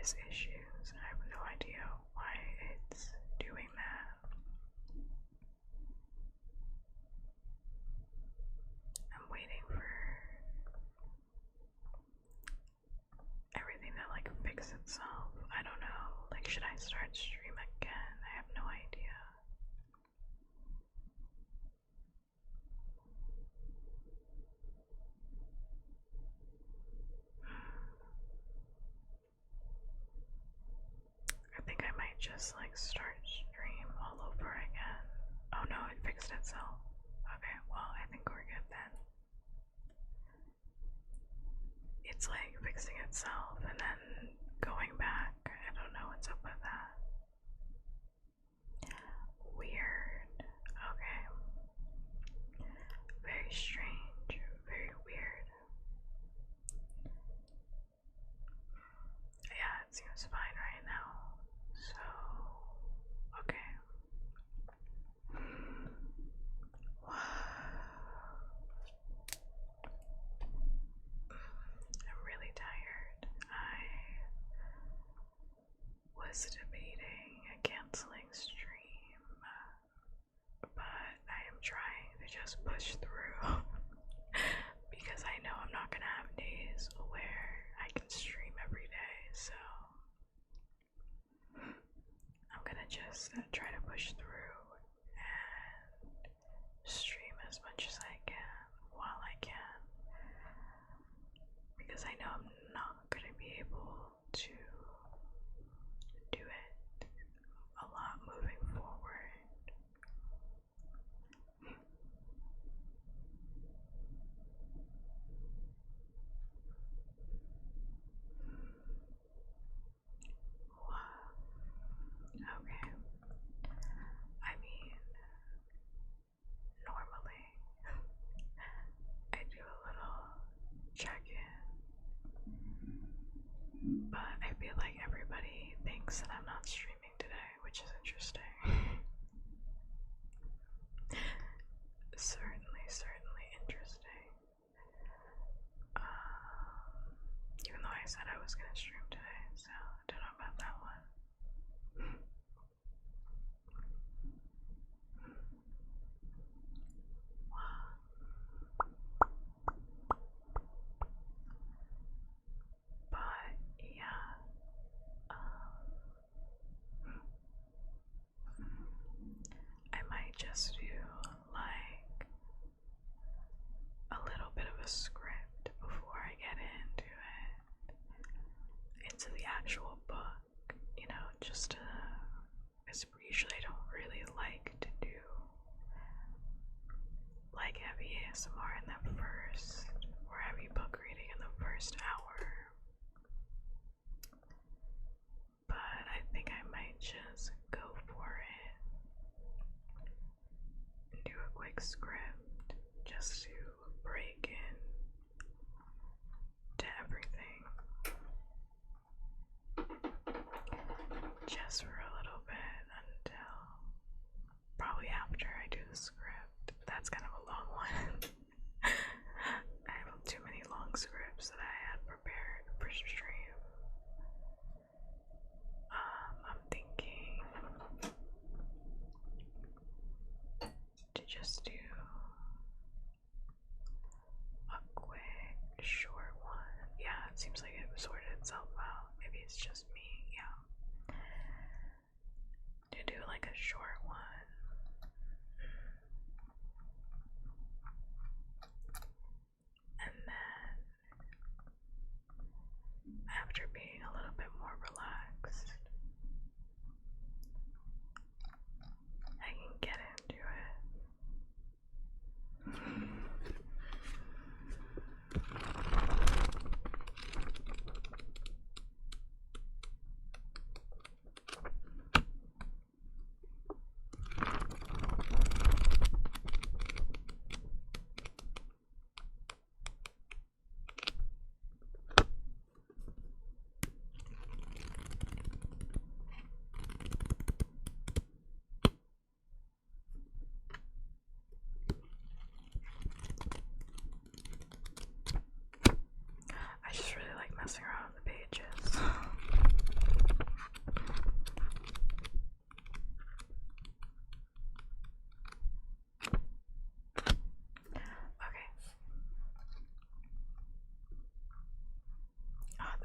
its issues, and I have no idea why it's doing that. I'm waiting for everything to like fix itself. I don't know. Like, should I start stream again? I have no idea. I think I might just like start stream all over again. Oh no, it fixed itself. Okay, well, I think we're good then. It's like fixing itself and then going back. I don't know what's up with that. Weird. Okay. Very strange. Very weird. Yeah, it seems fine right now. So, okay. I'm really tired. I was debating canceling stream, but I am trying to just push through because I know I'm not gonna have days where I can stream every day, so I'm gonna just try to push through and stream as much as I can while I can, because I know I'm not gonna be able to do it a lot moving forward. Okay. I mean, normally I do a little check-in, but I feel like everybody thinks that I'm not streaming today, which is interesting. Certainly interesting. Even though I said I was gonna stream today, so I don't know about that one. But yeah, I might just do like a little bit of a script before I get into it.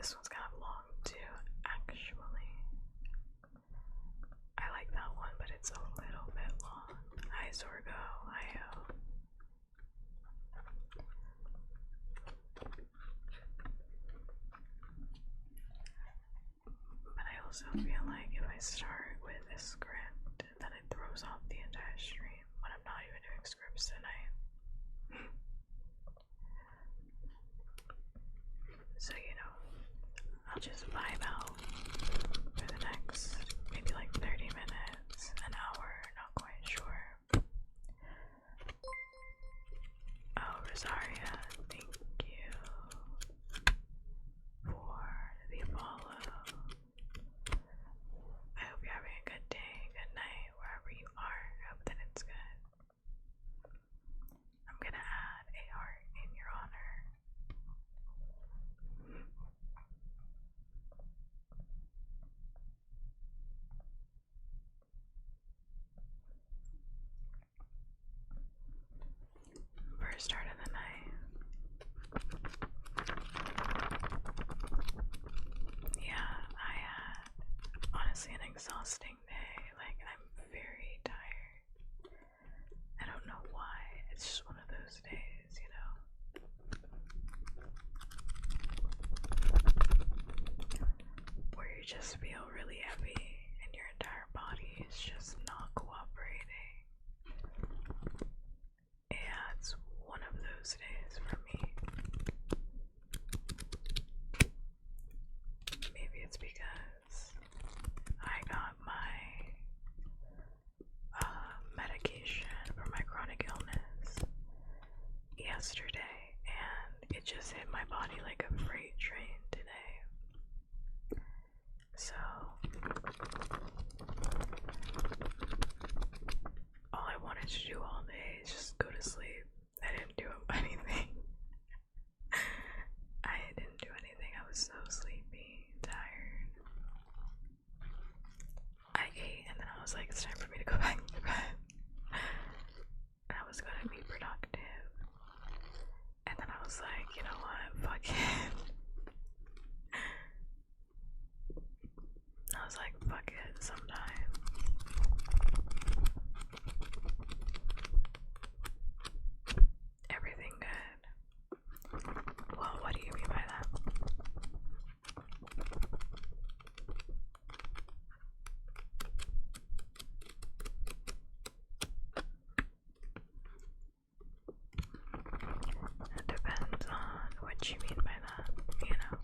This one's kind of long too, actually. I like that one, but it's a little bit long. Hi Zorgo, hi-ho. But I also feel like if I start with a script, then it throws off the entire stream when I'm not even doing scripts tonight. So, you know, I'll just vibe out for the next maybe like 30 minutes, an hour, not quite sure. Oh, Rosaria, thank you for the follow. I hope you're having a good day, good night, wherever you are. I hope that it's good. I'm gonna add a heart in your honor. First start of the night. Yeah, I had honestly an exhausting day. Like, I'm very tired. I don't know why. It's just one of those days, you know. Where you just feel really heavy and your entire body is just not cooperating. Yeah, it's one of those days for me. Maybe it's because I got my medication for my chronic illness yesterday, and it just hit my body like a freight train today. So all I wanted to do all day is just go to sleep. I didn't do anything. I didn't do anything. I was so sleepy, tired. I ate and then I was like, it's time for me to go back to bed. And I was gonna be productive. And then I was like, you know what? Fuck it. I was like, fuck it, sometime. Everything good. Well, what do you mean by that? It depends on what you mean by that, you know.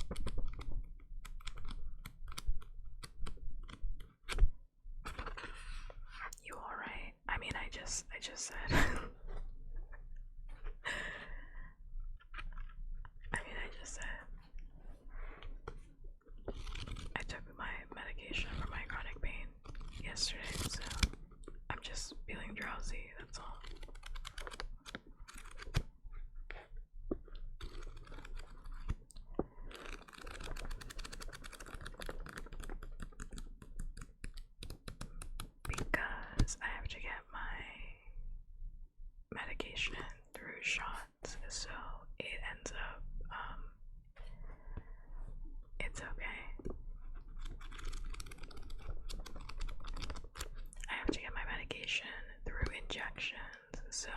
You alright? I mean, I just said. I just said. I took my medication for my chronic pain yesterday, so I'm just feeling drowsy, that's all. Because I have to get my medication through shots, so it ends up, it's okay. I have to get my medication through injections, so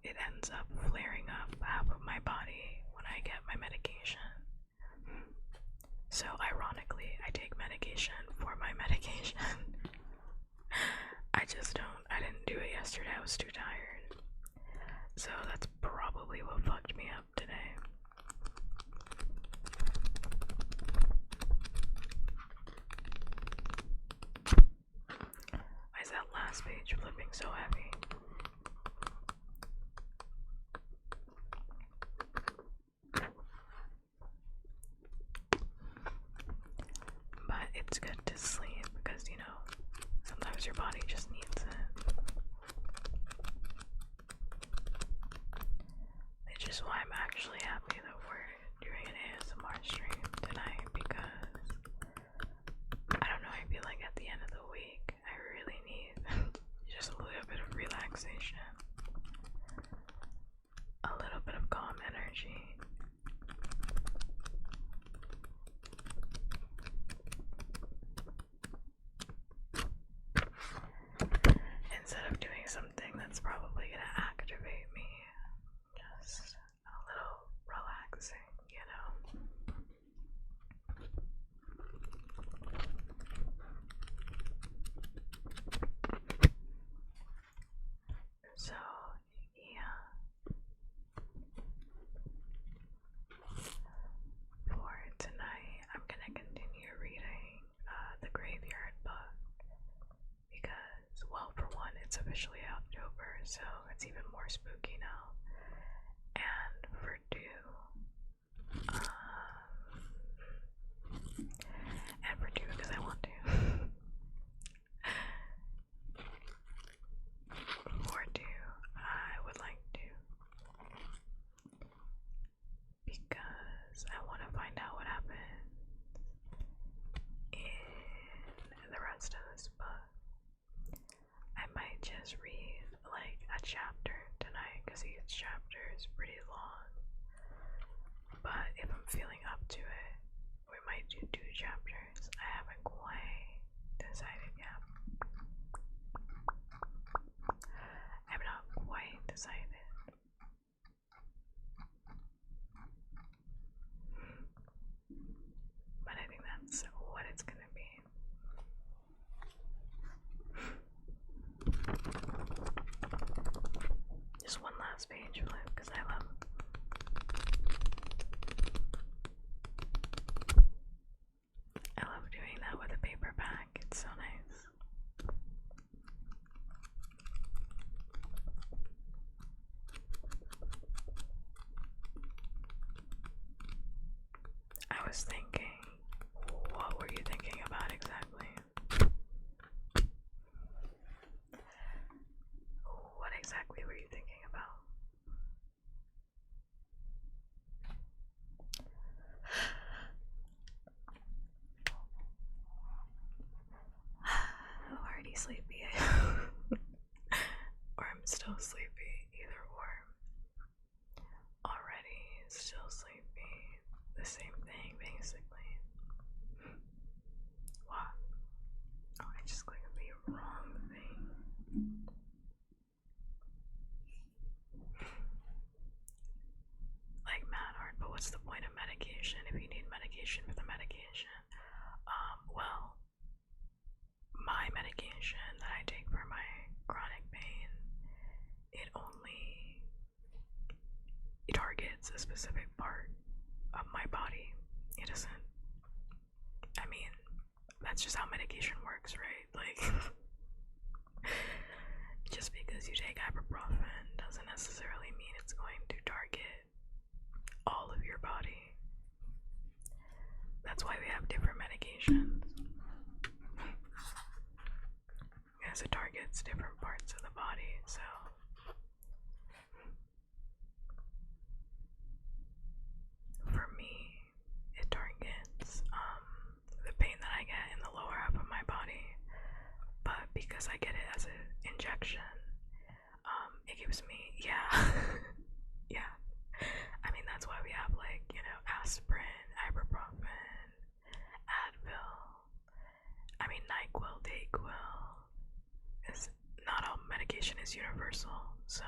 it ends up flaring up half of my body when I get my medication. So ironically, I take medication for my medication. I didn't do it yesterday, I was too tired. So that's probably what fucked me up today. Why is that last page flipping so heavy? But it's good to sleep because, you know, sometimes your body just needs it. Which is why I'm actually happy that we're doing an ASMR stream tonight, because I don't know, I feel like at the end of the week I really need just a little bit of relaxation, a little bit of calm energy. excited. But I think that's what it's gonna be. Just one last page flip because I love doing that with a paperback. It's so nice. I was thinking, what were you thinking about exactly? What exactly were you thinking about? I'm already sleepy. Or I'm still sleepy, either or. Already still sleepy. The same thing, basically. What? Oh, I just clicked the wrong thing. Like mad hard, but what's the point of medication if you need medication for the medication? Well, my medication that I take for my chronic pain, it targets a specific part of my body. It doesn't, I mean, that's just how medication works, right? Like, just because you take ibuprofen doesn't necessarily mean it's going to target all of your body. That's why we have different medications. Because it targets different parts of the body, so for me, it targets the pain that I get in the lower half of my body. But because I get it as an injection, it gives me, yeah, yeah. I mean, that's why we have, like, you know, aspirin, ibuprofen, Advil. I mean, NyQuil, Dayquil. Is not all medication is universal, so.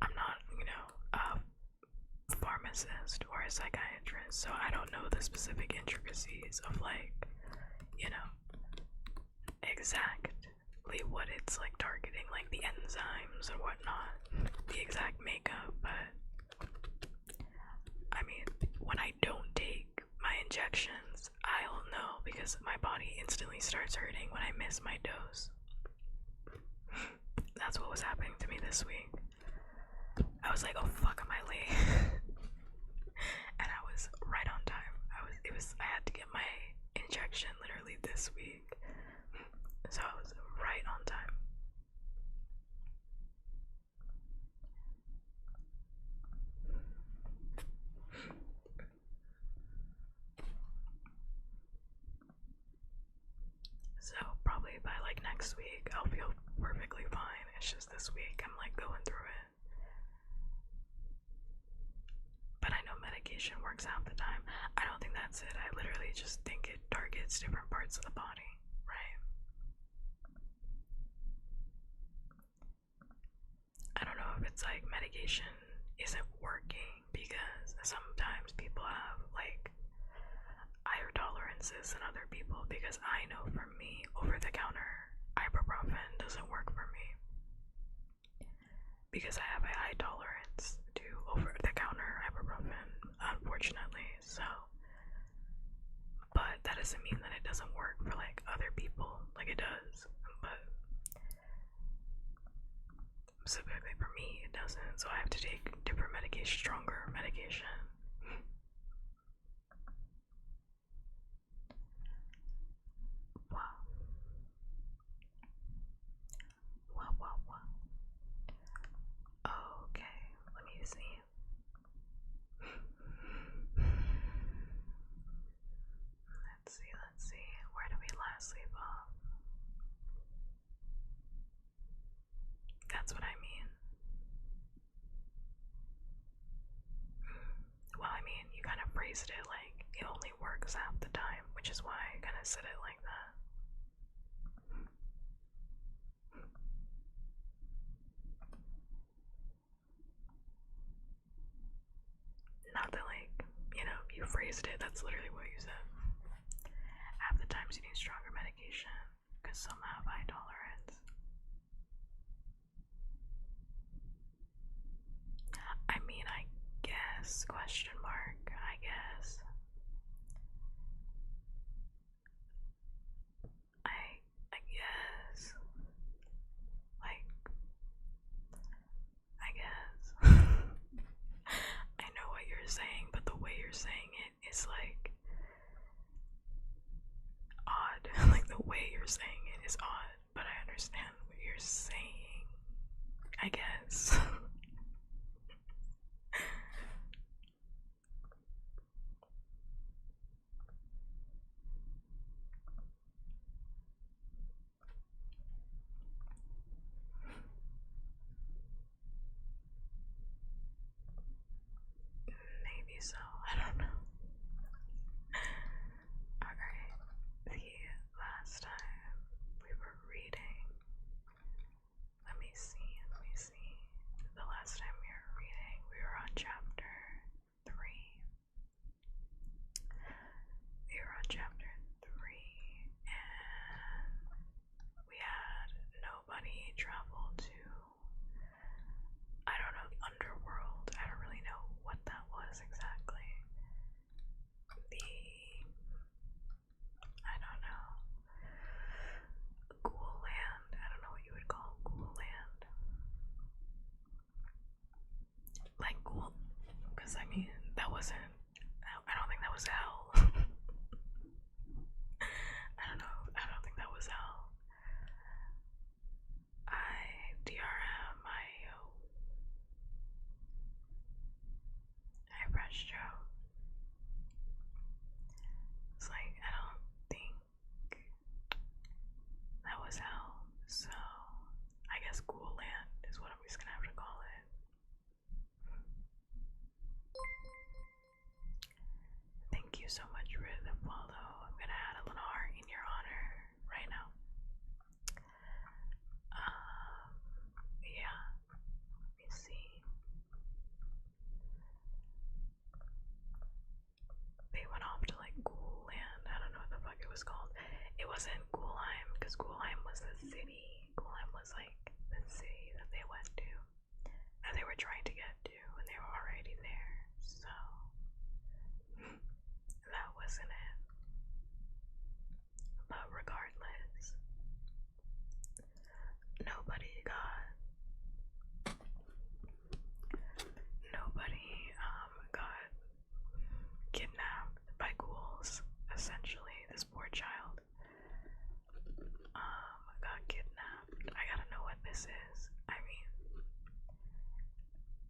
I'm not, you know, a pharmacist or a psychiatrist, so I don't know the specific intricacies of, like, you know, exactly what it's like targeting, like the enzymes and whatnot, the exact makeup, but I mean, when I don't take my injections, I'll know because my body instantly starts hurting when I miss my dose. That's what was happening to me this week. I was like, oh fuck, am I late? And I was right on time. I had to get my injection literally this week. So I was right on time. So probably by like next week I'll feel perfectly fine. It's just this week I'm like going through it. But I know medication works half the time. I don't think that's it. I literally just think it targets different parts of the body, right? I don't know if it's like medication isn't working because sometimes people have like higher tolerances than other people, because I know for me, over the counter ibuprofen doesn't work for me because I have a high tolerance to over the counter ibuprofen, unfortunately. So, but that doesn't mean that it doesn't work for like other people, like it does, but specifically for me it doesn't, so I have to take different medication, stronger medication. Wow. Wow. Okay, let me see. Let's see. Where did we last leave off? That's what I mean. Well, I mean, you kind of phrased it like it only works half the time, which which is why I kind of said it like that. Not that, like, you know, you phrased it, that's literally what you said. Half the times you need stronger medication, because some have high tolerance. I mean, I guess, question mark, I guess. I guess. Like, I guess. I know what you're saying, but the way you're saying it is like odd. Like the way you're saying it is odd, but I understand what you're saying. I guess. Maybe so. I don't know. Alright. The last time we were reading. Let me see. The last time we were reading, we were on chapter 3. We were on chapter 3, and we had nobody travel to, I don't know, the underworld. I don't really know what that was exactly. I don't know. Ghoul land. I don't know what you would call ghoul land. Like ghoul, because I mean, that wasn't, I don't think that was hell. I don't think that was hell. I pressed Joe. It's like, I don't think that was hell. So, I guess Ghoul Land is what I'm just gonna have to call it. Thank you so much for the follow. I'm gonna add a little heart in your honor right now. Yeah. Let me see. They went off to like Ghoul Land. I don't know what the fuck it was called. It wasn't Ghoulheim, because Ghoulheim was the city. Ghoulheim was like the city that they went to, that they were trying to get to, and they were already there. So that wasn't it. But regardless, nobody got kidnapped by ghouls. Essentially, this poor child got kidnapped. I gotta know what this is. I mean,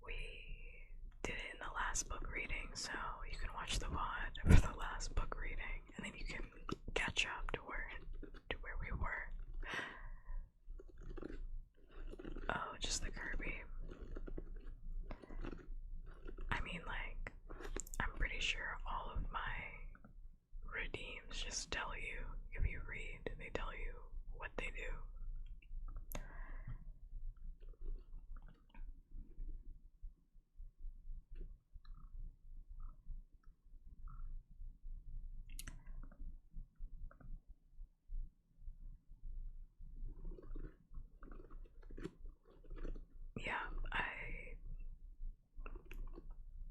we did it in the last book reading, so you can watch the VOD for the last book reading, and then you can catch up to where we were. Oh, just the Kirby. I mean, like, I'm pretty sure all of my redeems just tell you, if you read, they tell you what they do. Yeah,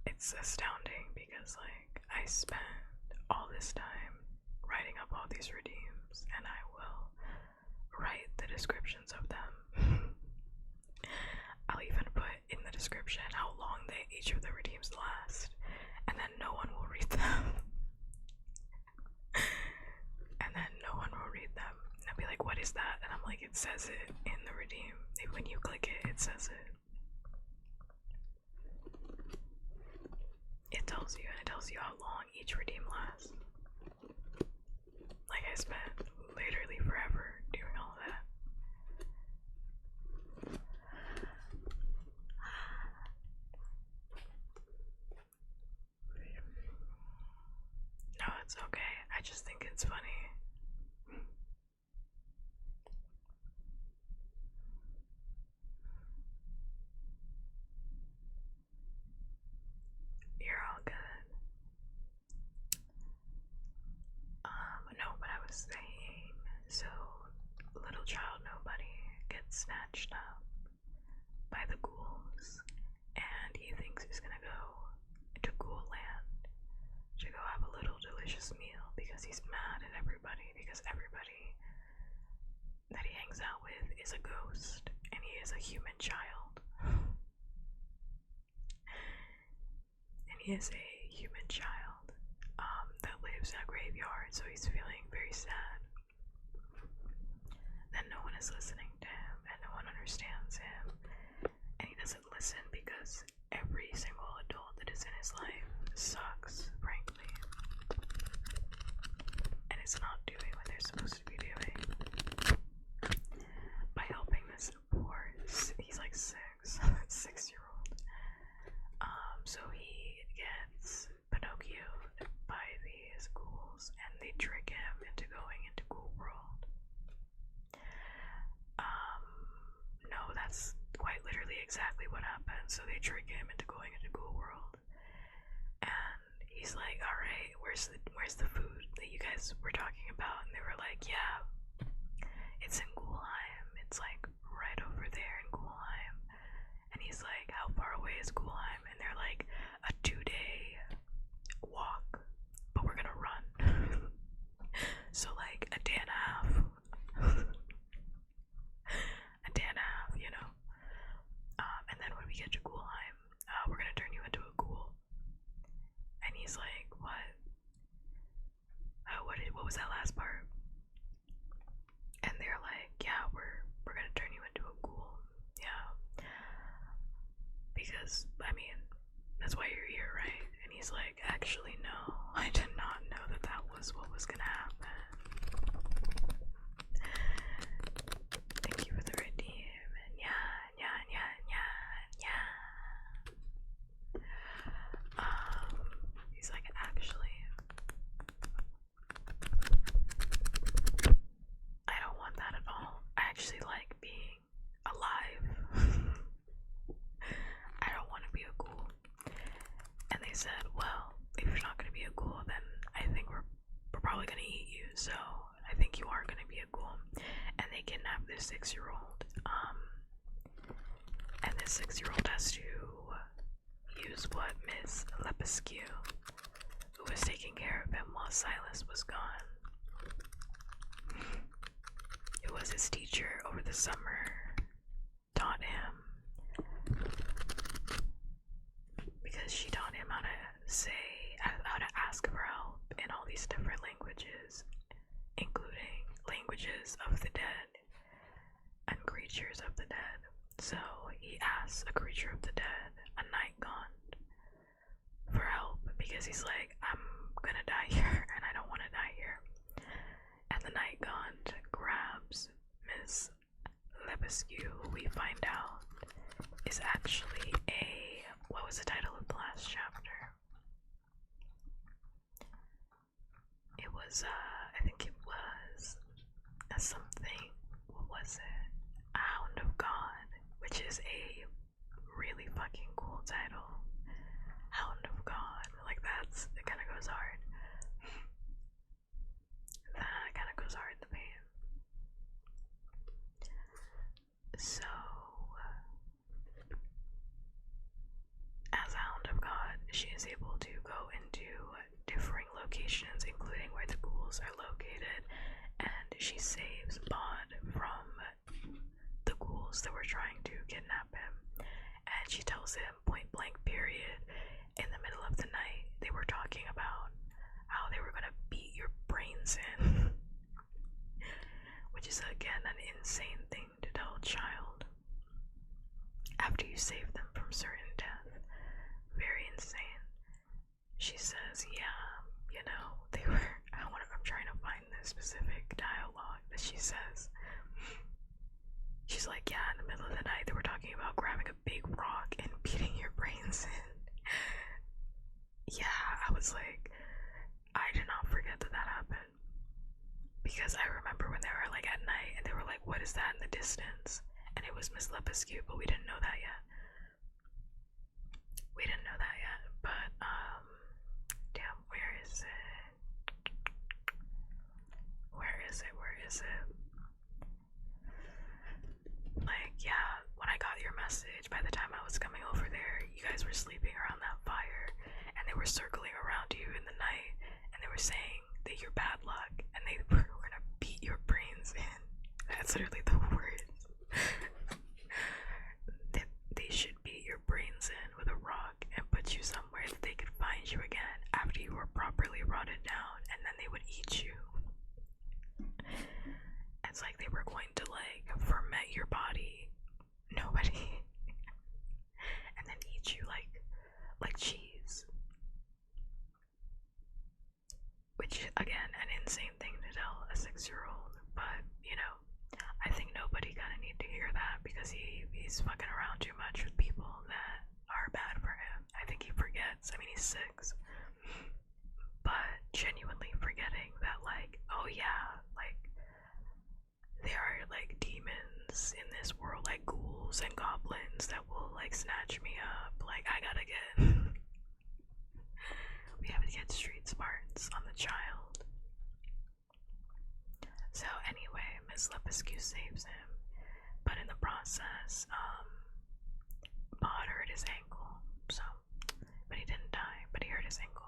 it's astounding because, like, I spent all this time writing up all these redeems, and I will write the descriptions of them. I'll even put in the description how long each of the redeems last, and then no one will read them. And then no one will read them. And I'll be like, what is that? And I'm like, it says it in the redeem. When you click it, it says it. It tells you, and it tells you how long each redeem lasts. Like, I spent literally forever doing all of that. No, it's okay. I just think it's snatched up by the ghouls, and he thinks he's gonna go to Ghoul Land to go have a little delicious meal because he's mad at everybody because everybody that he hangs out with is a ghost and he is a human child. And he is a human child that lives in a graveyard, so he's feeling very sad that no one is listening to him and no one understands him, and he doesn't listen because every single adult that is in his life sucks, frankly, and is not doing what they're supposed to be doing by helping this poor, he's like 6-year-old. So he gets Pinocchioed by these ghouls and they trick him into going into Ghoul World. No, that's quite literally exactly what happened. So they trick him into going into Ghoul World, and he's like, "Alright, where's the food that you guys were talking about?" And they were like, "Yeah, it's in Ghoulheim. It's like right over there in Ghoulheim." And he's like, "How far away is Ghoulheim?" And they're like, "A 2-day walk, but we're gonna run." So like a day and a half. A day and a half, you know. And then when we get to Ghoulheim, we're gonna turn you into a ghoul. And he's like, "What? What was that last part?" And they're like, "Yeah, we're gonna turn you into a ghoul. Yeah. Because, I mean, that's why you're here, right?" And he's like, "Actually, no. I did not know that was what was gonna happen. Thank you for the redeem." And yeah. He's like, "Actually, I don't want that at all. I actually like being alive. I don't want to be a ghoul." And they said, "Well, if you're not going to be a ghoul, then I think we're probably going to eat you. So I think you are going to be a ghoul." And they kidnap this 6-year-old. And this 6-year-old has to use what Miss Lepescu, who was taking care of him while Silas was gone, who was his teacher over the summer, taught him, because she taught him how to ask for help in all these different languages, including languages of the dead and creatures of the dead. So he asks a creature of the dead, a night gaunt, for help because he's like, "I'm gonna die here and I don't want to die here." And the night gaunt grabs Miss Lepescu, who we find out is actually what was the title of the last chapter? It was, I think it was something, what was it? A Hound of God, which is a really fucking cool title. Hound of God, like it kind of goes hard. That kind of goes hard in the pain. So, as a Hound of God, she is able to go into differing locations, including where the ghouls are located, and she saves Bod from the ghouls that were trying to kidnap him. And she tells him point blank period, in the middle of the night, they were talking about how they were gonna beat your brains in. Which is again an insane thing to tell a child after you save them from certain death. Very insane. She says, "Yeah, you know, they were," I'm trying to find the specific dialogue that she says. She's like, "Yeah, in the middle of the night, they were talking about grabbing a big rock and beating your brains in." Yeah, I was like, I did not forget that happened. Because I remember when they were like at night and they were like, "What is that in the distance?" And it was Miss Lepescu, but we didn't know that yet. But, damn, where is it? Where is it? fucking around too much with people that are bad for him. I think he forgets. I mean, he's 6. But genuinely forgetting that, like, oh yeah, like, there are, like, demons in this world, like ghouls and goblins that will, like, snatch me up. Like, I gotta get. We have to get street smarts on the child. So, anyway, Miss Lepescu saves him. But in the process, Bod hurt his ankle. So, but he didn't die, but he hurt his ankle.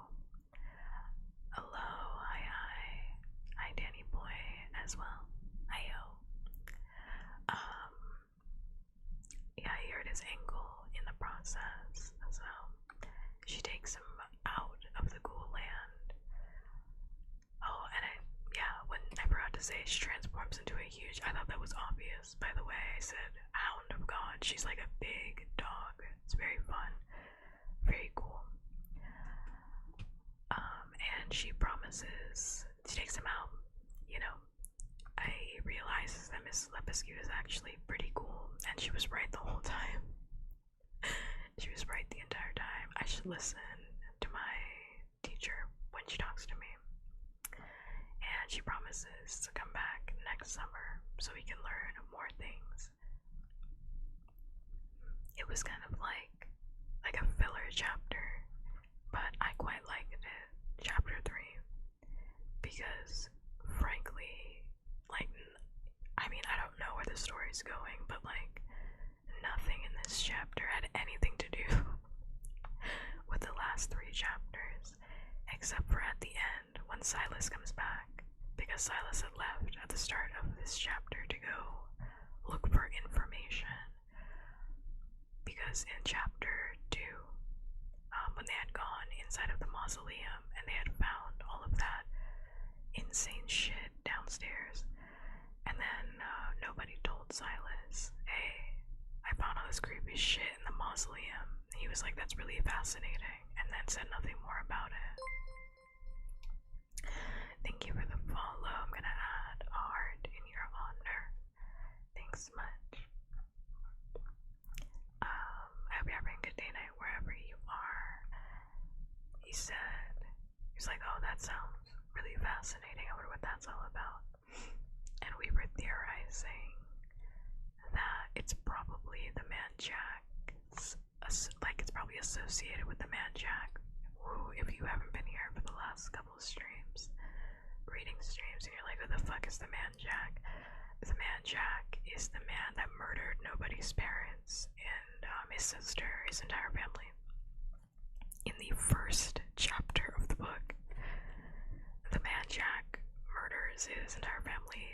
Hello, hi, Danny boy as well. Hiyo. Yeah, he hurt his ankle in the process, so she takes him out of the ghoul land. Oh, and when I forgot to say, she transforms into a huge, I thought that was obvious, by the way, I said Hound of God. She's like a big dog. It's very fun, very cool. And she promises, she takes him out, you know. I realizes that Miss Lepescu is actually pretty cool, and she was right the whole time. She was right the entire time. I should listen to my teacher when she talks to me. And she promises to come back next summer so we can learn more things. It was kind of like a filler chapter, but I quite liked it. Chapter 3, because frankly, like, I mean, I don't know where the story's going, but like, nothing in this chapter had anything to do with the last 3 chapters, except for at the end when Silas comes back, because Silas had left at the start of this chapter to go look for information. Because in chapter 2, when they had gone inside of the mausoleum and they had found all of that insane shit downstairs, and then nobody told Silas, hey, I found all this creepy shit in the mausoleum. And he was like, that's really fascinating, and then said nothing more about it. Thank you for the follow. I'm gonna add a heart in your honor. Thanks much. I hope you're having a good day, night, wherever you are. He's like, oh, that sounds really fascinating. I wonder what that's all about. And we were theorizing that it's probably the man Jack. Like, it's probably associated with the man Jack, who, if you haven't been here for the last couple of streams, reading streams, and you're like, who the fuck is the man Jack? The man Jack is the man that murdered nobody's parents and his sister, his entire family. In the first chapter of the book, the man Jack murders his entire family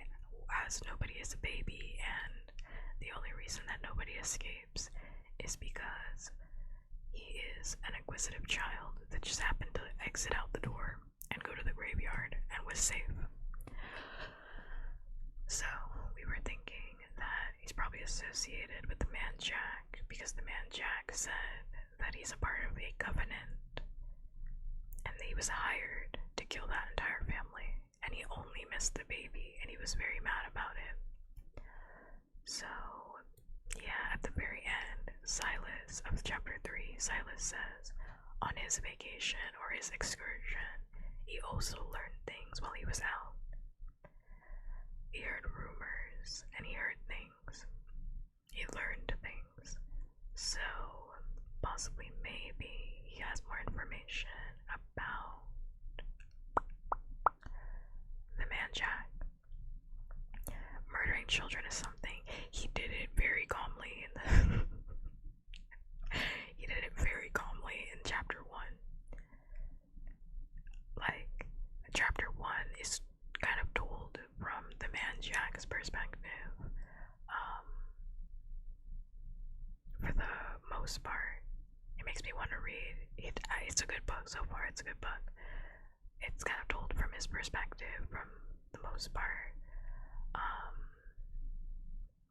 as nobody is a baby, and the only reason that nobody escapes is because he is an inquisitive child that just happened to exit out the door and go to the graveyard and was safe. So we were thinking that he's probably associated with the man Jack because the man Jack said that he's a part of a covenant and he was hired to kill that entire family, and he only missed the baby and he was very mad about it. So yeah, at the very end, Silas of chapter 3, Silas says on his vacation or his excursion, he also learned things while he was out. He heard rumors and he heard things. He learned things. So possibly, maybe he has more information about the man Jack. Murdering children is something. He did it very calmly he did it very calmly in chapter 1. Like, chapter 1 is kind of told from the man Jack's perspective. For the most part, it makes me want to read it. It's a good book so far. It's a good book. It's kind of told from his perspective, from the most part.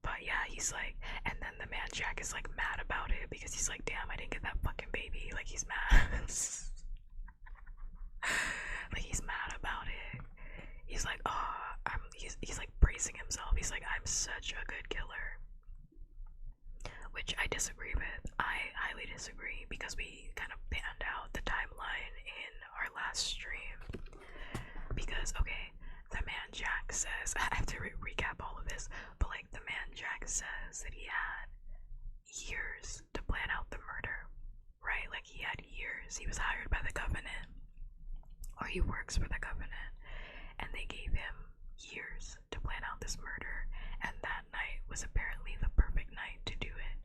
But yeah, he's like, and then the man Jack is like mad about it because he's like, damn, I didn't get that fucking baby. Like, he's mad. Like, he's mad about it. He's like, oh, he's like praising himself. He's like, I'm such a good killer. Which respectfully disagree because we kind of panned out the timeline in our last stream. Because, okay, the man Jack says, I have to recap all of this, but like the man Jack says that he had years to plan out the murder, right? Like he had years. He was hired by the Covenant, or he works for the Covenant, and they gave him years to plan out this murder, and that night was apparently the perfect night to do it.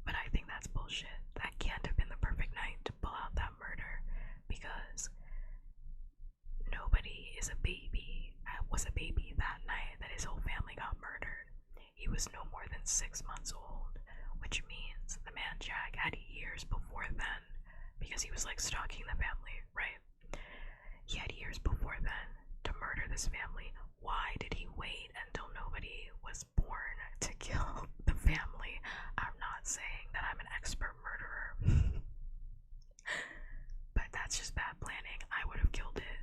But I think that's bullshit. That can't have been the perfect night to pull out that murder, because nobody was a baby that night that his whole family got murdered. He was no more than 6 months old, which means the man Jack had years before then, because he was like stalking the family, right? He had years before then to murder this family. Why did he wait until nobody was born to kill the family? I'm not saying that I'm an expert murderer, but that's just bad planning. I would have killed it.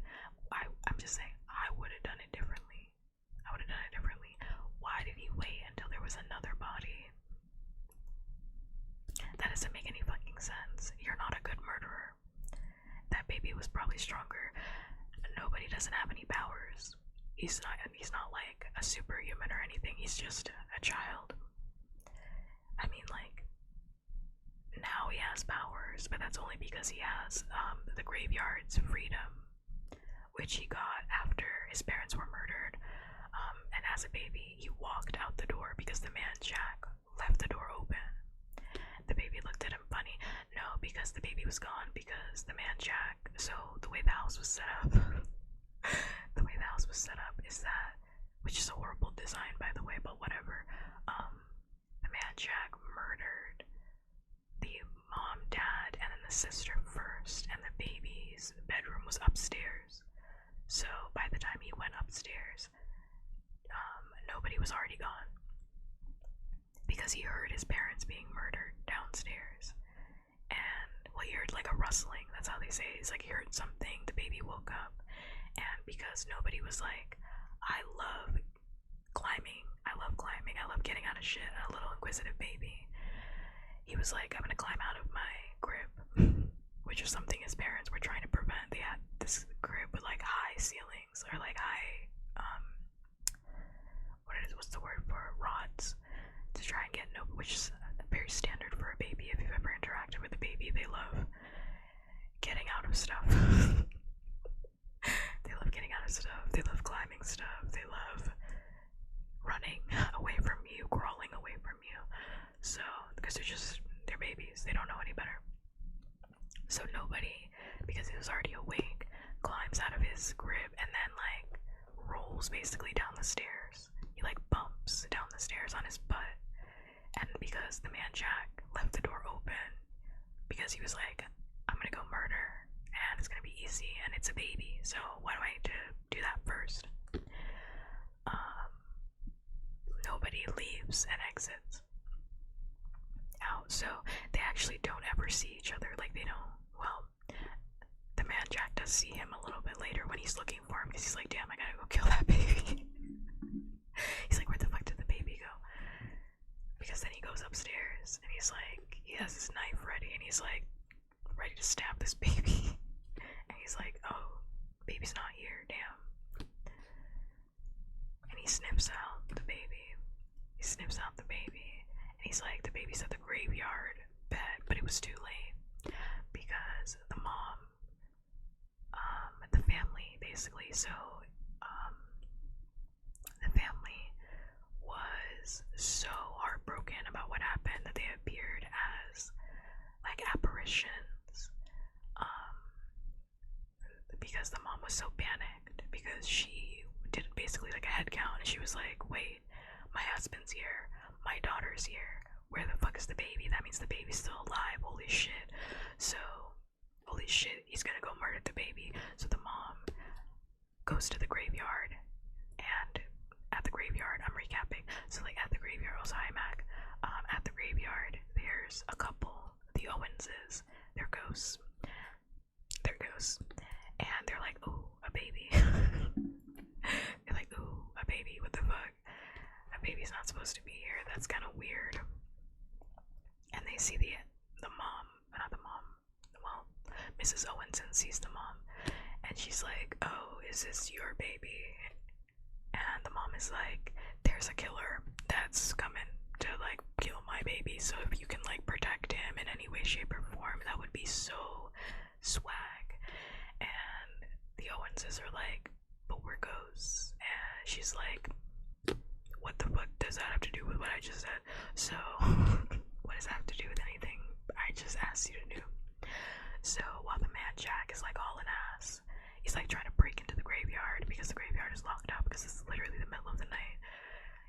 I'm just saying, I would have done it differently. Why did he wait until there was another body? That doesn't make any fucking sense. You're not a good murderer. That baby was probably stronger. Nobody doesn't have any powers. He's not like a superhuman or anything. He's just a child. I mean, like, now he has powers, but that's only because he has the graveyard's freedom, which he got after his parents were murdered. And as a baby, he walked out the door because the man Jack left the door open. The baby looked at him funny. No, because the baby was gone, because the man Jack, so the way the house was set up, is that, which is a horrible design by the way, but whatever, the man Jack murdered the mom, dad, and then the sister first, and the baby's bedroom was upstairs. So by the time he went upstairs, nobody was already gone, because he heard his parents being murdered downstairs. And well, he heard like a rustling, that's how they say it. It's like he heard something, the baby woke up, and because nobody was like, I love climbing, I love getting out of shit, a little inquisitive baby, he was like, I'm gonna climb out of my crib, which is something his parents were trying to prevent. They had this crib with like high ceilings, or like high what's the word for rods, to try and get no, which is very standard for a baby. If you've ever interacted with a baby, they love getting out of stuff. They love getting out of stuff, they love climbing stuff, they love running away from you, crawling away from you. So, because they're babies, they don't know any better. So nobody, because he was already awake, climbs out of his crib and then like rolls basically down the stairs. He like bumps down the stairs on his butt. And because the man Jack left the door open, because he was like, I'm gonna go murder, and it's gonna be easy, and it's a baby, so why do I need to do that first? Nobody leaves and exits out, so they actually don't ever see each other. Like, they don't, well, the man Jack does see him a little bit later when he's looking for him, because he's like, damn, I gotta go kill that baby. He's like, where the fuck did the baby go? Because then he goes upstairs and he's like, he has his knife ready and he's like ready to stab this baby. And he's like, oh, baby's not here, damn. And he sniffs out the baby. And he's like, the baby's at the graveyard bed, but it was too late because the mom, the family basically, so the family was so heartbroken about what happened that they appeared as like apparitions, because the mom was so panicked, because she did basically like a head count and she was like, wait, my husband's here, my daughter's here, where the fuck is the baby? That means the baby's still alive, holy shit. So holy shit, he's gonna go murder the baby. So the mom goes to the graveyard, and at the graveyard, I'm recapping, so like at the graveyard, also hi Mac, at the graveyard there's a couple, the Owenses, they're ghosts, and they're like, ooh, a baby. They're like, ooh, a baby, what the fuck, a baby's not supposed to be here, that's kind of weird. And they see Mrs. Owenson sees the mom, and she's like, "Oh, is this your baby?" And the mom is like, "There's a killer that's coming to like kill my baby, so if you can like protect him in any way, shape, or form, that would be so swag." And the Owenses are like, "But we're ghosts," and she's like, "What the fuck does that have to do with what I just said?" So what does that have to do with anything I just asked you to do? So while the man Jack is like hauling ass, he's like trying to break into the graveyard because the graveyard is locked up because it's literally the middle of the night.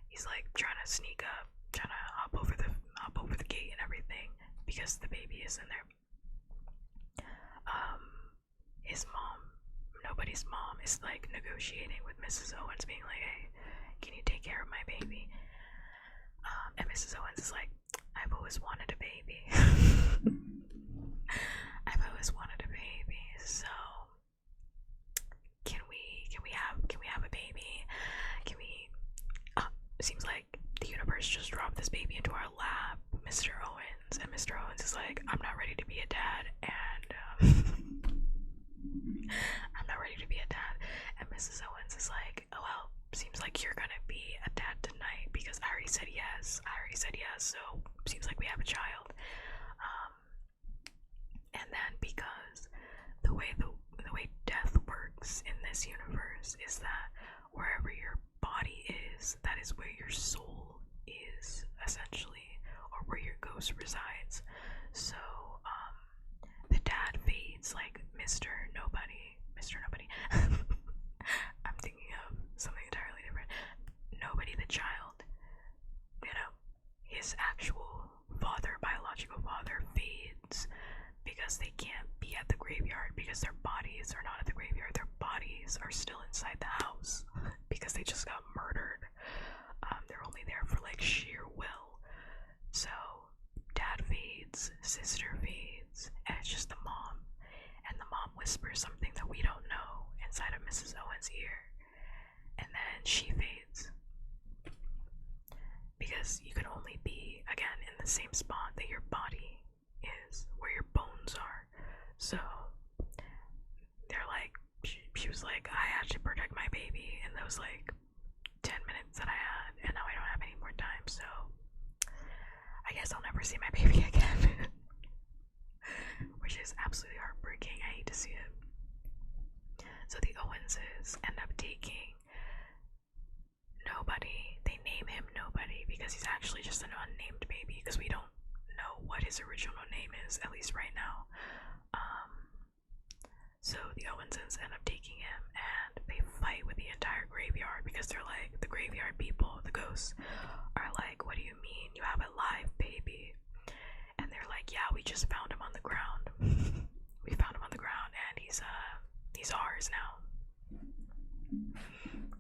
He's like trying to sneak up, trying to hop over the gate and everything because the baby is in there. His mom, nobody's mom, is like negotiating with Mrs. Owens, being like, "Hey, can you take care of my baby?" And Mrs. Owens is like, "I've always wanted a baby." I've always wanted a baby, so can we have a baby? Can we seems like the universe just dropped this baby into our lap, Mr. Owens, and Mr. Owens is like, "I'm not ready to be a dad," and I'm not ready to be a dad. And Mrs. Owens is like, "Oh well, seems like you're gonna be a dad tonight because I already said yes. So seems like we have a child." And then because the way death works in this universe is that wherever your body is, that is where your soul is, essentially, or where your ghost resides. So the dad fades like Mr. Nobody. I'm thinking of something entirely different. Nobody the child, his actual father, biological father, fades because they can't be at the graveyard because their bodies are not at the graveyard. Their bodies are still inside the house because they just got murdered. They're only there for like sheer will. So dad fades, sister fades, and it's just the mom. And the mom whispers something that we don't know inside of Mrs. Owen's ear. And then she fades. Because you can only be, again, in the same spot that your body is, where your bones are. So they're like, she was like, "I had to protect my baby in those like 10 minutes that I had, and now I don't have any more time, so I guess I'll never see my baby again." Which is absolutely heartbreaking. I hate to see it. So the Owenses end up taking Nobody. They name him Nobody because he's actually just an unnamed baby because we don't know what his original name is, at least right now. So the Owensons end up taking him and they fight with the entire graveyard because they're like, the graveyard people, the ghosts, are like, "What do you mean you have a live baby?" And they're like, "Yeah, we just found him on the ground. We found him on the ground and he's ours now.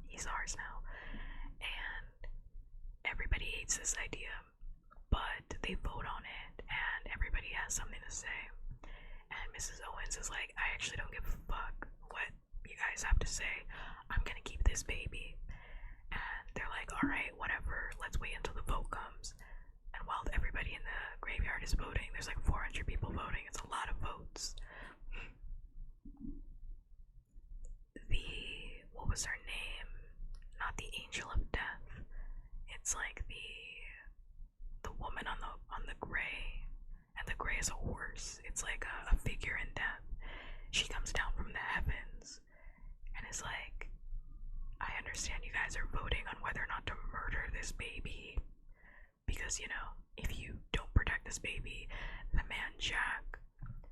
He's ours now." And everybody hates this idea, but they vote on it and everybody has something to say. And Mrs. Owens is like, "I actually don't give a fuck what you guys have to say. I'm gonna keep this baby." And they're like, "Alright, whatever, let's wait until the vote comes." And while everybody in the graveyard is voting, there's like 400 people voting. It's a lot of votes. What was her name? Not the Angel of Death. It's like the woman on the gray, and the gray is a horse. It's like a figure in death. She comes down from the heavens and is like, "I understand you guys are voting on whether or not to murder this baby because, if you don't protect this baby, the man Jack,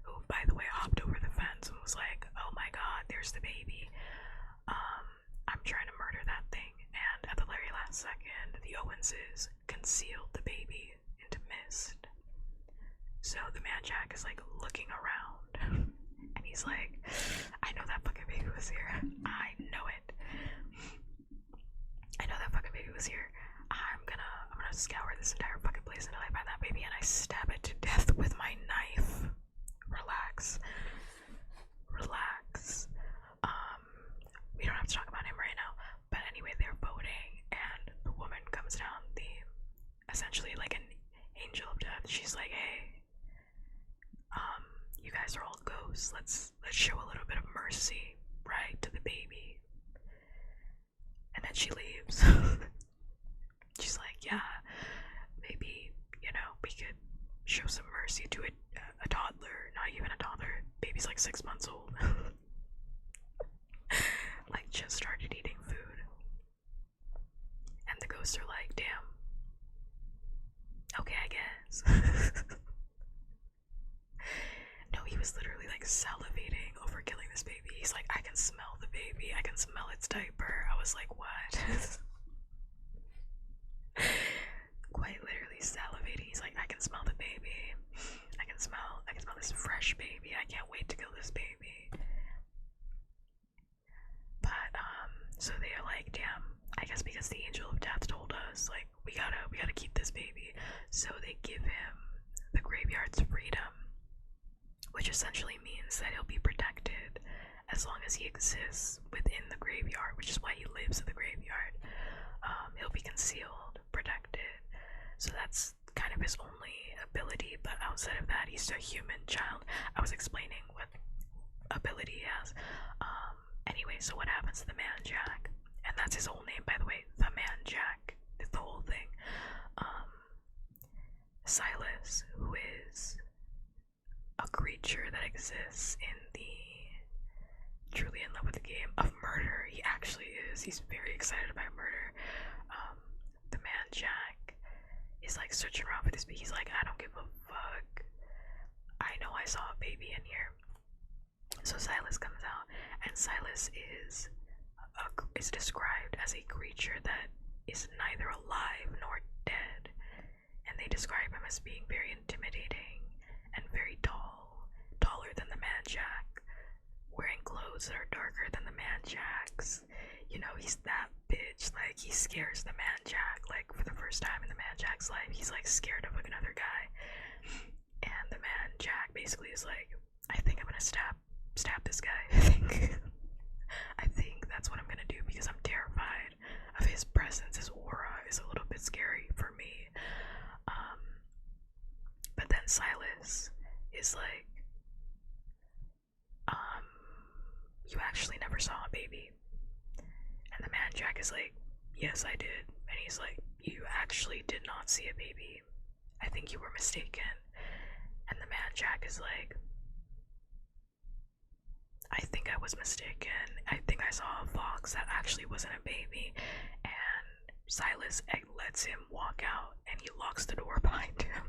who by the way hopped over the fence and was like, 'Oh my god, there's the baby,' I'm trying to murder that thing." And at the very last second, the Owenses concealed the baby into mist. So the man Jack is like looking around and he's like, "I know that fucking baby was here. I know it. I know that fucking baby was here. I'm gonna scour this entire fucking place until I find that baby and I stab it to death with my knife." Relax. We don't have to talk about him right now. But anyway, they're voting and the woman comes down, essentially like an angel of death. She's like, "Hey, you guys are all ghosts. ghosts. Let's show a little bit of mercy, right, to the baby. And then she leaves. She's like, yeah, maybe, we could show some mercy to a toddler, not even a toddler. Baby's like 6 months old. Like, just started eating food. And the ghosts are like, damn. Okay, I guess. No, he was literally like salivating over killing this baby. He's like, I can smell the baby. I can smell its diaper. I was like, what? Quite literally salivating. He's like, I can smell the baby. I can smell this fresh baby. I can't wait to kill this baby. But so they are like, damn, I guess because the angel of death told us, like, we gotta keep this baby. So they give him the graveyard's freedom, which essentially means that he'll be protected as long as he exists within the graveyard, which is why he lives in the graveyard. He'll be concealed, protected. So that's kind of his only ability, but outside of that, he's a human child. I was explaining what ability he has. Anyway, so what happens to the man Jack? And that's his whole name, by the way. The man Jack is the whole thing. Silas, who is a creature that exists in the truly in love with the game of murder. He actually is. He's very excited about murder. The man Jack is like searching around for this baby. He's like, I don't give a fuck. I know I saw a baby in here. So Silas comes out, and Silas is described as a creature that is neither alive nor dead, and they describe him as being very intimidating and very tall, taller than the man Jack, wearing clothes that are darker than the man Jack's. He's that bitch. Like, he scares the man Jack. Like, for the first time in the man Jack's life, he's like scared of another guy. And the man Jack basically is like, I think I'm gonna stab this guy. I think that's what I'm gonna do because I'm terrified of his presence. His aura is a little bit scary for me. But then Silas is like, you actually never saw a baby. And the man Jack is like, yes, I did. And he's like, you actually did not see a baby. I think you were mistaken. And the man Jack is like, I think I was mistaken. I think I saw a fox that actually wasn't a baby. And Silas lets him walk out, and he locks the door behind him.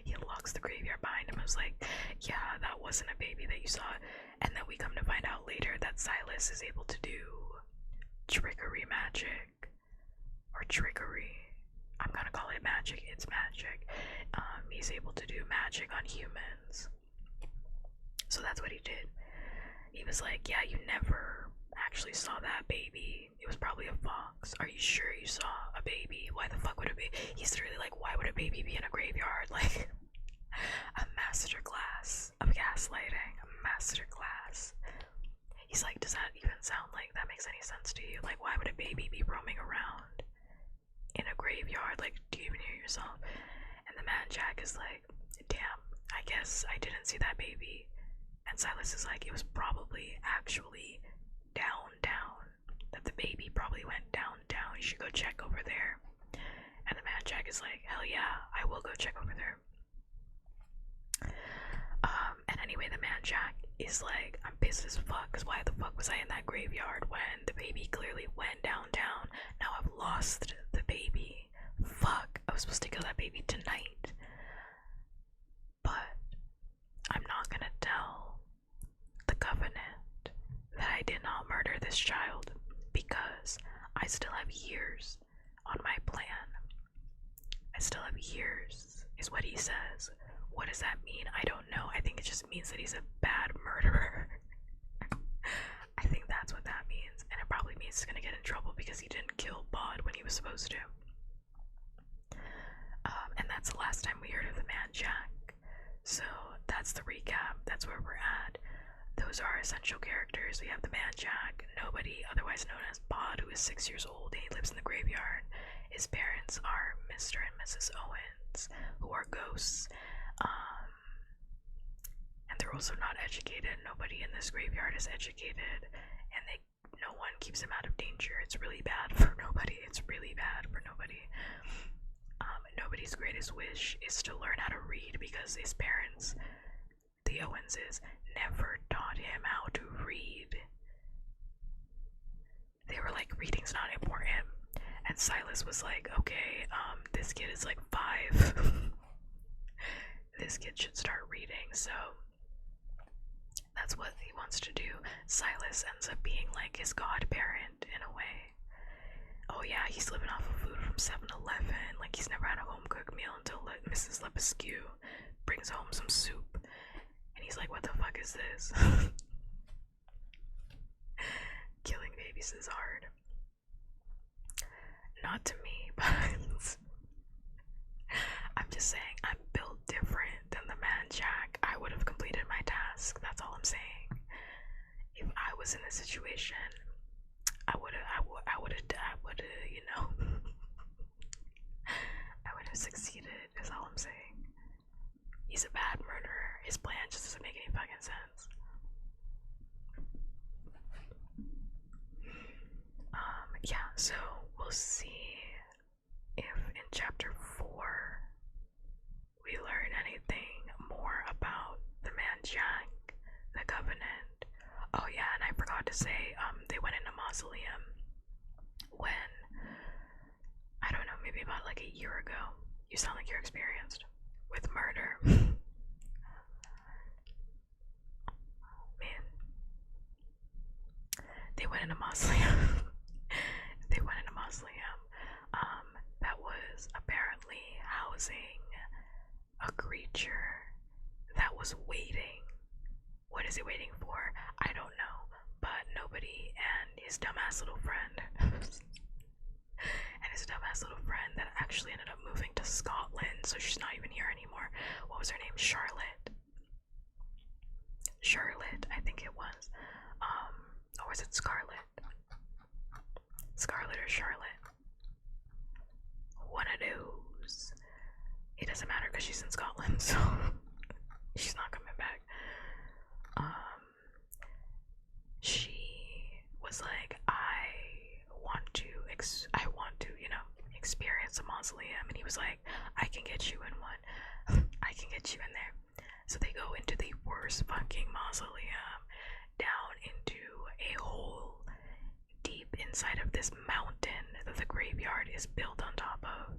He locks the graveyard behind him. I was like, yeah, that wasn't a baby that you saw. And then we come to find out later that Silas is able to do trickery magic. Or trickery. I'm gonna call it magic. It's magic. He's able to do magic on humans. So that's what he did. He was like, yeah, you never actually saw that baby. It was probably a fox. Are you sure you saw a baby? Why the fuck would a baby? He's literally like, why would a baby be in a graveyard? Like, a masterclass of gaslighting. A masterclass. He's like, does that even sound like that makes any sense to you? Like, why would a baby be roaming around in a graveyard? Like, do you even hear yourself? And the man Jack is like, damn, I guess I didn't see that baby. And Silas is like, it was probably actually downtown. That the baby probably went downtown. You should go check over there. And the man Jack is like, hell yeah, I will go check over there. And anyway, the man Jack is like, I'm pissed as fuck, because why the fuck was I in that graveyard when the baby clearly went downtown? Now I've lost the baby. Fuck, I was supposed to kill that baby tonight. But I'm not gonna tell the Covenant that I did not murder this child, because I still have years on my plan. I still have years, is what he says. What does that mean? I don't know. I think it just means that he's a bad murderer. I think that's what that means. And it probably means he's gonna get in trouble because he didn't kill Bod when he was supposed to. And that's the last time we heard of the man Jack. So that's the recap. That's where we're at. Those are essential characters. We have the man Jack, nobody, otherwise known as Bod, who is 6 years old and he lives in the graveyard. His parents are Mr. and Mrs. Owens, who are ghosts. And they're girls are not educated. Nobody in this graveyard is educated, and no one keeps them out of danger. It's really bad for nobody. It's really bad for nobody. Nobody's greatest wish is to learn how to read because his parents, the Owenses, never taught him how to read. They were like, reading's not important. And Silas was like, okay, this kid is like 5. This kid should start reading, so that's what he wants to do. Silas ends up being like his godparent in a way. Oh yeah, he's living off of food from 7-Eleven. Like, he's never had a home-cooked meal until Mrs. Lepescu brings home some soup. And he's like, what the fuck is this? Killing babies is hard. Not to me, but I'm just saying, I'm built different than the man Jack. I would have completed my task. That's all I'm saying. If I was in this situation, I would have, you know, I would have succeeded, is all I'm saying. He's a bad murderer. His plan just doesn't make any fucking sense. Yeah, so we'll see if in chapter 4 we learn anything more about the man Jack, the Covenant. Oh yeah, and I forgot to say, they went in a mausoleum when, I don't know, maybe about like a year ago. You sound like you're experienced with murder. Man. They went in a mausoleum. They went in a mausoleum that was apparently housing a creature that was waiting. What is it waiting for? I don't know. But nobody and his dumbass little friend that actually ended up moving to Scotland, so she's not even here anymore. What was her name? Charlotte, I think it was. Or was it Scarlet? Scarlet or Charlotte? One of those. It doesn't matter because she's in Scotland, so she's not coming back. She was like, I want to, you know, experience a mausoleum, and he was like, I can get you in one. I can get you in there. So they go into the worst fucking mausoleum, down into a hole deep inside of this mountain that the graveyard is built on top of.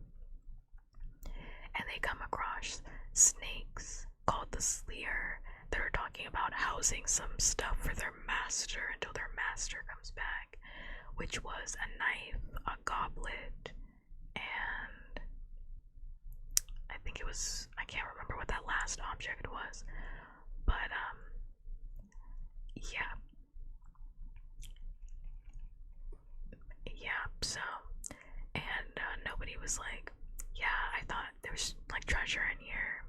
And they come across snakes called the Sleer that are talking about housing some stuff for their master until their master comes back, which was a knife, a goblet, and I think it was, I can't remember what that last object was, but yeah, so, and nobody was like, yeah, I thought there was like treasure in here,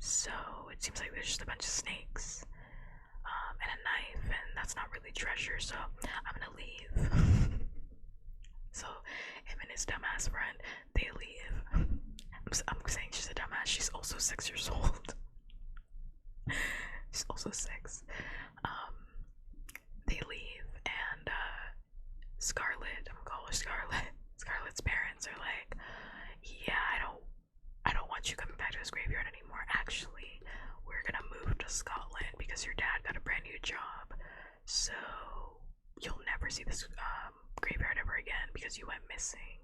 so it seems like there's just a bunch of snakes and a knife, and that's not really treasure, so I'm gonna leave. So him and his dumbass friend, they leave. I'm saying she's a dumbass. She's also 6 years old. She's also 6. They leave, and Scarlet, I'm gonna call her Scarlet. Scarlet's parents are like, yeah, I don't want you coming back to this graveyard anymore. Actually, we're gonna move to Scotland because your dad got a brand new job, so you'll never see this graveyard ever again because you went missing.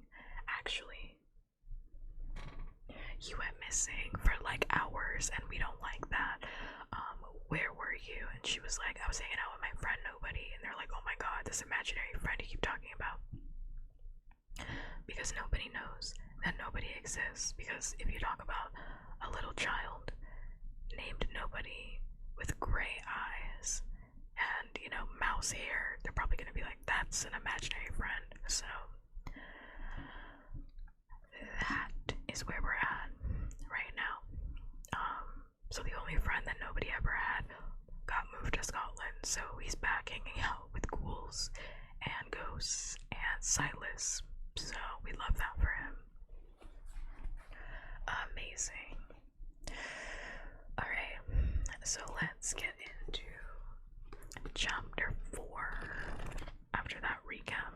Actually, you went missing for like hours, and we don't like that. Where were you? And she was like, I was hanging out with my friend Nobody. And they're like, oh my god, this imaginary friend you keep talking about. Because nobody knows that nobody exists. Because if you talk about a little child named Nobody with gray eyes and, you know, mouse hair, they're probably gonna be like, that's an imaginary friend. So that is where we're at right now. So the only friend that nobody ever had got moved to Scotland, so he's back hanging out with ghouls and ghosts and Silas. So we love that for him. Amazing. Alright, So let's get into chapter 4 after that recap.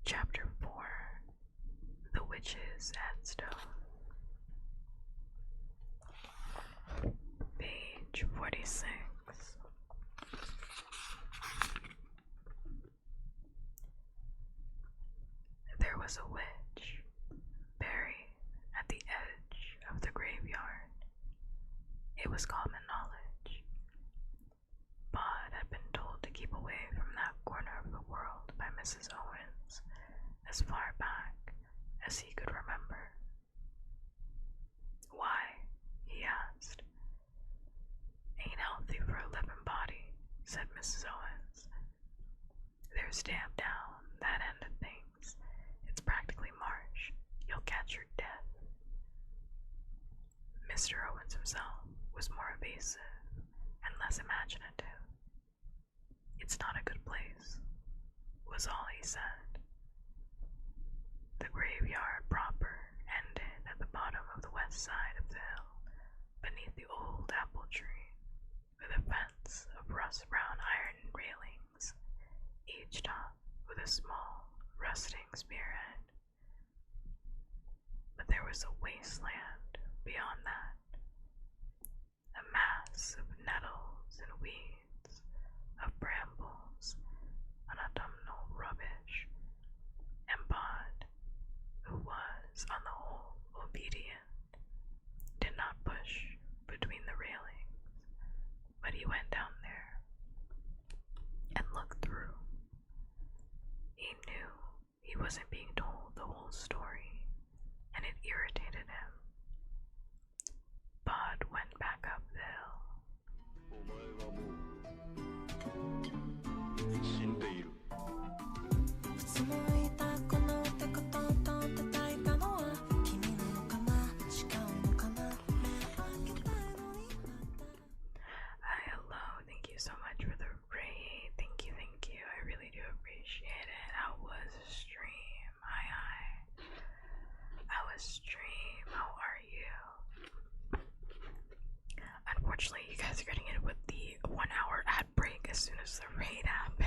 Chapter 4, The Witch's Headstone. Page 46. There was a witch buried at the edge of the graveyard. It was common knowledge. Bod had been told to keep away from that corner of the world by Mrs. Owens as far back as he could remember. Why? He asked. Ain't healthy for a living body, said Mrs. Owens. There's damp down that end of things. It's practically marsh. You'll catch your death. Mr. Owens himself was more evasive and less imaginative. It's not a good place, was all he said. The graveyard proper ended at the bottom of the west side of the hill, beneath the old apple tree, with a fence of rust-brown iron railings, each topped with a small, rusting spearhead. But there was a wasteland beyond that, a mass of nettles and weeds, of brambles, and autumnal rubbish, and Bod, who was on the whole obedient, did not push between the railings, but he went down there and looked through. He knew he wasn't being told the whole story, and it irritated him. Bod went back up the hill. Hi, hello, thank you so much for the raid. Thank you. I really do appreciate it. How was the stream? Hi. How was stream? How are you? Unfortunately, you guys are getting it with the 1 hour ad break as soon as the raid happens.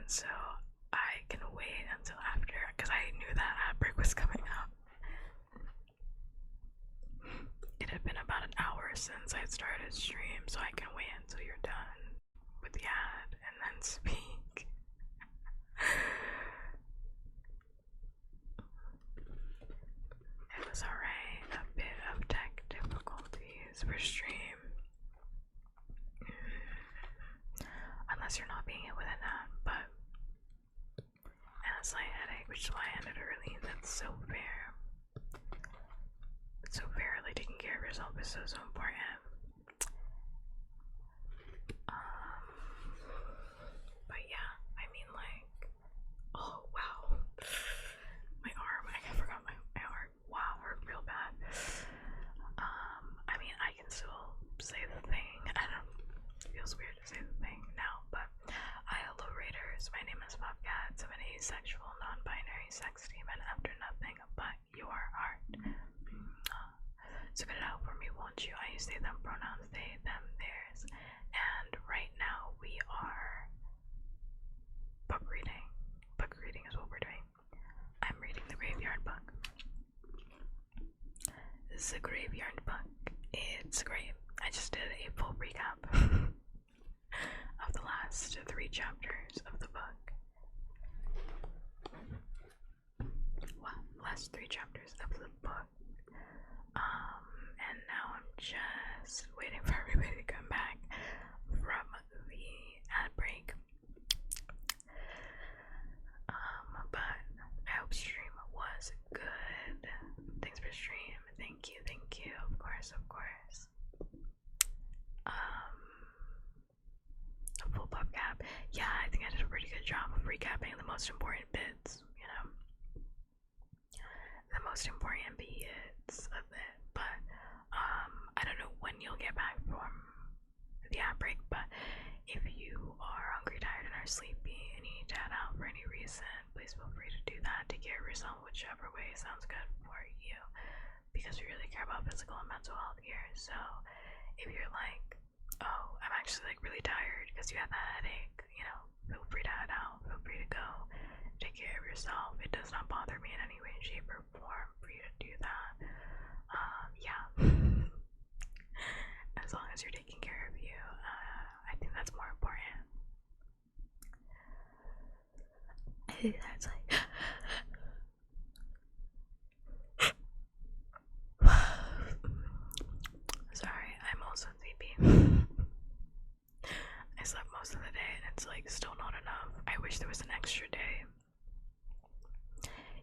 So I can wait until after, because I knew that ad break was coming up. It had been about an hour since I started stream, so I can wait until you're done with the ad and then speak. It was alright, a bit of tech difficulties for stream. Unless you're not being hit with a nap, but and a slight headache, which is why I ended early. That's so fair. It's so fair, like taking care of yourself is so important. But yeah, I mean, like, oh wow, my arm, I forgot my arm, wow, hurt real bad. I mean, I can still say the thing, I don't know, it feels weird to say the thing now, but hi, hello raiders, my name is Bobcat, I'm an asexual, non-binary sex demon after nothing but your heart. So get it out for me, won't you? I use they, them pronouns, they, them, theirs, and right now we are book reading. Book reading is what we're doing. I'm reading the Graveyard book. This is a Graveyard book. It's great. I just did a full recap of the last 3 chapters of the book. Wow, last 3 chapters of the book. And now I'm just waiting for everybody to come back from the ad break. But I hope stream was good. Thanks for stream. Thank you. Of course. A full pop cap. Yeah, I think I did a pretty good job of recapping the most important bits, you know. The most important bits of it. But I don't know when you'll get back from the ad break, but if you are hungry, tired, and are sleepy and you need to head out for any reason, please please feel free to do that. Take care of yourself whichever way sounds good for you, because we really care about physical and mental health here. So if you're like, oh, I'm actually like really tired because you have that headache, you know, feel free to head out, feel free to go. Take care of yourself. It does not bother me in any way, shape, or form for you to do that. Yeah. As long as you're taking care of you, I think that's more important. I think that's like sorry, I'm also sleepy. I slept most of the day and it's like still not enough. I wish there was an extra day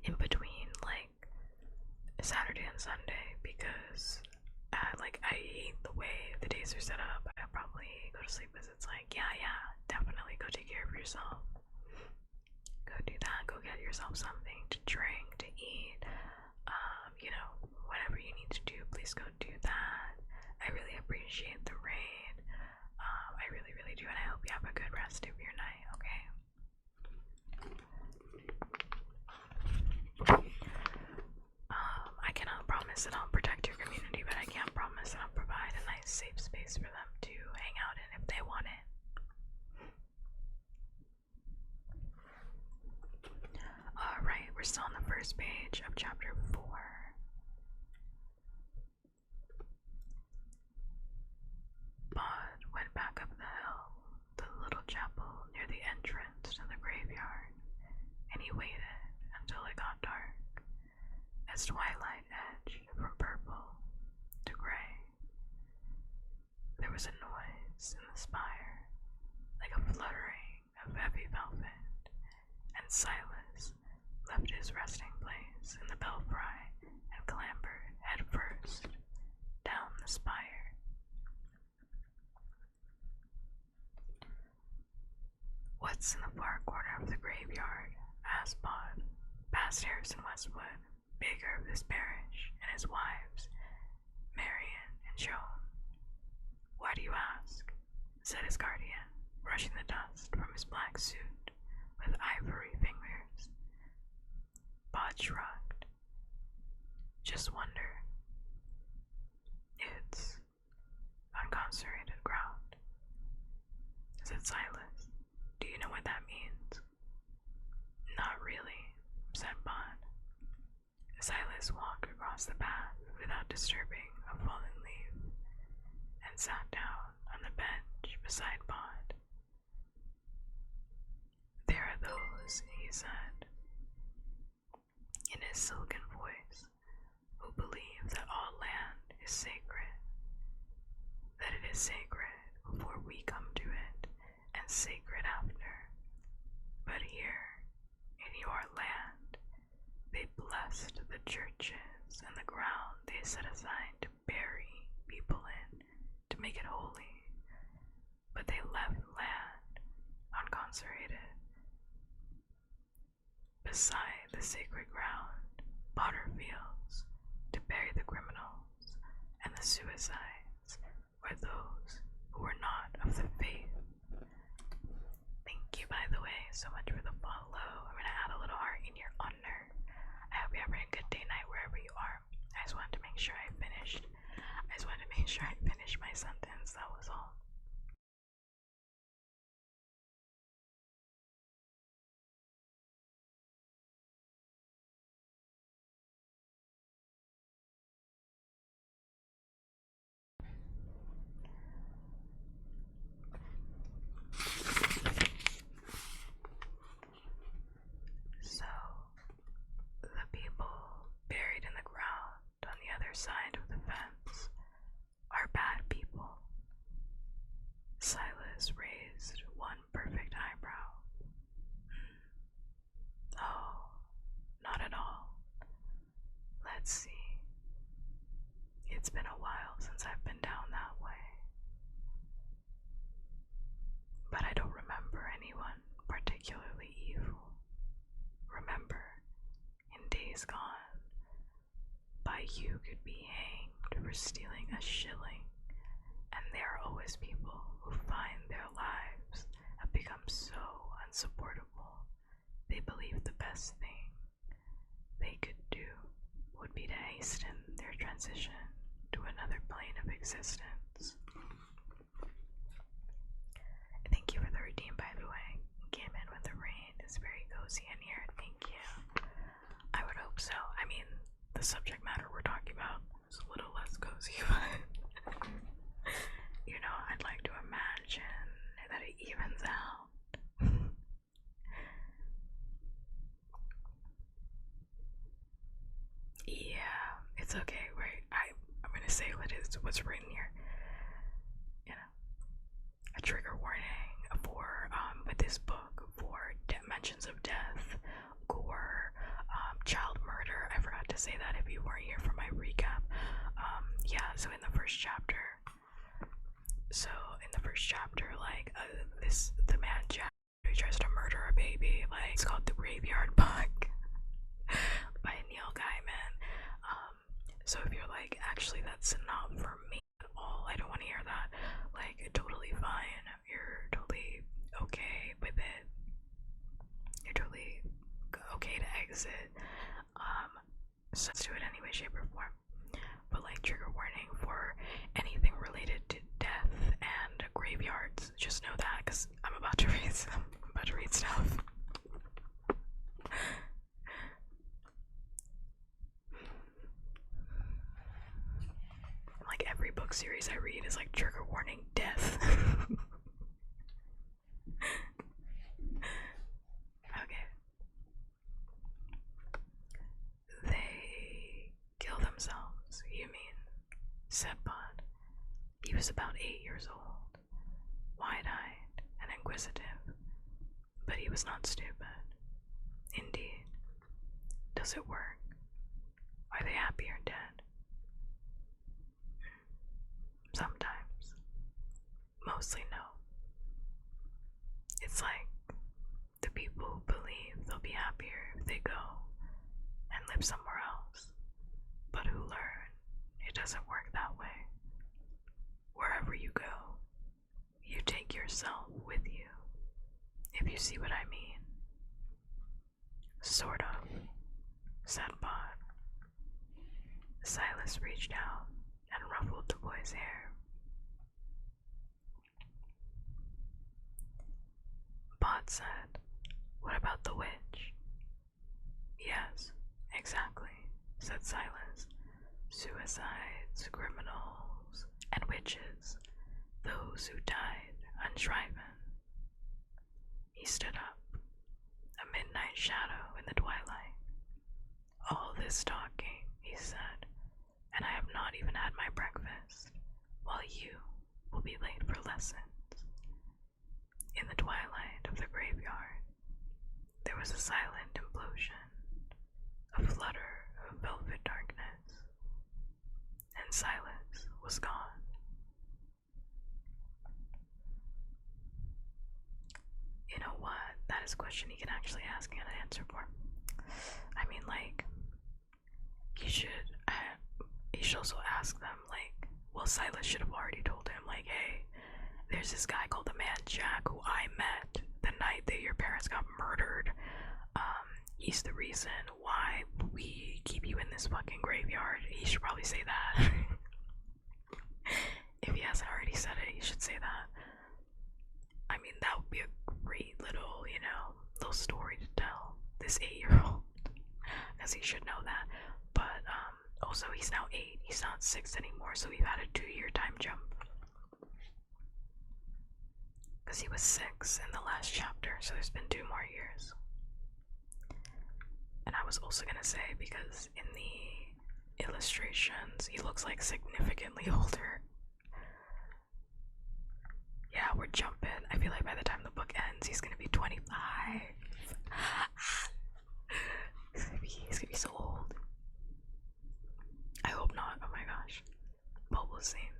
in between like Saturday and Sunday, because I hate the way the days are set up. I probably go to sleep because it's like, yeah, definitely go take care of yourself. Go do that. Go get yourself something to drink, to eat. You know, whatever you need to do, please go do that. I really appreciate the rain. I really, really do, and I hope you have a good rest of your night, okay? I cannot promise that I'll protect your community, but I can promise that I'll provide a nice safe space for them to hang out in if they want it. Alright, we're still on the first page of chapter 4. Bod went back up the hill to the little chapel near the entrance to the graveyard, and he waited until it got dark, as twilight edged from purple to gray. There was a noise in the spire, like a fluttering of heavy velvet, and Silas left his resting place in the belfry and clambered headfirst down the spire. What's in the far corner of the graveyard? Asked Bod, past Harrison Westwood, baker of this parish, and his wives, Marian and Joan. Why do you ask? Said his guardian, brushing the dust from his black suit with ivory fingers. Bod shrugged. Just wonder. It's unconsecrated ground, said Silas. Do you know what that means? Not really, said Bod. Silas walked across the path without disturbing a fallen leaf and sat down on the bench beside Bod. There are those, he said, in his silken voice, who believe that all land is sacred, that it is sacred before we come to it, and sacred after. But here, in your land, they blessed the churches and the ground they set aside to bury people in, to make it holy. But they left land unconsecrated. Beside the sacred ground, potter fields, to bury the criminals and the suicides, or those who were not of the faith. Thank you, by the way, so much for the follow. I'm gonna add a little heart in your honor. I hope you're having a good day, night, wherever you are. I just wanted to make sure I finished my sentence, that was all. So, the people buried in the ground on the other side of the fence are bad people. Silas raised one perfect eyebrow. Oh, not at all. Let's see. It's been a while since I've been down that way. But I don't remember anyone particularly evil. Remember, in days gone, by you could be hanged for stealing a shilling, and there are always people who find their lives have become so unsupportable, they believe the best thing they could do would be to hasten their transition to another plane of existence. Thank you for the redeem, by the way. Came in with the rain. It's very cozy in here. Thank you. I would hope so. I mean, the subject matter we're talking about is a little less cozy, but you know, I'd like to imagine that it evens out. Yeah, it's okay. Wait, I'm gonna say what's written here. You know, a trigger warning for with this book for mentions of death, gore, child murder. I forgot to say that if you weren't here for my recap. Yeah. So in the first chapter, like the man Jack, who tries to murder a baby, like it's called The Graveyard Bug by Neil Gaiman. So if you're like, actually that's not for me at all, I don't want to hear that, like, totally fine, you're totally okay with it, you're totally okay to exit, so let's do it anyway, shape or form. But like, trigger warning for anything related to death and graveyards, just know that, because I'm about to read stuff. Like, every book series I read is like trigger warning death. Okay. They kill themselves, you mean? Said Bond. He was about 8 years old, wide-eyed and inquisitive, but he was not stupid. Indeed. Does it work? Are they happier dead? Sometimes. Mostly no. It's like the people who believe they'll be happier if they go and live somewhere else, but who learn it doesn't work that way. Wherever you go, you take yourself with you, if you see what I mean. Sort of, said Bod. Silas reached out and ruffled the boy's hair. Bod said, "What about the witch?" "Yes, exactly," said Silas. "Suicides, criminals, and witches, those who died unshriven." He stood up, a midnight shadow in the twilight. "All this talking," he said, "and I have not even had my breakfast, while you will be late for lessons." In the twilight of the graveyard, there was a silent implosion, a flutter of velvet darkness, and Silas was gone. You know what? That is a question you can actually ask and answer for. I mean, like, you should also ask them, like, well, Silas should have already told him, like, hey, there's this guy called the man Jack who I met the night that your parents got murdered. He's the reason why we keep you in this fucking graveyard. He should probably say that. If he hasn't already said it, he should say that. I mean, that would be a great little, little story to tell this 8-year-old, because he should know that. But also, he's now 8, he's not 6 anymore, so we've had a 2-year time jump, because he was 6 in the last chapter, so there's been 2 more years. And I was also gonna say, because in the illustrations he looks like significantly older. Yeah, we're jumping. I feel like by the time the book ends, he's gonna be 25. He's gonna be so old. I hope not. Oh my gosh. But we'll see.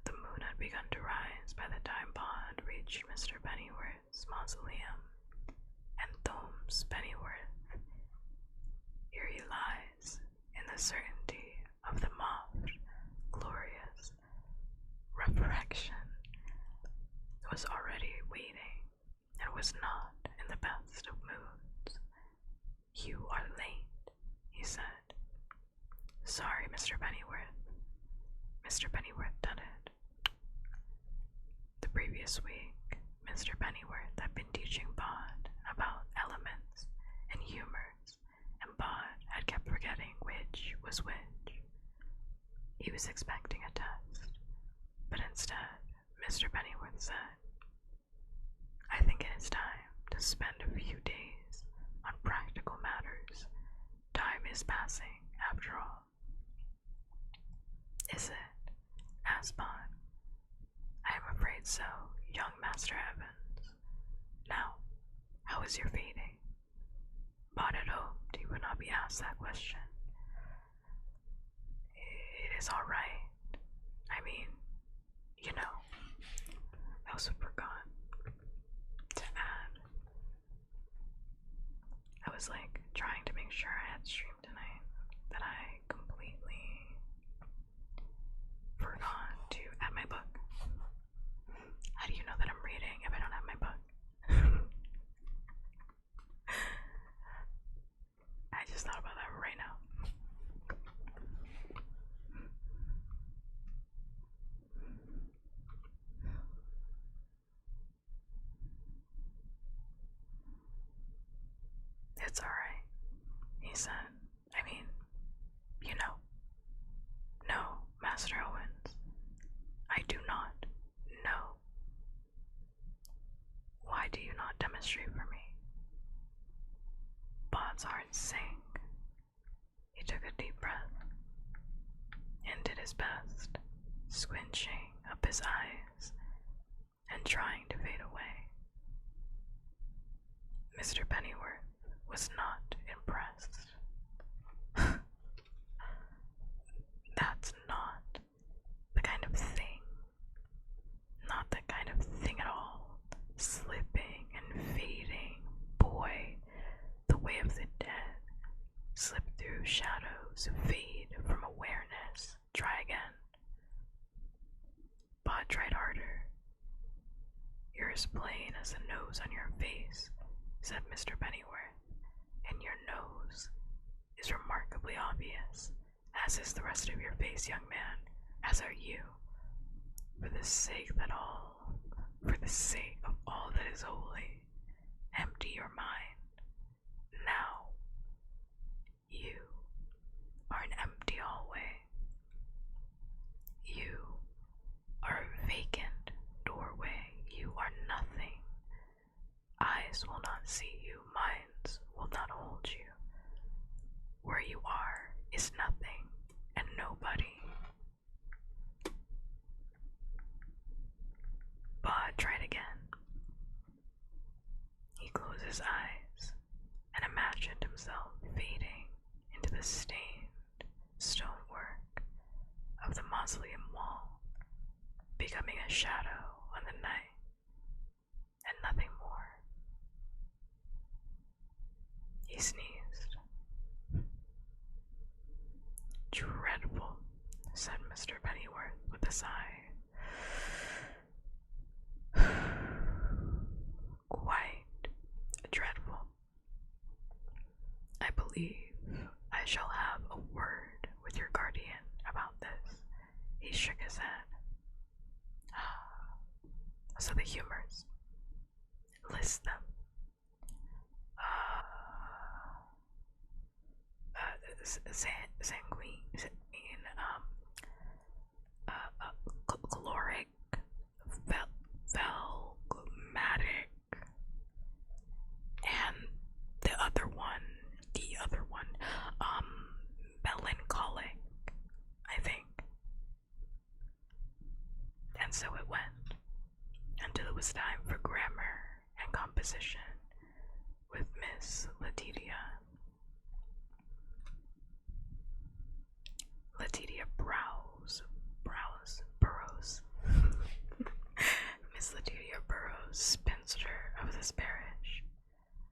The moon had begun to rise by the time Bond reached Mr. Pennyworth's mausoleum. And Thomas Pennyworth, here he lies in the certainty of the mocked, glorious resurrection, was already waiting was not in the best of moods. "You are late," he said. "Sorry, Mr. Pennyworth." Mr. Pennyworth done it. The previous week, Mr. Pennyworth had been teaching Bod about elements and humors, and Bod had kept forgetting which was which. He was expecting a test, but instead, Mr. Pennyworth said, "I think it is time to spend a few days on practical matters. Time is passing, after all." "Is it?" asked Bod. "I am afraid so, young Master Evans. Now, how is your fading?" Bod had hoped he would not be asked that question. "It is all right. I mean, you know." I also forgot to add. I was like trying to make sure I had streamed tonight, that I completely forgot to add my book. How do you know that I'm reading if I don't have my book? I just thought about that right now. "It's alright," he said. "I mean, you know." "No, Master Owens, I do not know." "Why do you not demonstrate for me?" Bod's heart sank. He took a deep breath and did his best, squinching up his eyes and trying to fade away. Mr. Pennyworth was not impressed. "That's not the kind of thing. Not the kind of thing at all. Slipping and fading. Boy, the way of the dead. Slip through shadows, fade from awareness. Try again." Bod tried harder. "You're as plain as the nose on your face," said Mr. Pennyworth, "and your nose is remarkably obvious, as is the rest of your face, young man, as are you. For the sake of all that is holy, empty your mind. Now, you are an empty hallway. You are a vacant doorway. You are nothing. Eyes will not see you, minds will not hold you. Where you are is nothing and nobody." Bod tried again. He closed his eyes and imagined himself fading into the stained stonework of the mausoleum wall, becoming a shadow on the night, and nothing more. He sneezed. "Dreadful," said Mr. Pennyworth with a sigh. "Quite dreadful. I believe I shall have a word with your guardian about this." He shook his head. "So the humors. List them." Sanguine, caloric, phlegmatic, and the other one, melancholic, I think. And so it went, until it was time for grammar and composition with Miss Letitia. Letitia Burrows. Miss Letitia Burrows, spinster of this parish,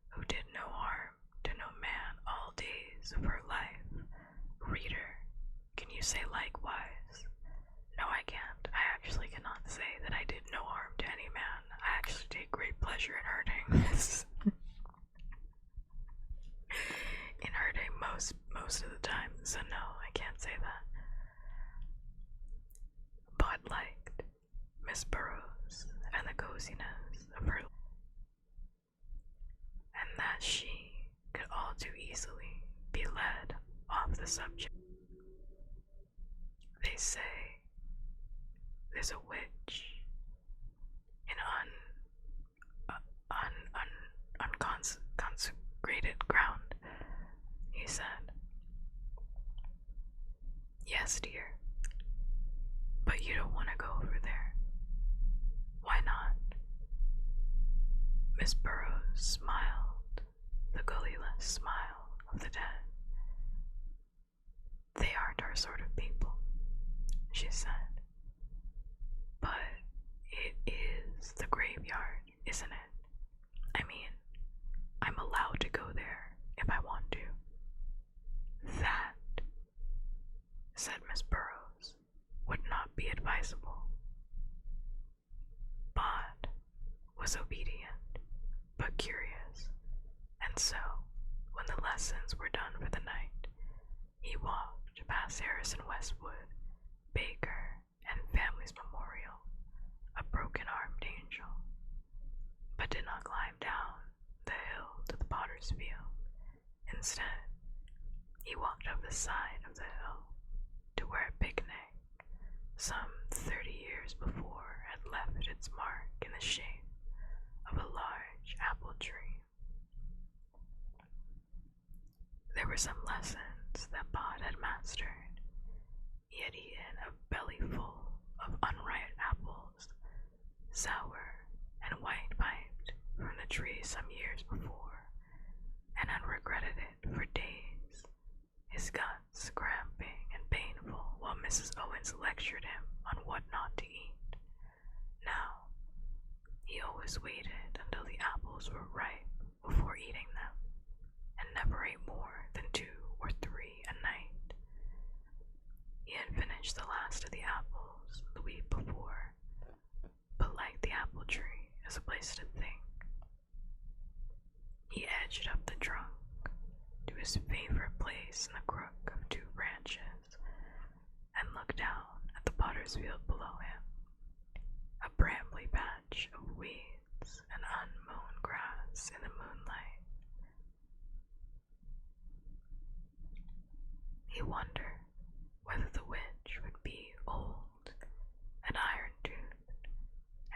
who did no harm to no man all days of her life. Reader, can you say likewise? No, I can't. I actually cannot say that I did no harm to any man. I actually take great pleasure in hurting famous in hurting most of the time, so no, I can't say that. But liked Miss Burroughs and the coziness of her, and that she could all too easily be led off the subject. They say there's a witch in unconsecrated ground, he said. Yes, dear, but you don't want to go over there. Why not? Miss Burroughs smiled, the guileless smile of the dead. They aren't our sort of people, she said. But it is the graveyard, isn't it? I mean, I'm allowed to go there if I want to. That, said Miss Burroughs, would not be advisable. Bod was obedient, but curious, and so, when the lessons were done for the night, he walked past Harrison Westwood, Baker, and Family's Memorial, a broken-armed angel, but did not climb down the hill to the potter's field. Instead, he walked up the side of the hill to where a picnic, some 30 years before, had left its mark in the shape of a large apple tree. There were some lessons that Bod had mastered. He had eaten a bellyful of unripe apples, sour and white-piped, from the tree some years before, and had regretted it for days, his guts cramping and painful while Mrs. Owens lectured him on what not to eat. Now, he always waited until the apples were ripe before eating them, and never ate more than 2 or 3 a night. He had finished the last of the apples the week before, but liked the apple tree as a place to think. He edged up the trunk to his favorite place in the crook of 2 branches, and looked down at the potter's field below him, a brambly patch of weeds and unmown grass in the moonlight. He wondered whether the witch would be old and iron-toothed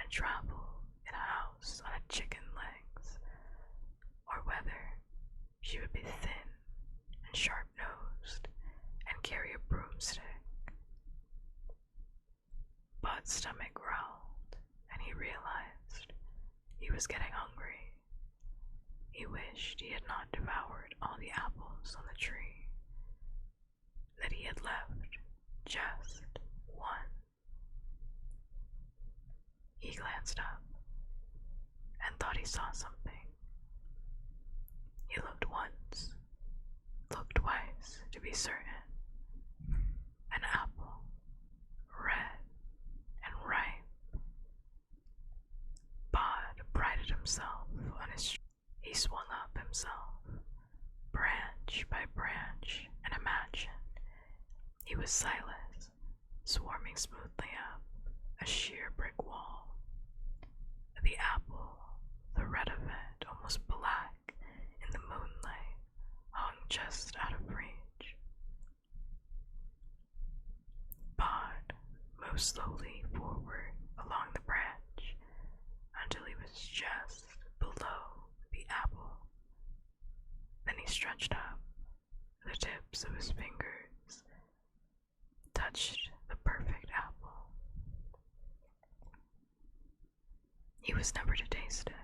and travel in a house on a chicken legs, or whether she would be thin and sharp-nosed and carry a broomstick. Bud's stomach growled, and he realized he was getting hungry. He wished he had not devoured all the apples on the tree, that he had left just one. He glanced up and thought he saw something. He looked once, looked twice to be certain. An apple, red and ripe. Bod prided himself on his tree. He swung up himself, branch by branch, and imagined he was Silas, swarming smoothly up a sheer brick wall. The apple, the red of it almost black in the moonlight, hung just out of reach. Bod moved slowly forward along the branch until he was just below the apple. Then he stretched up. The tips of his fingers touched the perfect apple. He was never to taste it.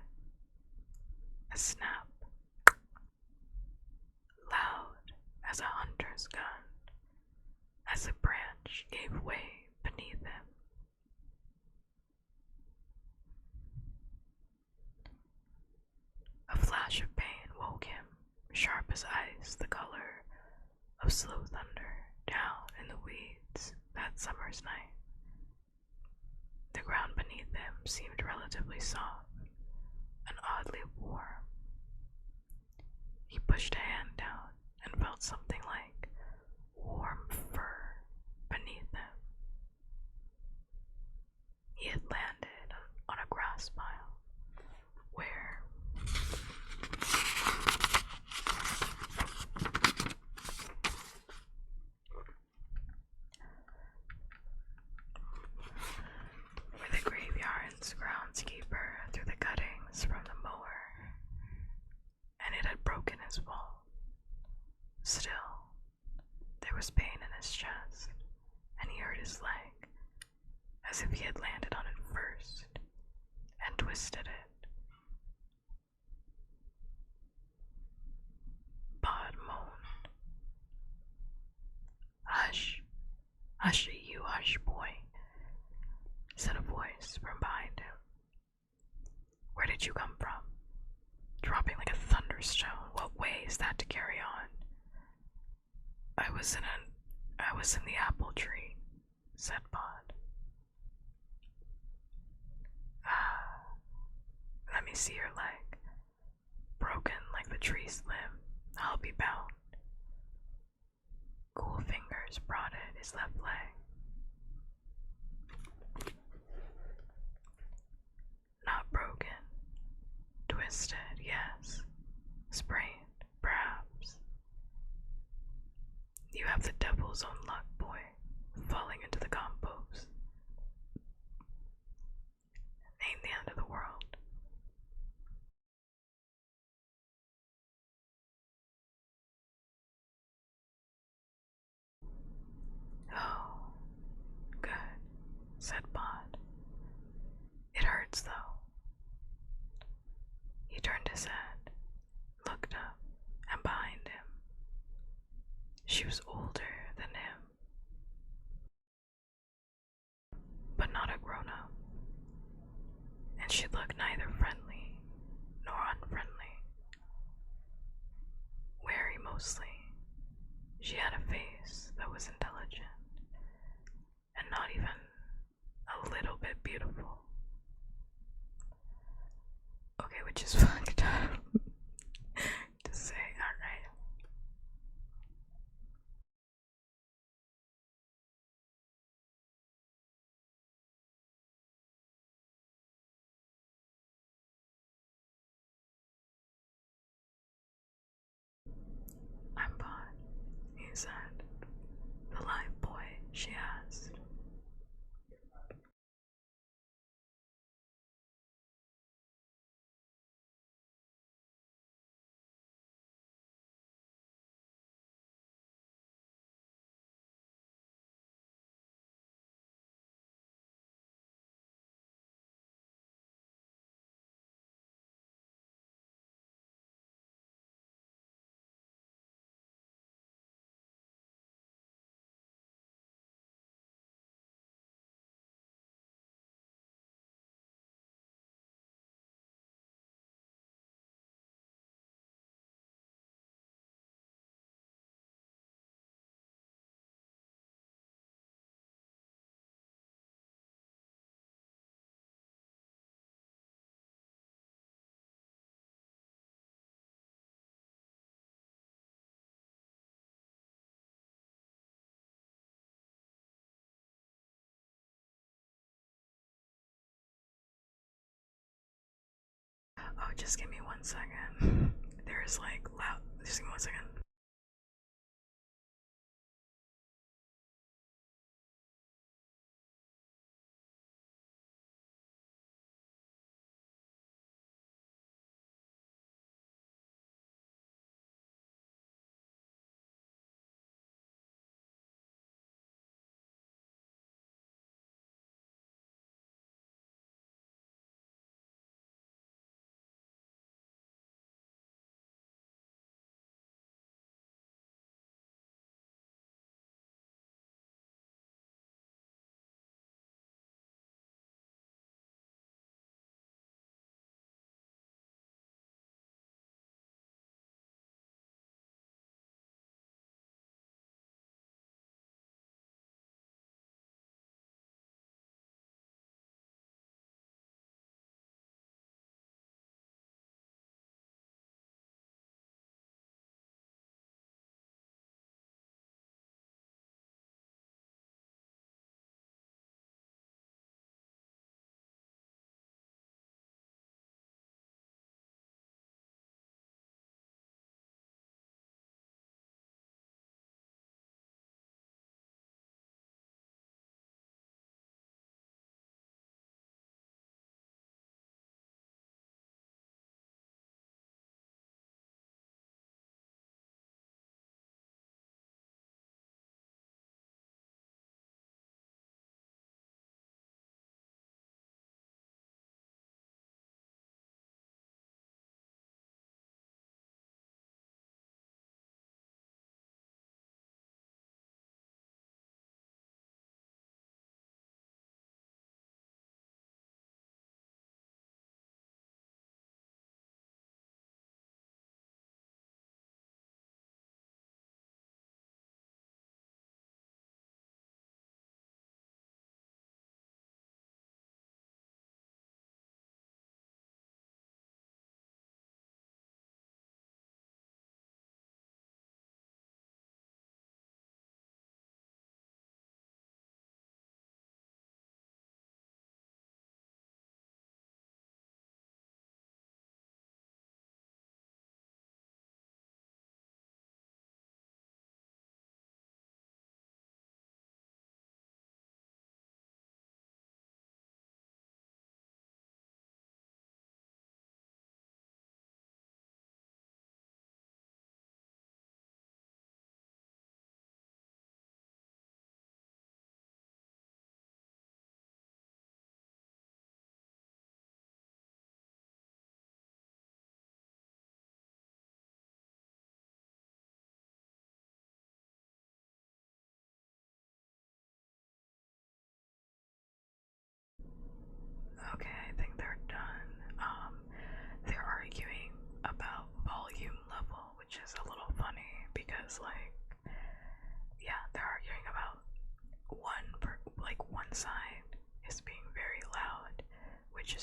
A snap, loud as a hunter's gun, as the branch gave way beneath him. A flash of pain woke him, sharp as ice, the color of slow thunder, down in the weeds that summer's night. The ground beneath him seemed relatively soft, and oddly pushed a hand down and felt something like warm fur beneath him. He had landed on a grass pile where the graveyard's groundskeeper threw the cuttings from the mower, and it had broken his fall. Still, there was pain in his chest, and he hurt his leg, as if he had landed on it first and twisted it. Bod moaned. "Hush, hushy, you hush, boy," said a voice from behind him. "Where did you come from? Dropping like a thunderstone. What way is that to carry on?" I was in the apple tree," said Bod. "Ah, let me see your leg. Broken like the tree's limb, I'll be bound." Cool fingers prodded his left leg. "Not broken. Twisted, yes. Sprained, perhaps. You have the devil's own luck, boy, falling into the compost. Ain't the end of the world." "Oh, good," said Bod. "It hurts, though." He turned his head, looked up, and behind him. She was older than him, but not a grown-up, and she looked neither friendly nor unfriendly. Wary mostly, she had a face that was intelligent, and not even a little bit beautiful. Okay, which is fucked up to say, alright. "I'm Bod," he said. "The live boy," she asked. "Oh, just give me 1 second. There's like loud. Just give me 1 second."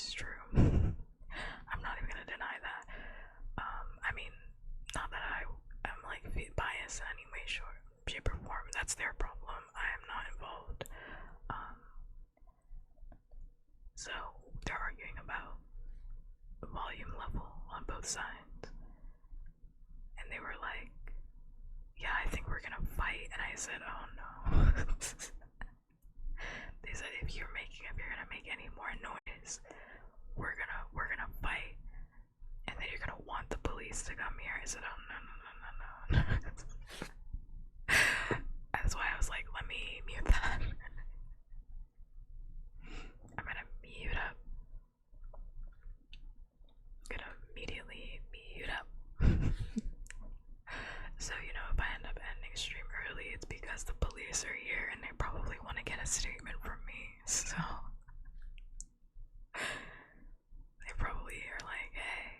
is true. I'm not even gonna deny that. I mean, not that I am like biased in any way, shape, or form. That's their problem. I am not involved. So they're arguing about the volume level on both sides, and they were like, "Yeah, I think we're gonna fight." And I said, "Oh no." They said, if you're gonna make any more noise, we're gonna fight, and then you're gonna want the police to come here. I said, "Oh no, no, no, no, no." That's why I was like, let me mute that. I'm gonna mute up. I'm gonna immediately mute up. So, you know, if I end up ending stream early, it's because the police are here and they probably want to get a statement from me. So they probably are like, hey,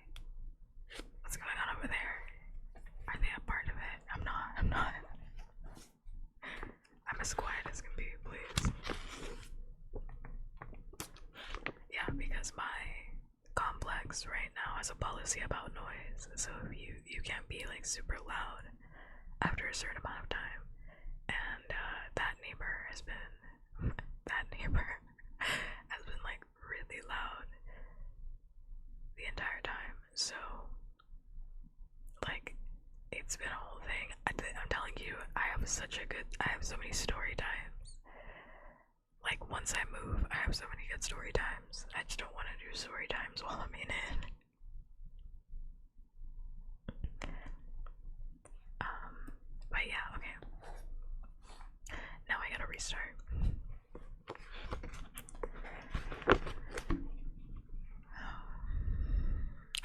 what's going on over there? Are they a part of it? I'm not. I'm as quiet as can be, please. Yeah, because my complex right now has a policy about noise, so you can't be like super loud after a certain amount of time. And that neighbor has been like really loud the entire time. So like it's been a whole thing. I'm telling you, I have so many story times. Like once I move, I have so many good story times. I just don't want to do story times while I'm in it. But yeah, okay. Now I gotta restart.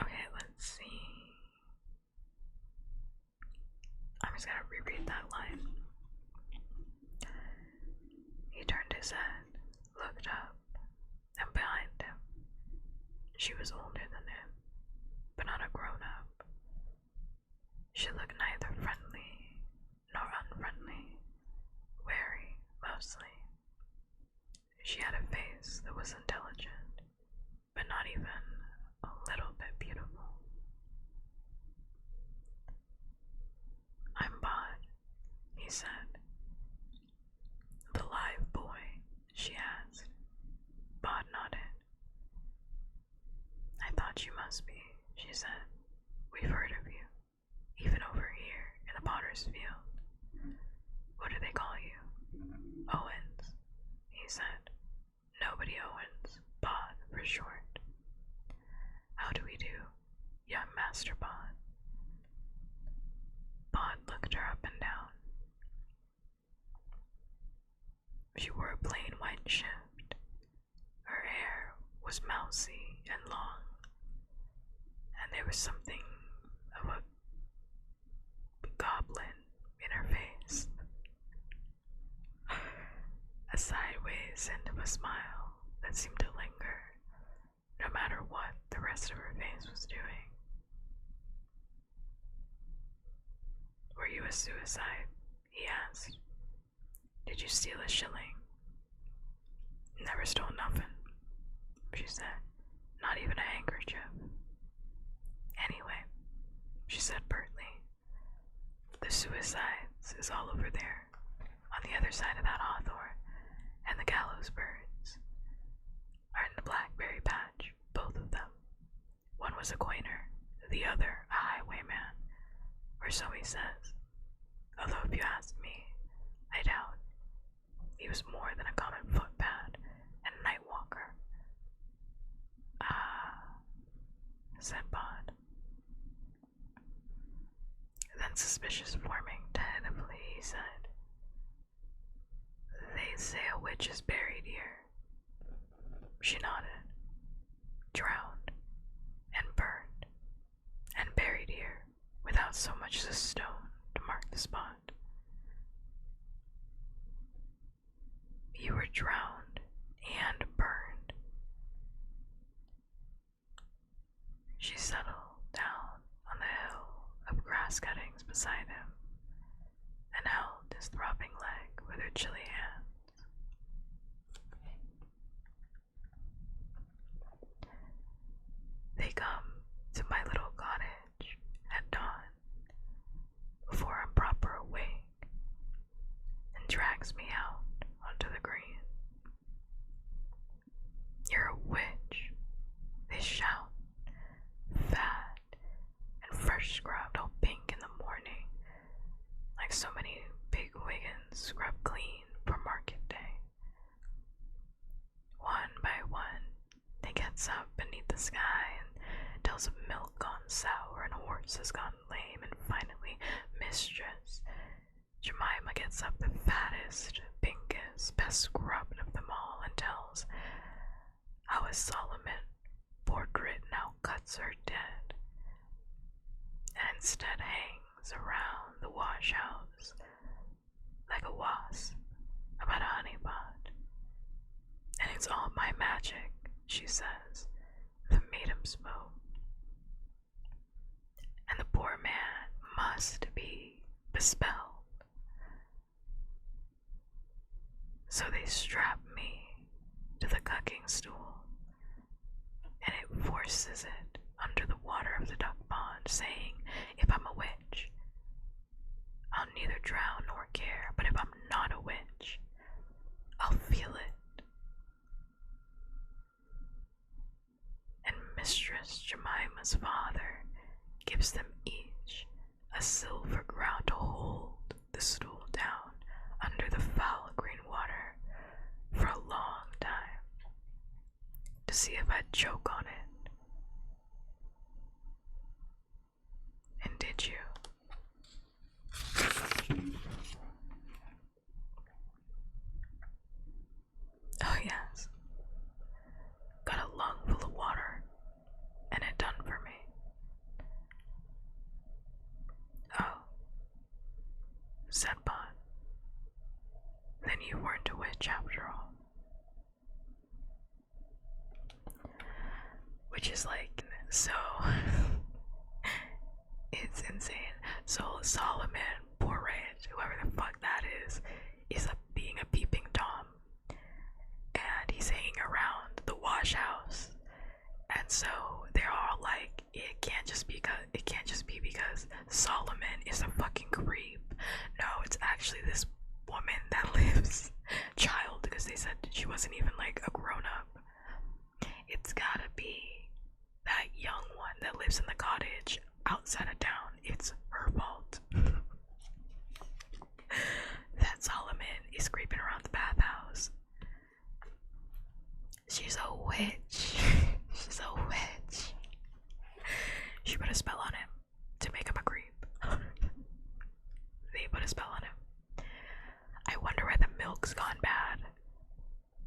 Okay, let's see. I'm just gonna reread that line. He turned his head, looked up, and behind him. She was older than him, but not a grown-up. She looked neither friendly nor unfriendly, wary mostly. She had a face that was intelligent, but not even a little bit beautiful. "I'm Bod," he said. "The live boy?" she asked. Bod nodded. "I thought you must be," she said. "We've heard of you, even over here in the potter's field. What do they call you?" "Owens," he said. "Nobody Owens. Bod for short." "How do we do, young Master Bod?" Bod looked her up and down. She wore a plain white shift. Her hair was mousy and long, and there was something of a goblin in her face. A sideways hint of a smile that seemed to linger, no matter what the rest of her face was doing. "Were you a suicide?" he asked. "Did you steal a shilling?" "Never stole nothing," she said. "Not even a handkerchief." "Anyway," she said pertly, "the suicides is all over there, on the other side of that hawthorn, and the gallows birds are in the blackberry patch, both of them. One was a coiner, the other a highwayman, or so he says. Although if you ask me, I doubt. He was more than a common footpad and a night walker." "Ah," said Bod. Then, suspicious forming tentatively, he said, "They say a witch is buried here." She nodded. "Drowned and burned and buried here without so much as a stone to mark the spot." "You were drowned and burned." She settled down on the hill of grass cuttings beside him and held his throbbing leg with her chilly hands. sky and tells of milk gone sour and horses gone lame, and finally Mistress Jemima gets up the fattest, pinkest, best scrubbed of them all and tells how a Solomon portrait now cuts her dead, and instead hangs around the wash house like a wasp about a honey pot. And it's all my magic, she says, that made him smoke. And the poor man must be bespelled. So they strap me to the cucking stool, and it forces it under the water of the duck pond, saying, if I'm a witch, I'll neither drown nor care, but if I'm not a witch, I'll feel it. And Mistress Jemima's father gives them each a silver ground to hold the stool down under the foul green water for a long time, to see if I'd choke on it. And did you? Oh yes. Got a lung full of water, and it done for me. Oh, said Bon. Then you weren't a witch after all. Which is like, so it's insane. So Solomon, Porridge, whoever the fuck that is being a peeping Tom, and he's hanging around the wash house. And so they're all like, it can't just be because Solomon is a fucking creep. No, it's actually this woman that lives, child, because they said she wasn't even like a grown-up. It's gotta be that young one that lives in the cottage outside of town. It's her fault that Solomon is creeping around the bathhouse. She's a witch. She's a witch. She put a spell on him to make him a creep. They put a spell on him. I wonder why the milk's gone bad.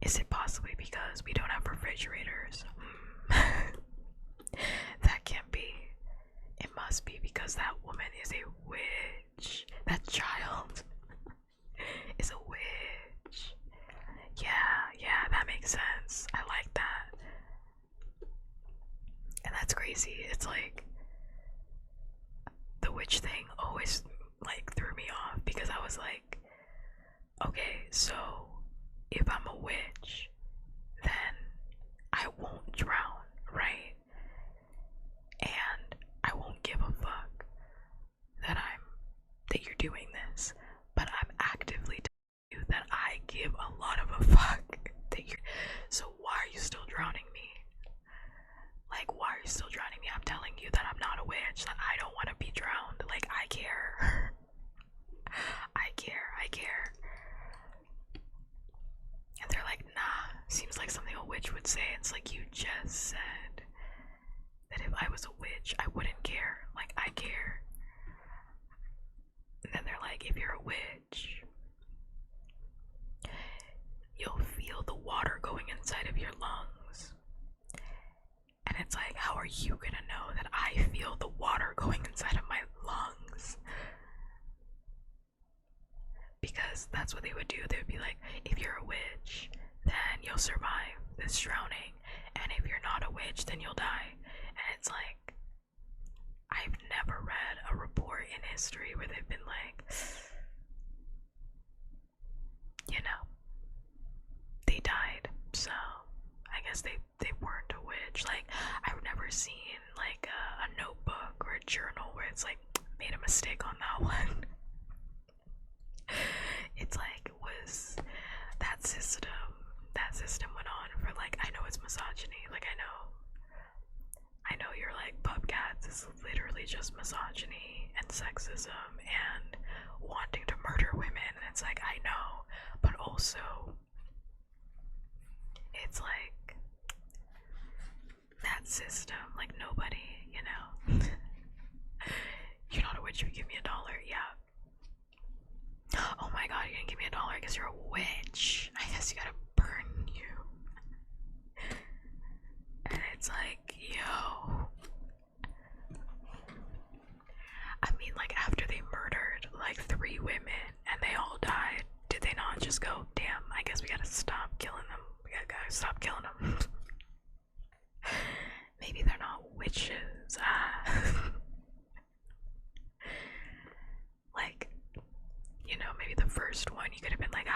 Is it possibly because we don't have refrigerators? That can't be. It must be because that woman is a witch. That child is a witch. Yeah, that makes sense. I like that. And that's crazy. It's like, the witch thing always like threw me off, because I was like, okay, so if I'm a witch, then I won't drown, right? And I won't give a fuck that you're doing this, but I'm actively telling you that I give a lot of a fuck that you're, so why are you still drowning me? Like, why are you still drowning me? I'm telling you that I'm not a witch, that I don't want to be drowned. Like, I care. I care. And they're like, nah, seems like something a witch would say. It's like, you just said that if I was a witch, I wouldn't care. Like, I care. And then they're like, if you're a witch, you'll feel the water going inside of your lungs. And it's like, how are you gonna know that I feel the water going inside of my lungs? Because that's what they would do. They would be like, if you're a witch, then you'll survive this drowning, and if you're not a witch, then you'll die. And it's like, I've never read a report in history where they've been like, you know, they died, so I guess they weren't a witch. Like, I've never seen like a notebook or a journal where it's like, made a mistake on that one. It's like, was that system went on for like, I know it's misogyny, like I know you're like, Pubcats is literally just misogyny and sexism and wanting to murder women, and it's like, I know, but also it's like, that that system. Like, nobody, you know. You're not a witch, you give me $1, yeah. Oh my god, you didn't give me $1, I guess you're a witch. I guess you gotta burn you. And it's like, yo. I mean, like, after they murdered like 3 women and they all died, did they not just go, damn, I guess we gotta stop killing them? We gotta stop killing them. Maybe they're not witches. Like, you know, maybe the first one you could have been like,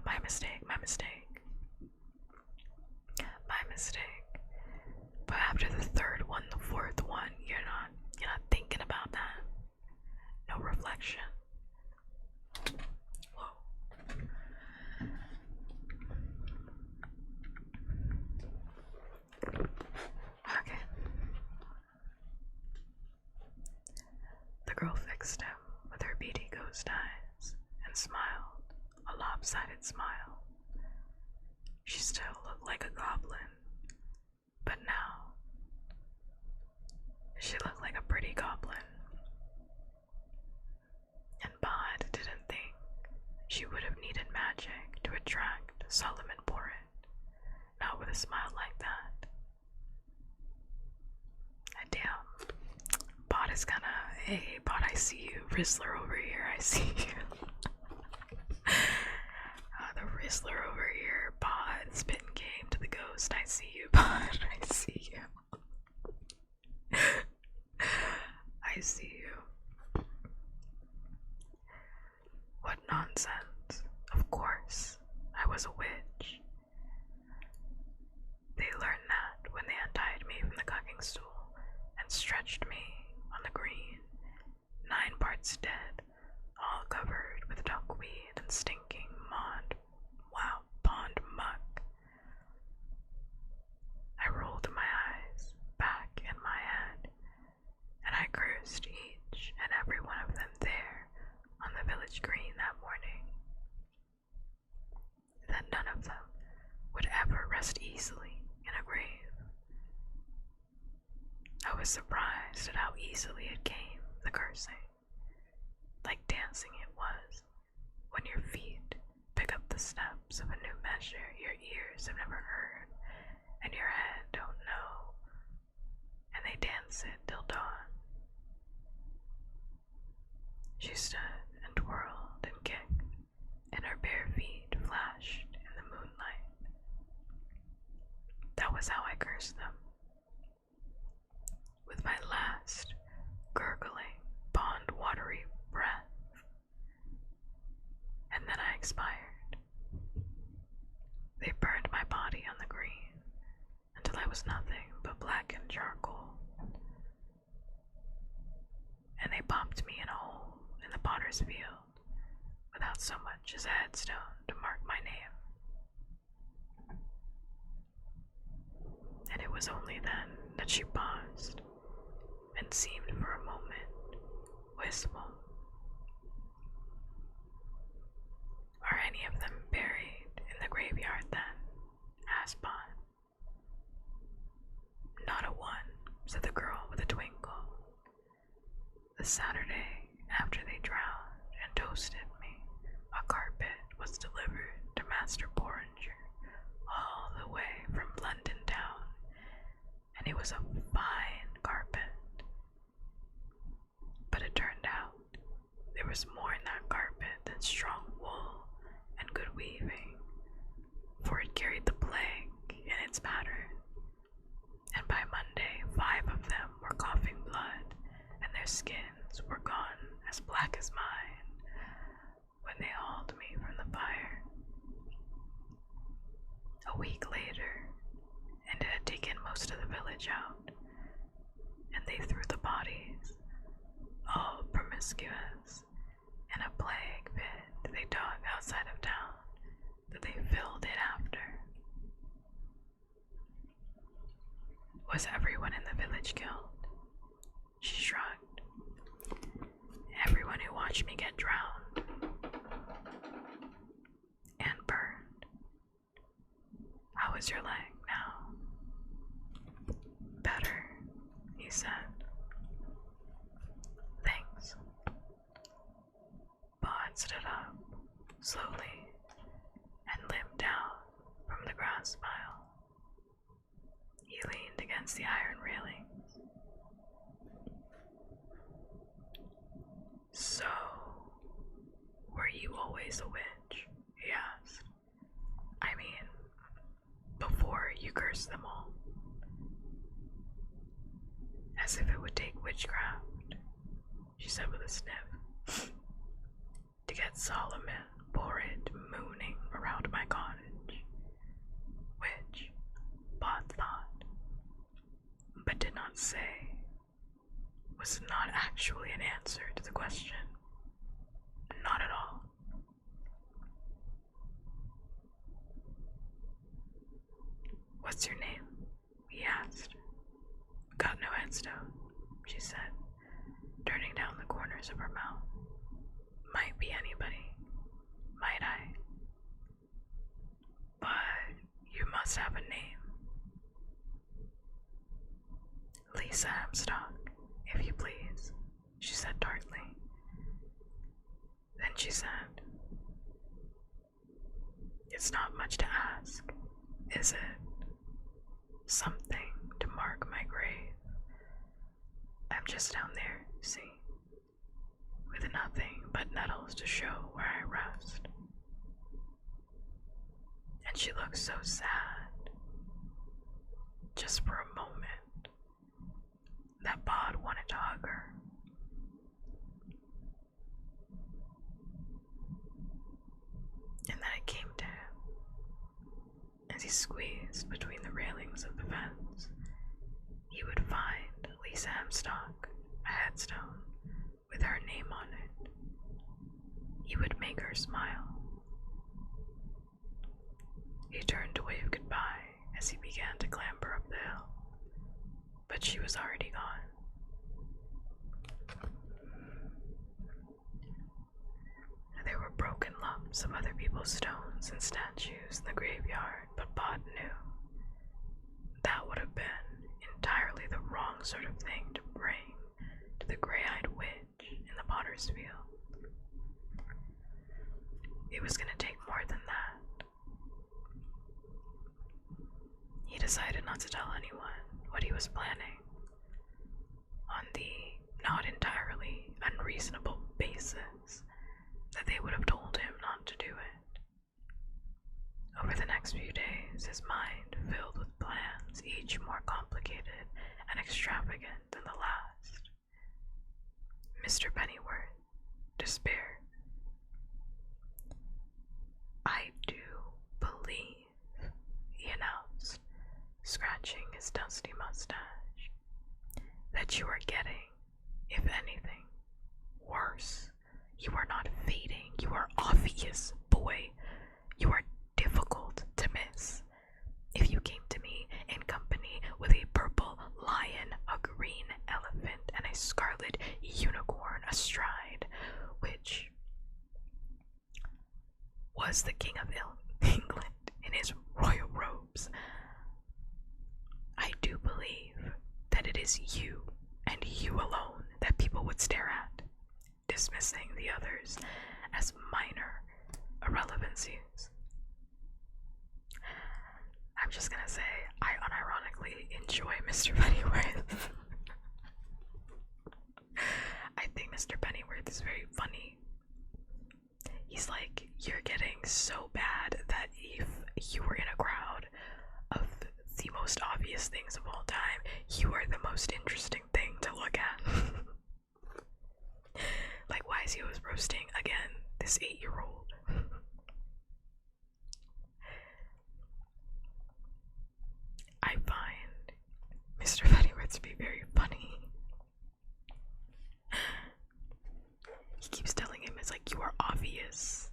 my mistake, my mistake, my mistake. But after the 3rd one, the 4th one, you're not thinking about that. No reflection. Whoa. Okay. The girl fixed him with her beady ghost eyes and smiled, a lopsided smile. She still looked like a goblin, but now she looked like a pretty goblin. And Bod didn't think she would have needed magic to attract Solomon Boren, not with a smile like that. Damn, Bod is kinda, hey Bod, I see you. Rizzler over here, I see you. The Rizzler over here, Bod, spitting game to the ghost, I see you, Bod, I see you. I see you. What nonsense. Of course, I was a witch. They learned that when they untied me from the cucking stool and stretched me on the green, 9 parts dead, all covered with duckweed and stinking pond muck. I rolled my eyes back in my head, and I cursed each and every one of them there on the village green that morning, that none of them would ever rest easily in a grave. I was surprised at how easily it came, the cursing. Like dancing it was, when your feet pick up the steps of a new measure your ears have never heard, and your head don't know, and they dance it till dawn. She stood and twirled and kicked, and her bare feet flashed in the moonlight. That was how I cursed them. With my last gurgling, pond-watery breath. And then I expired. They burned my body on the green until I was nothing but blackened charcoal. And they popped me in a hole in the potter's field without so much as a headstone to mark my name. And it was only then that she paused and seemed for a moment wistful. Are any of them buried in the graveyard then? Asked Bond. Not a one, said the girl with a twinkle. The Saturday after they drowned and toasted me, a carpet was delivered to Master Porringer all the way from London town, and it was a fine carpet. But it turned out there was more in that carpet than strong wool and good weaving, for it carried the plague in its pattern, and by Monday 5 of them were coughing blood, and their skins were gone as black as mine when they hauled me from the fire. A week later, and it had taken most of the village out, and they threw the bodies, all promiscuous, in a plague pit they dug outside of town that they filled it after. Was everyone in the village killed? She shrugged. Everyone who watched me get drowned and burned. How is your leg now? Better. man stood up, slowly, and limped down from the grass pile. He leaned against the iron railings. So, were you always a witch? He asked. I mean, before you cursed them all. As if it would take witchcraft, she said with a sniff, to get Solomon Porrid mooning around my cottage, which Bod thought, but did not say, was not actually an answer to the question. Not at all. What's your name? He asked. Got no headstone, she said, turning down the corners of her mouth. Might be anybody, might I? But you must have a name. Lisa Hemstock, if you please, she said tartly. Then she said, it's not much to ask, is it? Something to mark my grave. I'm just down there, see, with nothing but nettles to show where I rest. And she looked so sad, just for a moment, that Bod wanted to hug her. And then it came to him, as he squeezed between the railings of the fence, he would find Lisa Hemstock a headstone with her name on it. He would make her smile. He turned to wave goodbye as he began to clamber up the hill, but she was already gone. There were broken lumps of other people's stones and statues in the graveyard, but Bod knew that would have been entirely the wrong sort of thing to bring to the gray-eyed witch in the potter's field. It was going to take more than that. He decided not to tell anyone what he was planning, on the not entirely unreasonable basis that they would have told him not to do it. Over the next few days, his mind filled with plans, each more complicated and extravagant than the last. Mr. Pennyworth despaired. I do believe, he announced, scratching his dusty mustache, that you are getting, if anything, worse. You are not fading. You are obvious, boy. You are difficult to miss. If you came to me in company with a purple lion, a green elephant, and a scarlet unicorn astride, which was the King of England in his royal robes, I do believe that it is you and you alone that people would stare at, dismissing the others as minor irrelevancies. I'm just gonna say, I unironically enjoy Mr. Pennyworth. I think Mr. Pennyworth is very funny. He's like, you're getting so bad that if you were in a crowd of the most obvious things of all time, you are the most interesting thing to look at. Like, why is he always roasting, again, this 8-year-old? I find Mr. Pennyworth to be very funny. He keeps telling him, it's like, you are obvious.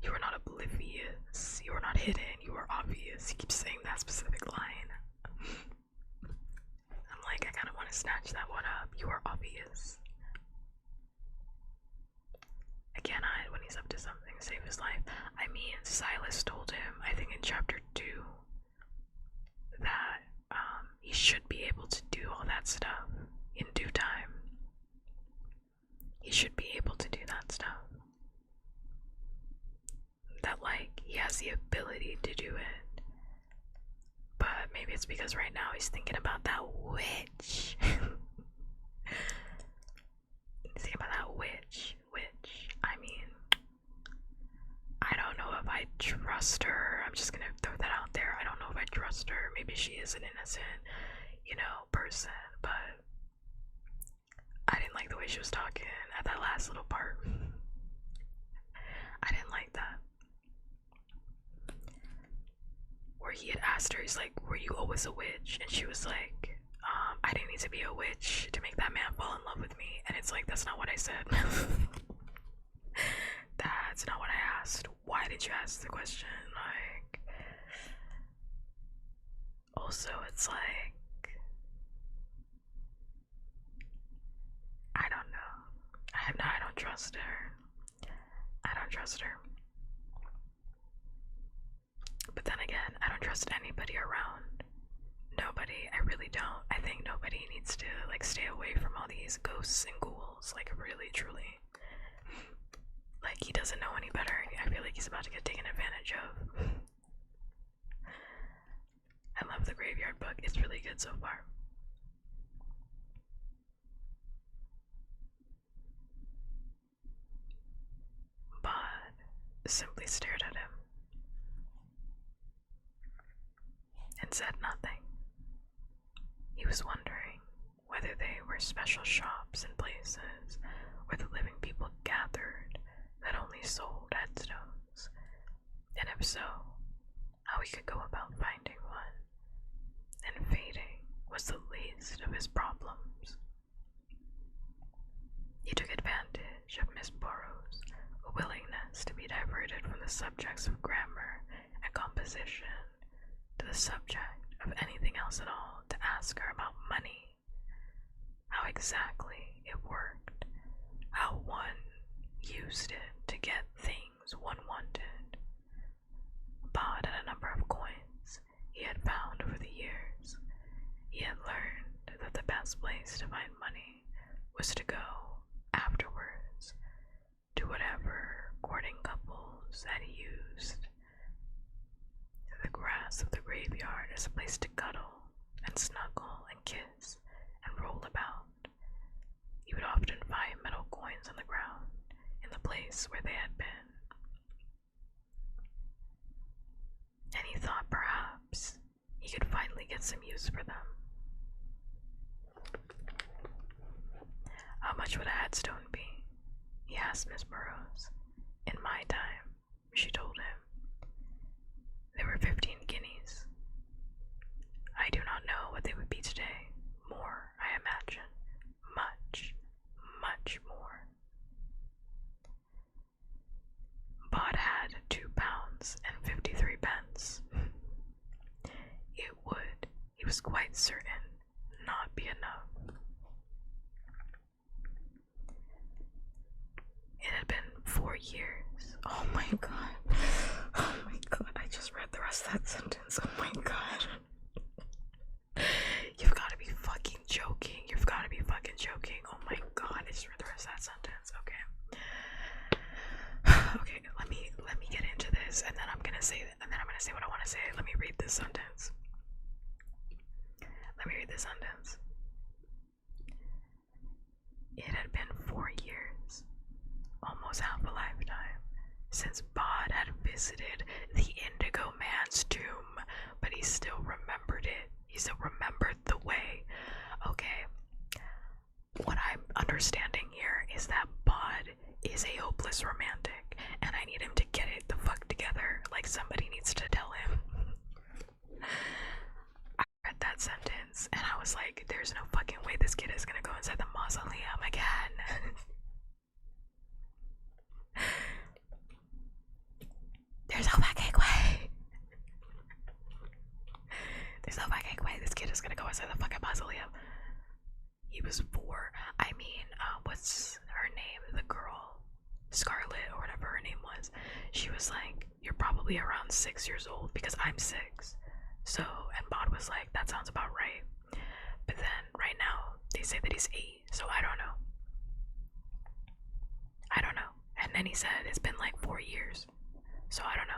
You are not oblivious. You are not hidden. You are obvious. He keeps saying that specific line. I'm like, I kind of want to snatch that one up. You are obvious. I can't hide when he's up to something, save his life. I mean, Silas told him, I think in chapter 2, that he should be able to do all that stuff in due time. He should be able to do that stuff. it's because right now he's thinking about that witch. He's thinking about that witch. I mean, I don't know if I trust her. I'm just gonna throw that out there. I don't know if I trust her. Maybe she is an innocent, person, but I didn't like the way she was talking at that last little part. I didn't like that. Where he had asked her, he's like, were you always a witch? And she was like, I didn't need to be a witch to make that man fall in love with me. And it's like, that's not what I said. That's not what I asked. Why did you ask the question? Like, also, it's like, I don't know. I don't trust her. I don't trust her. But then again, I don't trust anybody around. Nobody. I really don't. I think nobody needs to like stay away from all these ghosts and ghouls. Like really, truly. Like he doesn't know any better. I feel like he's about to get taken advantage of. I love the Graveyard book. It's really good so far. But simply stared at him and said nothing. He was wondering whether they were special shops and places where the living people gathered that only sold headstones, and if so, how he could go about finding one, and fading was the least of his problems. He took advantage of Miss Burroughs' willingness to be diverted from the subjects of grammar and composition to the subject of anything else at all to ask her about money, how exactly it worked, how one used it to get things one wanted. Bought at a number of coins he had found over the years, he had learned that the best place to find money was to go afterwards to whatever courting couples had used. The grass of the graveyard is a place to cuddle and snuggle and kiss and roll about. He would often find metal coins on the ground in the place where they had been, and he thought perhaps he could finally get some use for them. How much would a headstone be? He asked Miss Burroughs. In my time, she told him, they were 15 guineas. I do not know what they would be today. More, I imagine. Much, much more. Bod had £2.53. It would, he was quite certain, not be enough. It had been 4 years. Oh my god. Oh my god, I just read the rest of that sentence. Oh my god. You've got to be fucking joking. You've got to be fucking joking. Oh my god, I just read the rest of that sentence. Okay. Okay, let me get into this, and then I'm gonna say what I want to say. Let me read this sentence. It had been 4 years, almost half a lifetime, since Bod had visited the Indigo Man's tomb, but he still remembered it. He still remembered the way. Okay, what I'm understanding here is that Bod is a hopeless romantic, and I need him to get it the fuck together. Like, somebody needs to tell him. I read that sentence, and I was like, there's no fucking way this kid is gonna go inside the mausoleum again. There's no fucking way. There's no fucking way this kid is gonna go inside the fucking mausoleum. He was 4. I mean, what's her name? The girl, Scarlet, or whatever her name was. She was like, you're probably around 6 years old, because I'm 6. So, and Bod was like, that sounds about right. But then, right now, they say that he's 8, so I don't know. And then he said it's been like 4 years, so I don't know.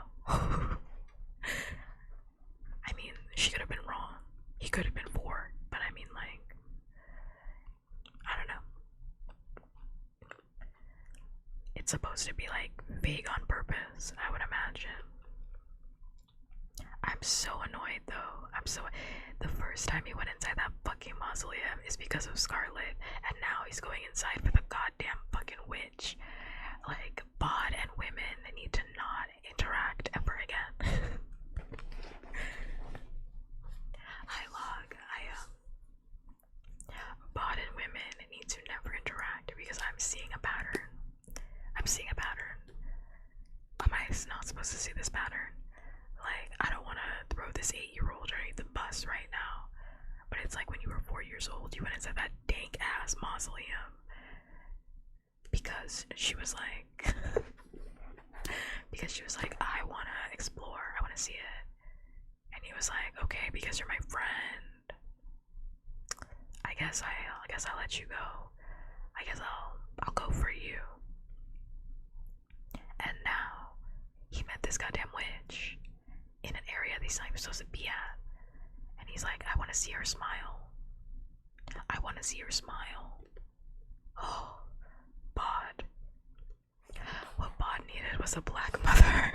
I mean, she could have been wrong. it's supposed to be like vague on purpose, I would imagine. I'm so annoyed though. The first time he went inside that fucking mausoleum is because of Scarlet, and now he's going inside for the goddamn fucking witch. Like, bod and women need to not interact ever again. Bod and women need to never interact because I'm seeing a pattern. Am I not supposed to see this pattern? Like, I don't want to throw this 8-year-old underneath the bus right now, but it's like when you were 4 years old, you went inside that dank ass mausoleum because she was like, I want to explore, I want to see it, and he was like, okay, because you're my friend, I guess I'll let you go. I guess I'll go for you. And now he met this goddamn witch in an area that he's not even supposed to be at. And he's like, I want to see her smile. I want to see her smile. Oh, Bod. What Bod needed was a black mother.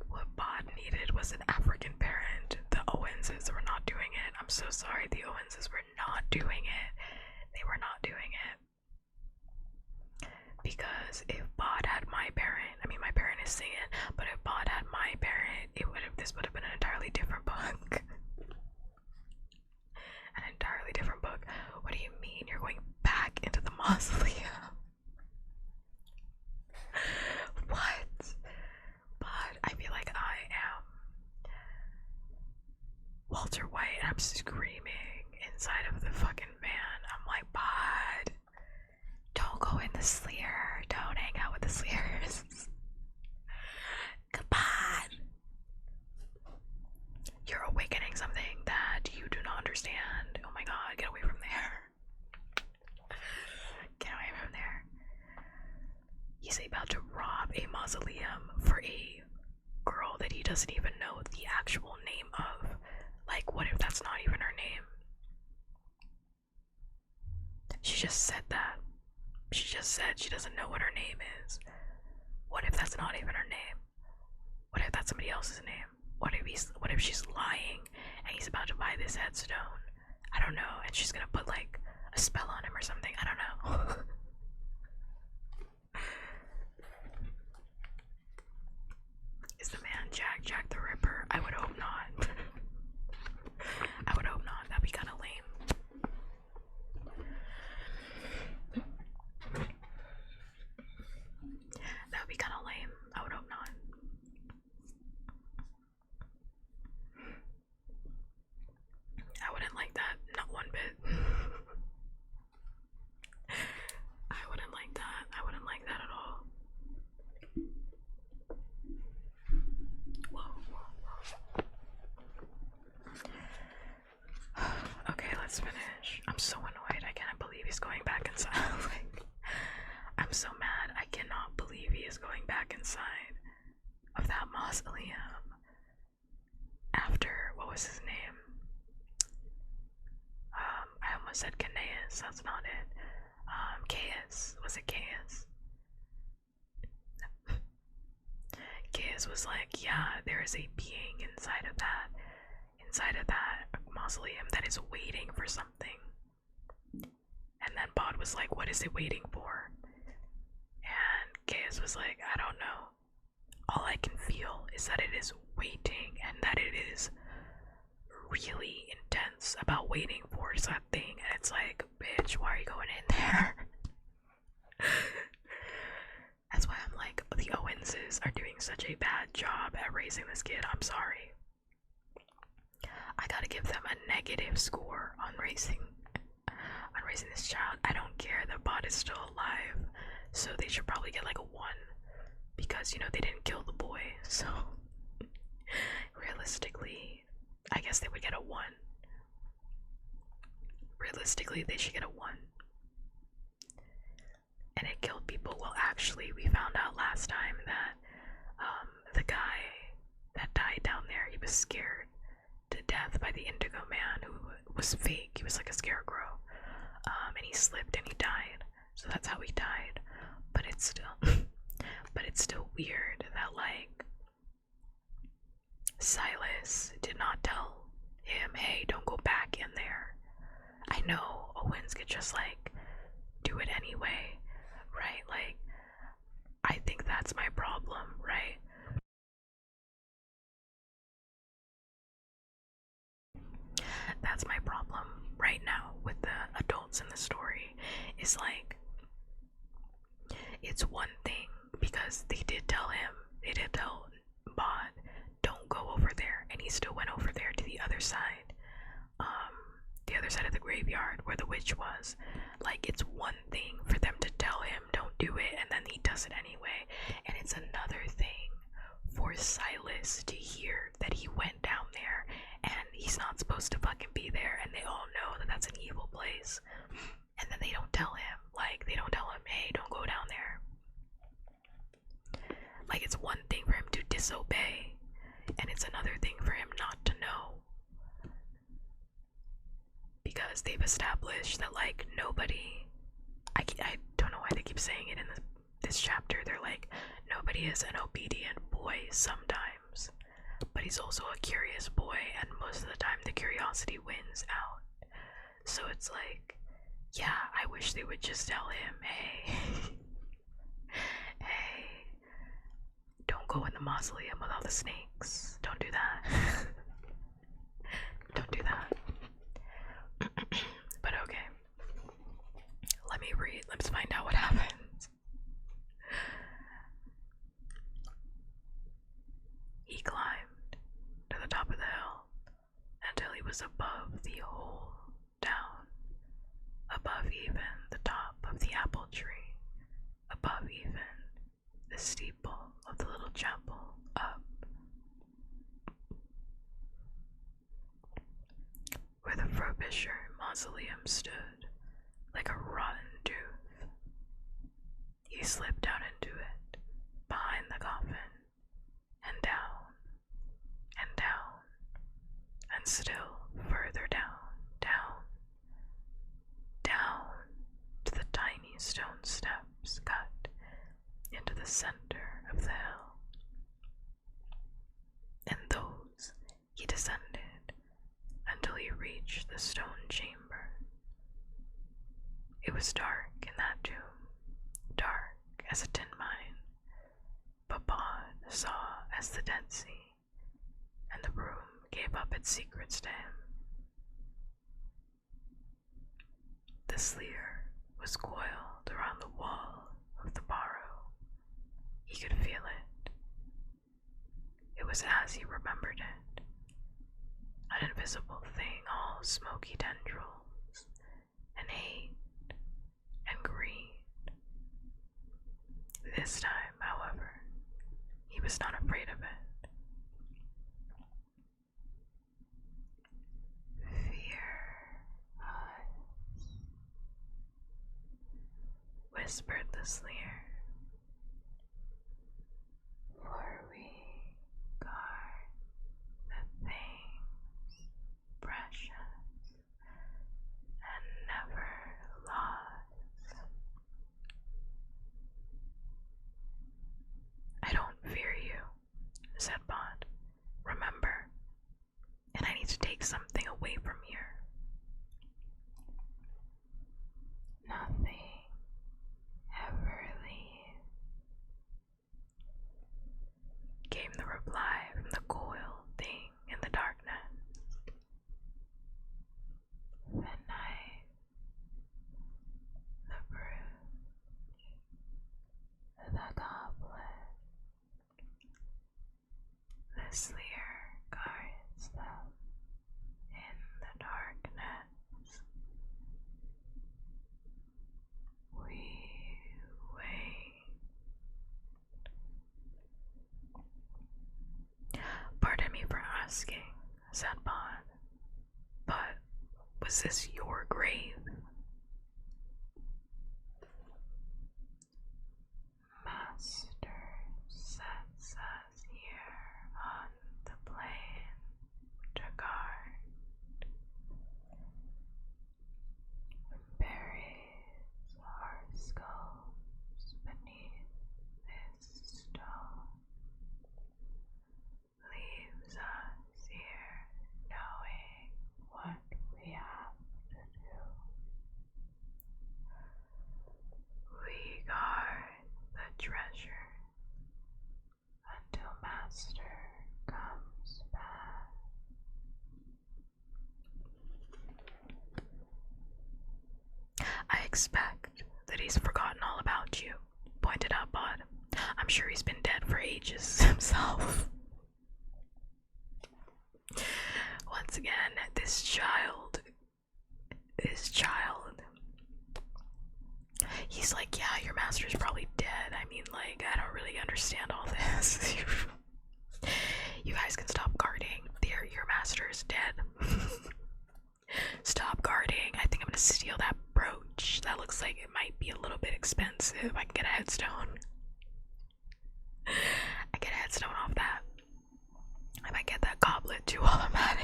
What Bod needed was an African parent. The Owenses were not doing it. I'm so sorry. The Owenses were not doing it. They were not doing it. Because if Bod had my parent, I mean, my parent is singing, but if Bod had my parent, this would have been an entirely different book. An entirely different book. What do you mean you're going back into the mausoleum? What? But I feel like I am Walter White and I'm screaming inside of the fucking van. I'm like, Bod, don't go in the Sleer. Don't hang out with the Sleers. Come on. You're awakening something that you do not understand. Oh my god, get away from there. Get away from there. He's about to rob a mausoleum for a girl that he doesn't even know the actual name of. Like, what if that's not even her name? She just said that. She just said she doesn't know what her name is. What if that's not even her name? What if that's somebody else's name? What if she's lying and he's about to buy this headstone? I don't know, and she's gonna put like a spell on him or something. I don't know. Is the man Jack the Ripper? I would hope not. I would hope not. That'd be kind of lame. That would be kind of lame. I would hope not. I wouldn't like that. Not one bit. I wouldn't like that. I wouldn't like that at all. Whoa. Okay, let's finish. I'm so annoyed. I cannot believe he's going back inside. Like, I'm so mad. I cannot believe he is going back inside of that mausoleum after, what was his name? I almost said Caneus. That's not it. Caius. Was it Caius? Caius was like, yeah, there is a being inside of that mausoleum that is waiting for something. And then Bod was like, what is it waiting for? And Caius was like, I don't know. All I can feel is that it is waiting and that it is really intense about waiting for that thing. And it's like, bitch, why are you going in there? That's why I'm like, the Owenses are doing such a bad job at raising this kid. I'm sorry. I gotta give them a negative score on raising this child. I don't care that Bod is still alive, so they should probably get like a 1 because, you know, they didn't kill the boy. So realistically, I guess they would get a 1. Realistically, they should get a 1. And it killed people. Well, actually, we found out last time that the guy that died down there, he was scared to death by the Indigo Man, who was fake. He was like a scarecrow. and he slipped and he died. So that's how he died. But it's still, but it's still weird that like Silas did not tell him, hey, don't go back in there. I know Owens could just like do it anyway, right? Like, I think that's my problem, right? That's my problem right now with the adults in the story. Is like, it's one thing because they did tell Bod, don't go over there, and he still went over there to the other side of the graveyard where the witch was. Like, it's one thing for them to tell him don't do it, and then he does it anyway, and it's another thing for Silas to hear that he went down there and he's not supposed to fucking be there, and they all know that that's an evil place, and then they don't tell him. Like, they don't tell him, hey, don't go down there. Like, it's one thing for him to disobey, and it's another thing for him not to know. Because they've established that, like, nobody, I don't know why they keep saying it in this chapter. They're like, nobody is an obedient boy sometimes, but he's also a curious boy, and most of the time the curiosity wins out. So it's like, yeah, I wish they would just tell him, hey, hey, don't go in the mausoleum with all the snakes. Don't do that. Don't do that. But okay. Let me read. Let's find out what happens. He climbed to the top of the hill until he was above the whole town, above even the top of the apple tree, above even the steeple of the little chapel, up where the Frobisher mausoleum stood like a rotten tooth. He slipped down into it, behind the coffin, and down, and down, and still further down, down, down to the tiny stone steps cut into the center of the hill. And those he descended until he reached the stone chamber. It was dark in that tomb, dark as a tin mine, but Bod saw as the Dead Sea, and the room gave up its secrets to him. The sleer was coiled around the wall of the barrow. He could feel it. It was as he remembered it, an invisible thing, all smoky tendrils, and hate, and greed. This time, however, he was not afraid of it. Fear us, whispered the sleer, for we guard the things precious and never lost. I don't fear you, said Bod. Remember, and I need to take something away from here. Nothing ever leaves, came the reply from the coiled thing in the darkness. The knife, the brooch, the goblet, the sleer guards them in the darkness. We wait. Pardon me for asking, said Bod, but was this your grave? Master sets us here on the plain to guard. expect that he's forgotten all about you, pointed out Bod. I'm sure he's been dead for ages himself. Once again, this child. He's like, yeah, your master's probably dead. I mean, like, I don't really understand all this. You guys can stop guarding. Your master is dead. Stop guarding. I think I'm gonna steal that brooch. That looks like it might be a little bit expensive. I can get a headstone. I get a headstone off that. I might get that goblet too while I'm at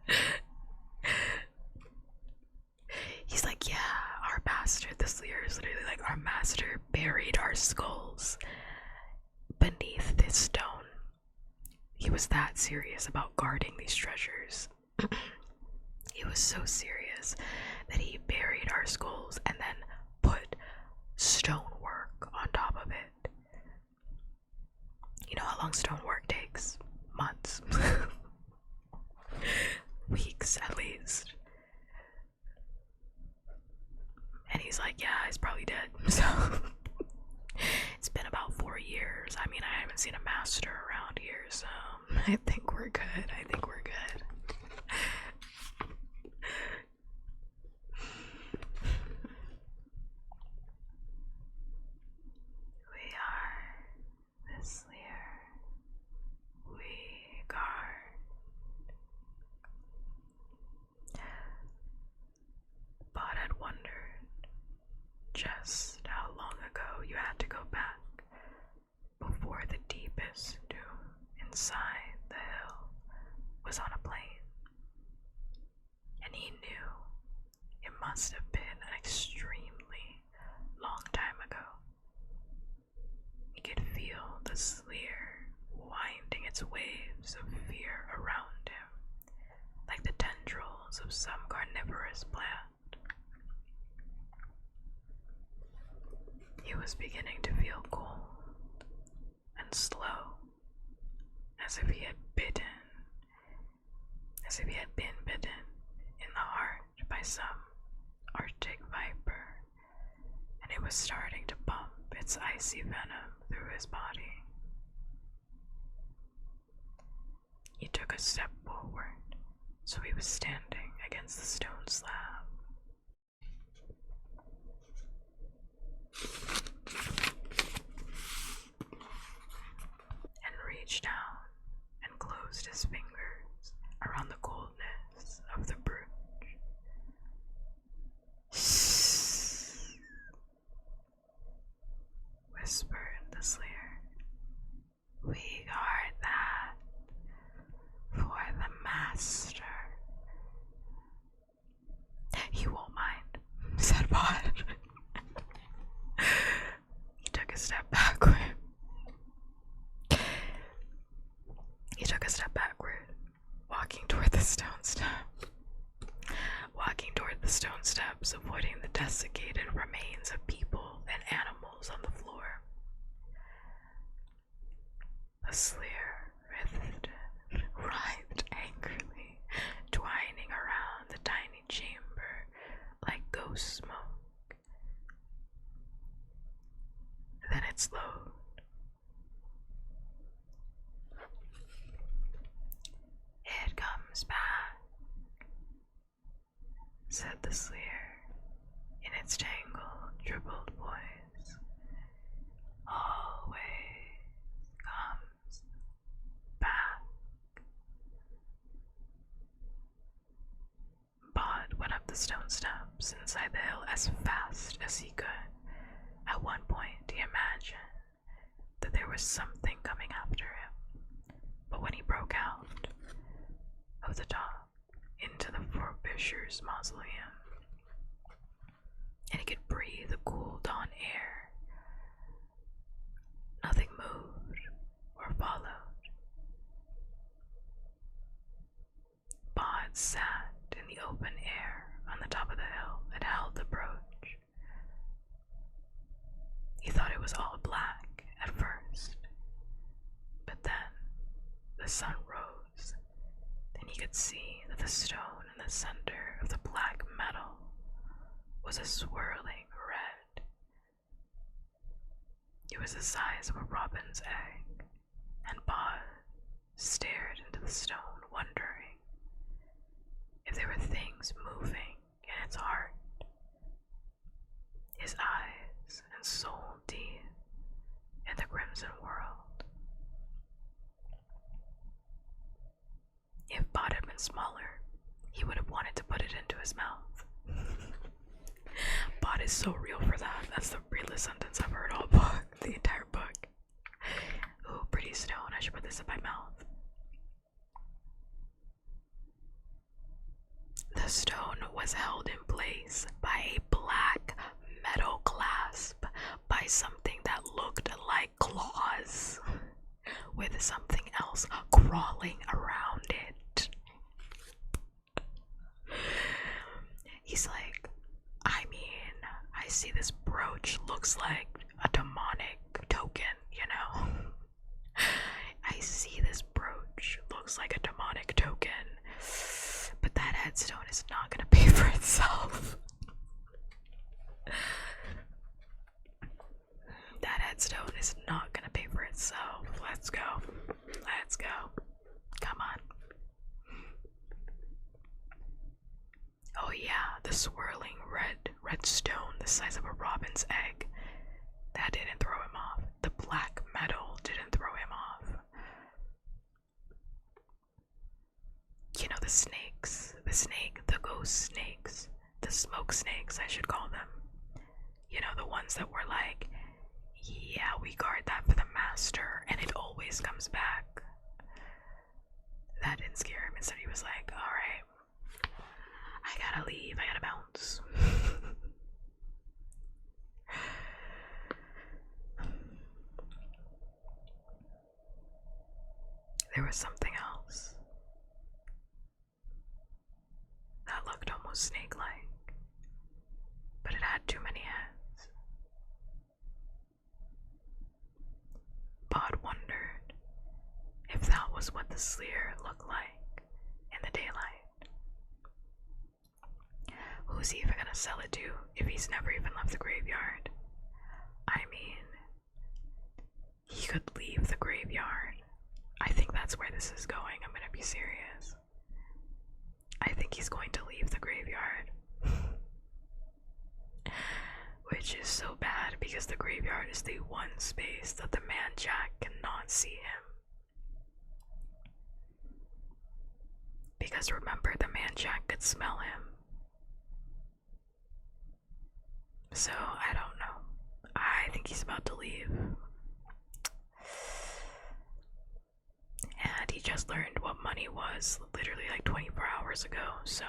it. He's like, yeah, our master, this leader is literally like, our master buried our skulls beneath this stone. He was that serious about guarding these treasures. He was so serious that he buried our skulls and then put stonework on top of it. You know how long stonework takes? Months. Weeks at least. And he's like, yeah, he's probably dead. So it's been about 4 years. I mean, I haven't seen a master around here, so I think we're good. We are this lair. We guard. But had wondered just how long ago you had to go back before the deepest doom inside the hill was on a plane. And he knew it must have been an extremely long time ago. He could feel the sleer winding its waves of fear around him, like the tendrils of some carnivorous plant. He was beginning to feel cold and slow, as if he had been bitten in the heart by some arctic viper, and it was starting to pump its icy venom through his body. He took a step forward, so he was standing against the stone slab. And reached down and closed his fingers around the coldness of the brooch. Whispered the slayer. We guard that for the master. He won't mind, said Bod. He took a step backward. Walking toward the stone steps, avoiding the desiccated remains of people and animals on the floor. The sleer writhed angrily, twining around the tiny chamber like ghost smoke. Then it slowed. It comes back, said the sleer in its tangled, dribbled voice. Always comes back. Bod went up the stone steps inside the hill as fast as he could. At one point, he imagined that there was something coming after him, but when he broke out of the top into the Forbisher's mausoleum, and he could breathe the cool dawn air, nothing moved or followed. Bod sat in the open air on the top of the hill and held the brooch. He thought it was all black at first, but then the sun rose. Then he could see that the stone in the center of the black metal was a swirling red. It was the size of a robin's egg, and Boz stared into the stone, wondering if there were things moving in its heart. His eyes and soul deep in the crimson world. If Bod had been smaller, he would have wanted to put it into his mouth. Bod is so real for that. That's the realest sentence I've heard all book, the entire book. Ooh, pretty stone. I should put this in my mouth. The stone was held in place by a black metal clasp by something that looked like claws, with something else crawling around it. He's like, I mean, I see this brooch looks like a demonic token, you know? I see this brooch looks like a demonic token, but that headstone is not gonna pay for itself. That headstone is not gonna pay for itself. Let's go. Let's go. Come on. Oh yeah, the swirling red stone the size of a robin's egg. That didn't throw him off. The black metal didn't throw him off. You know, the snakes, the ghost snakes, the smoke snakes, I should call them. You know, the ones that were like, yeah, we guard that for the master, and it always comes back. That didn't scare him. Instead, he was like, alright, I gotta leave, I gotta bounce. There was something else that looked almost snake-like, but it had too many heads. Bod wondered if that was what the Sleer looked like in the daylight. Who's he even gonna sell it to if he's never even left the graveyard? I mean, he could leave the graveyard. I think that's where this is going. I'm gonna be serious. I think he's going to leave the graveyard. Which is so bad because the graveyard is the one space that the man Jack cannot see him. Because remember, the man Jack could smell him. So, I don't know. I think he's about to leave. And he just learned what money was literally like 24 hours ago, so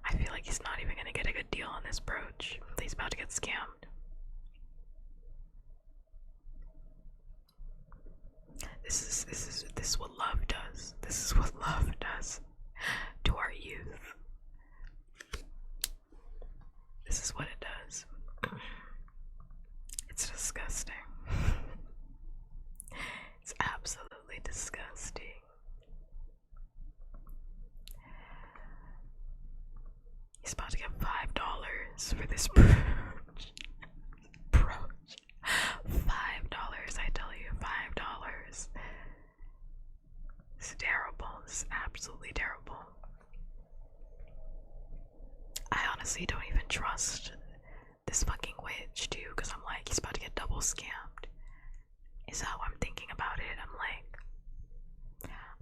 I feel like he's not even gonna get a good deal on this brooch. He's about to get scammed. This is what love does. This is what love does to our youth. This is what it does. It's disgusting. It's absolutely disgusting. He's about to get $5 for this brooch. $5, I tell you, $5. It's terrible. It's absolutely terrible. I honestly don't even trust this fucking witch, too, because I'm like, he's about to get double scammed. Is how I'm thinking about it. I'm like,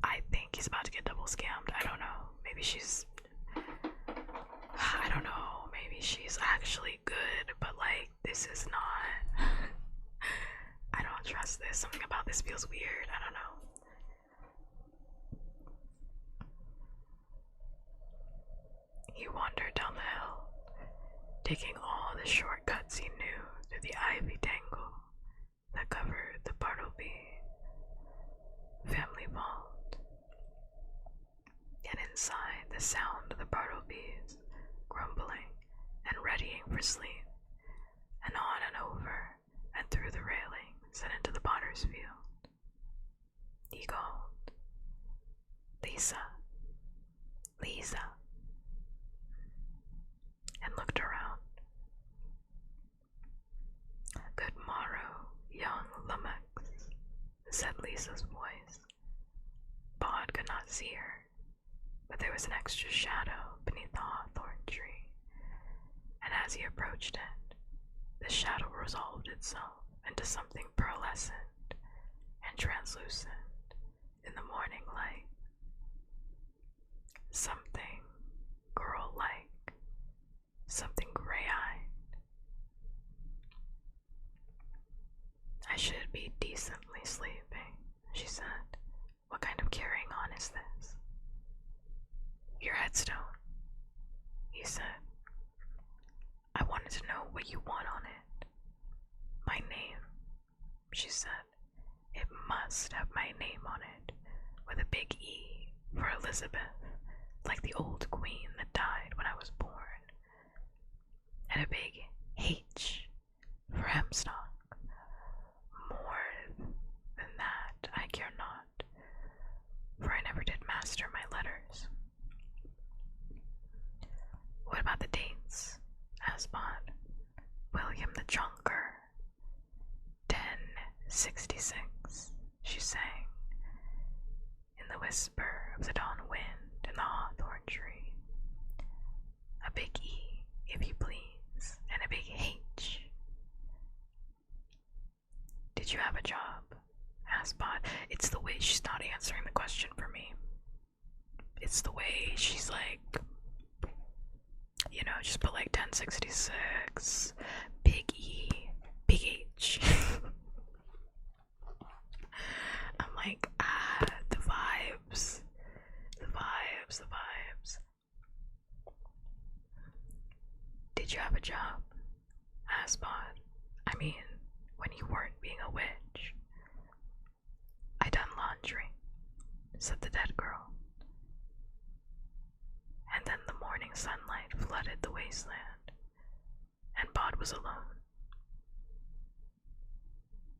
I think he's about to get double scammed. I don't know. Maybe she's, I don't know. Maybe she's actually good, but like, this is not. I don't trust this. Something about this feels weird. I don't know. He wandered down the hill, taking all the shortcuts he knew through the ivy tangle that covered the Bartleby family vault. And inside, the sound of the Bartlebys grumbling and readying for sleep, and on and over and through the railings and into the potter's field. He called, Lisa, Lisa, and looked around see her, but there was an extra shadow beneath the hawthorn tree, and as he approached it, the shadow resolved itself into something pearlescent and translucent in the morning light. Something girl-like, something gray-eyed. I should be decently sleeping, she said. What kind of carrying on is this? Your headstone, he said. I wanted to know what you want on it. My name, she said. It must have my name on it, with a big E for Elizabeth, like the old queen that died when I was born, and a big H for Hemstock. More than that I care not, for I never did master my letters. What about the dates? Asked Bond. William the Junker. 1066, she sang, in the whisper of the dawn wind in the hawthorn tree. A big E, if you please, and a big H. Did you have a job? Asked Bond. It's the way she's not answering the question for me. It's the way she's like, just put like 1066, big E, big H. I'm like, the vibes. Did you have a job? Asked Bond. I mean, when you weren't being a witch. I done laundry, said the dead girl. And then the morning sunlight flooded the wasteland, and Bod was alone.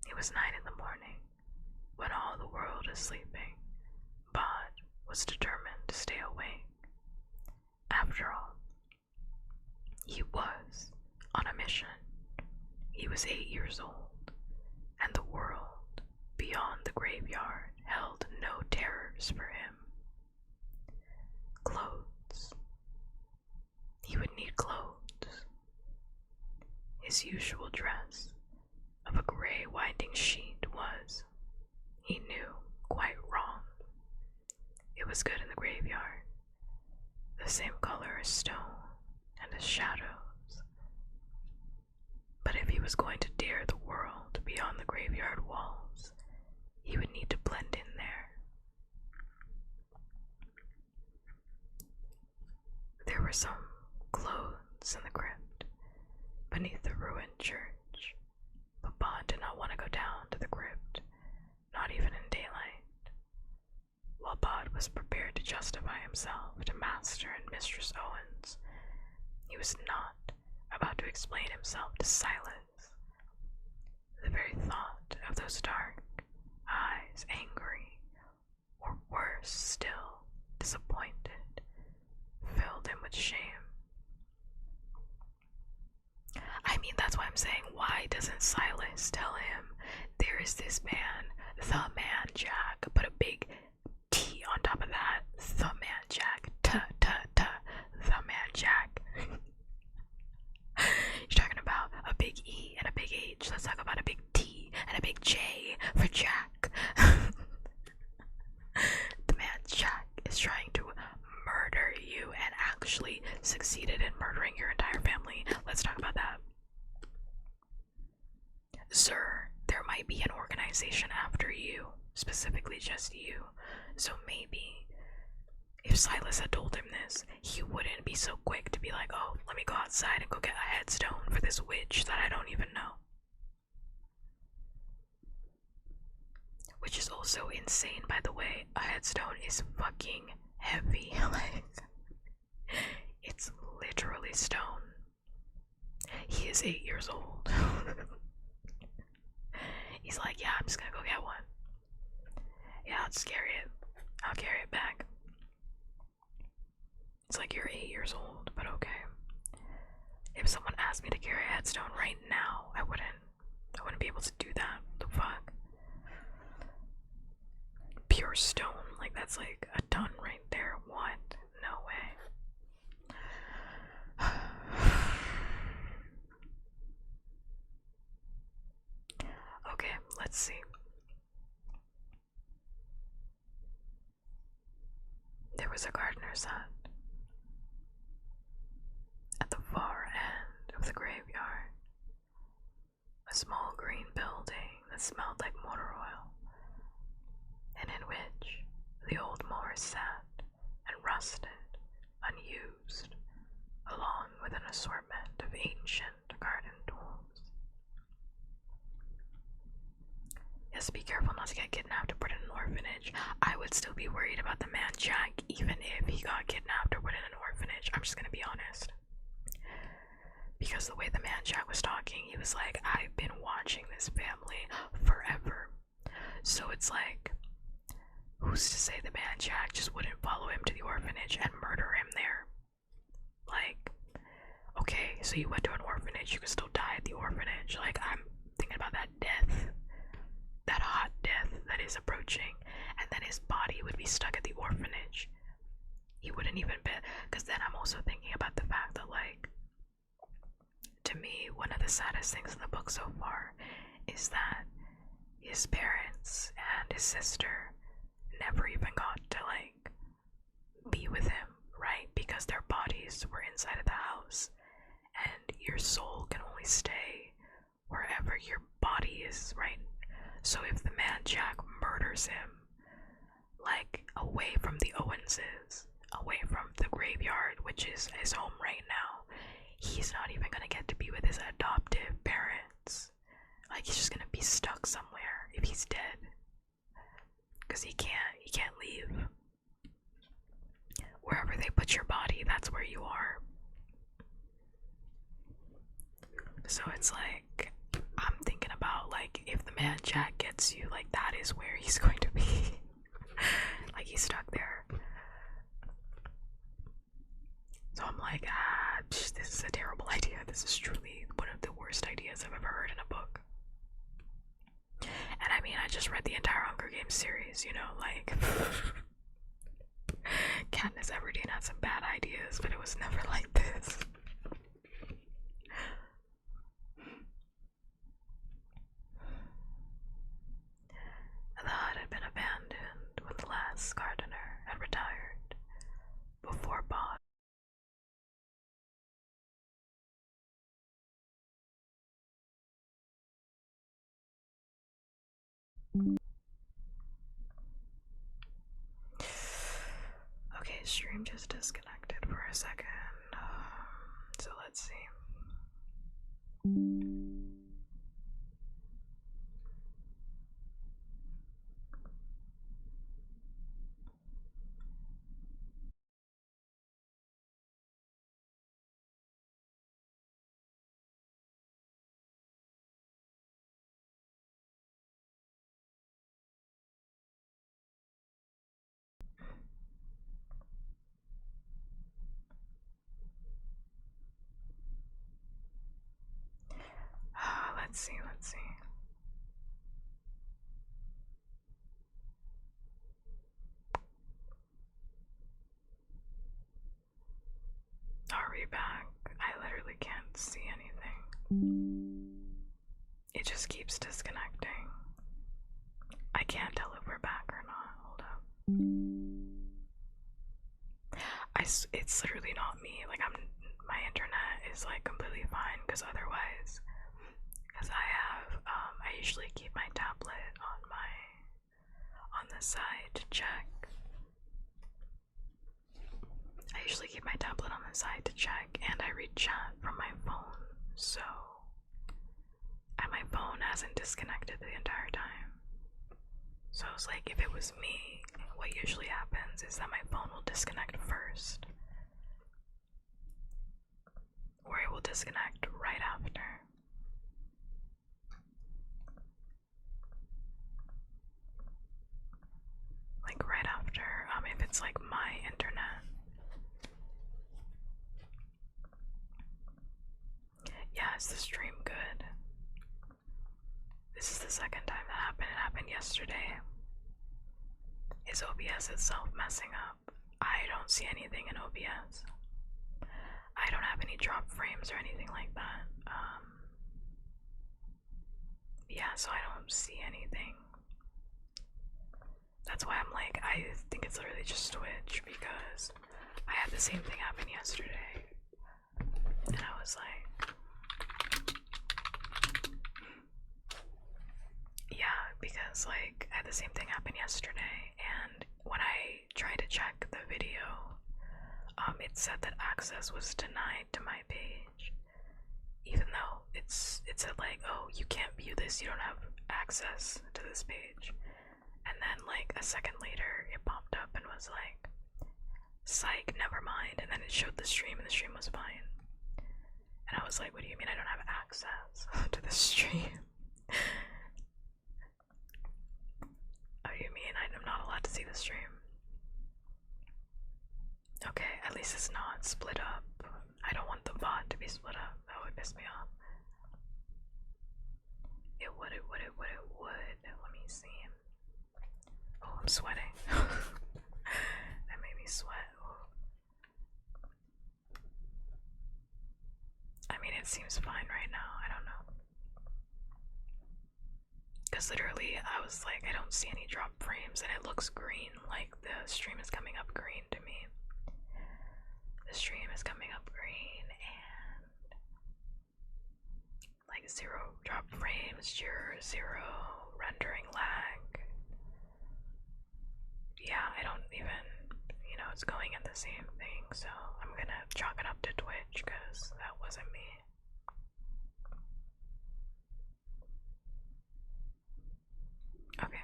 It was 9 in the morning, when all the world is sleeping. Bod was determined to stay awake. After all, he was on a mission. He was 8 years old, and the world beyond the graveyard held no terrors for him. Clothes. He would need clothes. His usual dress of a gray winding sheet was, he knew, quite wrong. It was good in the graveyard, the same color as stone and as shadows. But if he was going to dare the world beyond the graveyard walls, he would need to blend in there. There were some clothes in the crypt beneath the ruined church, but Bond did not want to go down to the crypt, not even in daylight. While Bond was prepared to justify himself to Master and Mistress Owens, he was not about to explain himself to Silas. The very thought of those dark eyes, angry, or worse still, disappointed, filled him with shame. I mean, that's why I'm saying, why doesn't Silas tell him there is this man, the man Jack, put a big T on top of that, the man Jack, the man Jack. You're talking about a big E and a big H, let's talk about a big T and a big J for Jack. The man Jack is trying to murder you and actually succeeded in murdering your entire family. Let's talk about that. Sir, there might be an organization after you, specifically just you, so maybe if Silas had told him this, he wouldn't be so quick to be like, oh, let me go outside and go get a headstone for this witch that I don't even know. Which is also insane, by the way. A headstone is fucking heavy. Like, it's literally stone. He is 8 years old. He's like, yeah, I'm just gonna go get one. Yeah, I'll just carry it. I'll carry it back. It's like, you're 8 years old, but okay. If someone asked me to carry a headstone right now, I wouldn't be able to do that. The fuck? Pure stone, like, that's like a ton right there. What? No way. Okay, let's see. There was a gardener's hut at the far end of the graveyard. A small green building that smelled like motor oil, and in which the old mower sat and rusted, unused, along with an assortment of ancient garden tools. Yes, be careful not to get kidnapped or put in an orphanage. I would still be worried about the man Jack even if he got kidnapped or put in an orphanage. I'm just gonna be honest. Because the way the man Jack was talking, he was like, I've been watching this family forever. So it's like, who's to say the man Jack just wouldn't follow him to the orphanage and murder him there? Like, okay, so you went to an orphanage, you could still die at the orphanage. Like, I'm thinking about that death, that hot death that is approaching, and then his body would be stuck at the orphanage. He wouldn't even be, because then I'm also thinking about the fact that, like, to me, one of the saddest things in the book so far is that his parents and his sister never even got to, like, be with him, right? Because their bodies were inside of the house, and your soul can only stay wherever your body is, right? So if the man Jack murders him, like, away from the Owenses, away from the graveyard, which is his home right now, he's not even gonna get to be with his adoptive parents. Like, he's just gonna be stuck somewhere if he's dead. Because he can't leave. Wherever they put your body, that's where you are. So it's like, I'm thinking about, like, if the man Jack gets you, like, that is where he's going to be. Like, he's stuck there. So I'm like, this is a terrible idea. This is truly one of the worst ideas I've ever heard in a book. And I mean, I just read the entire Hunger Games series, you know, like, Katniss Everdeen had some bad ideas, but it was never like this. The hut had been abandoned when the last gardener had retired, before Bob. Okay, stream just disconnected for a second. So let's see. Let's see. Are we back? I literally can't see anything. It just keeps disconnecting. I can't tell if we're back or not. Hold up. It's literally not me. Like, my internet is like completely fine, because otherwise, I usually keep my tablet on the side to check. I usually keep my tablet on the side to check, and I read chat from my phone, so, and my phone hasn't disconnected the entire time. So I was like, if it was me, what usually happens is that my phone will disconnect first, or it will disconnect right after. Like right after, if it's like my internet. Yeah, is the stream good? This is the second time that happened. It happened yesterday. Is OBS itself messing up? I don't see anything in OBS. I don't have any drop frames or anything like that. Yeah, so I don't see anything. That's why I'm like, I think it's literally just Twitch, because I had the same thing happen yesterday. And I was like, yeah, because like I had the same thing happen yesterday, and when I tried to check the video, it said that access was denied to my page, even though it said like, oh, you can't view this, you don't have access to this page. And then like a second later, it popped up and was like, psych, never mind. And then it showed the stream, and the stream was fine. And I was like, what do you mean I don't have access to the stream? What do you mean I'm not allowed to see the stream? Okay, at least it's not split up. I don't want the VOD to be split up. That would piss me off. It would. Let me see. Oh, I'm sweating. That made me sweat. Ooh. I mean, it seems fine right now. I don't know. Because literally, I was like, I don't see any drop frames, and it looks green. Like, the stream is coming up green to me. The stream is coming up green, and like 0 drop frames, zero rendering lag. Yeah, I don't even, it's going in the same thing, so I'm gonna chalk it up to Twitch, because that wasn't me. Okay.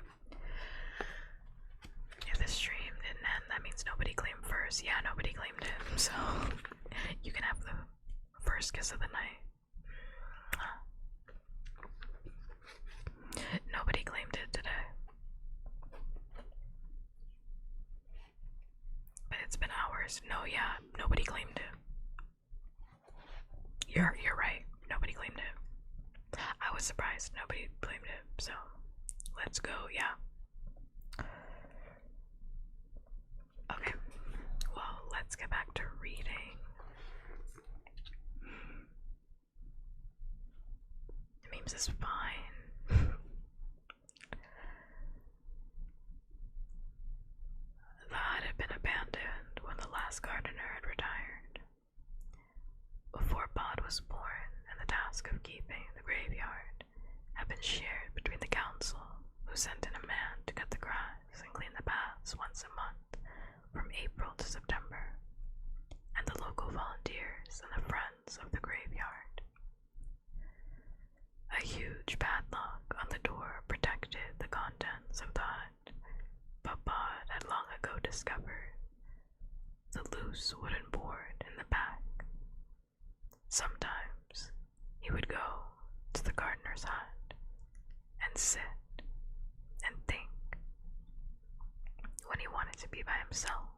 If the stream didn't end, that means nobody claimed first. Yeah, nobody claimed it, so you can have the first kiss of the night. Nobody claimed it today. But it's been hours. No, yeah, nobody claimed it. You're right. Nobody claimed it. I was surprised nobody claimed it. So let's go. Yeah. Okay. Well, let's get back to reading. Memes is fine. The hut had been abandoned when the last gardener had retired. Before Bod was born, and the task of keeping the graveyard had been shared between the council, who sent in a man to cut the grass and clean the paths once a month from April to September, and the local volunteers and the friends of the graveyard. A huge padlock on the door protected the contents of the hut, but Bod had long ago discovered the loose wooden board in the back. Sometimes he would go to the gardener's hut and sit and think when he wanted to be by himself.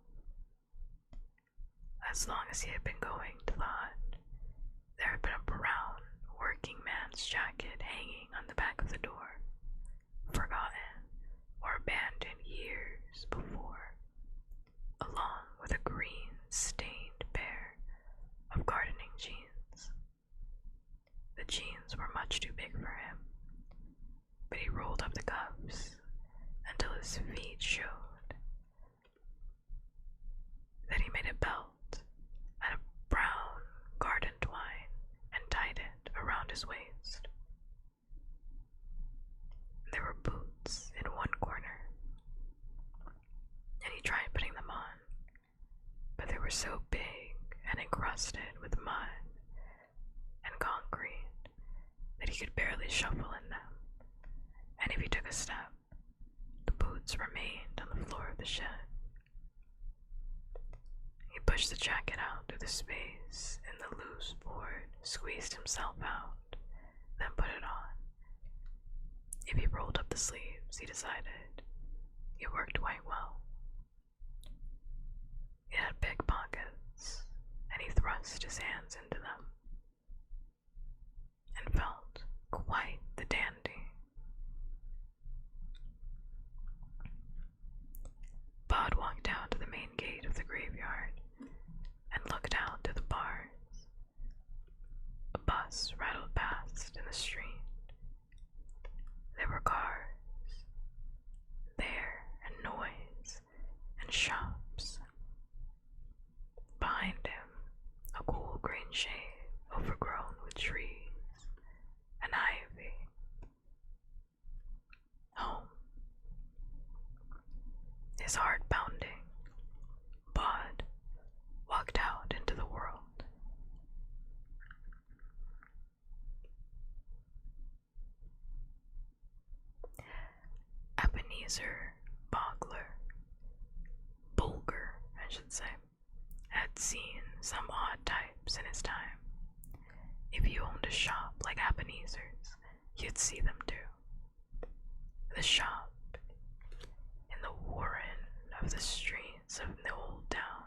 As long as he had been going to the hut, there had been a brown working man's jacket hanging on the back of the door, forgotten or abandoned years before, along with a green stained pair of gardening jeans. The jeans were much too big for him, but he rolled up the cuffs until his feet showed. Then he made a belt out of brown garden twine and tied it around his waist. There were boots in one corner, and he tried putting them on, but they were so big and encrusted with mud and concrete that he could barely shuffle in them, and if he took a step, the boots remained on the floor of the shed. He pushed the jacket out through the space in the loose board, squeezed himself out, then put it on. If he rolled up the sleeves, he decided, it worked quite well. It had big pockets, and he thrust his hands into them, and felt quite the dandy. street. There were cars there, and noise, and shops. Behind him, a cool green shade overgrown with trees and ivy. Home. His heart pounding, Bud walked out into the world. Ebenezer Bulger, I should say, had seen some odd types in his time. If you owned a shop like Ebenezer's, you'd see them too. The shop in the warren of the streets of the old town.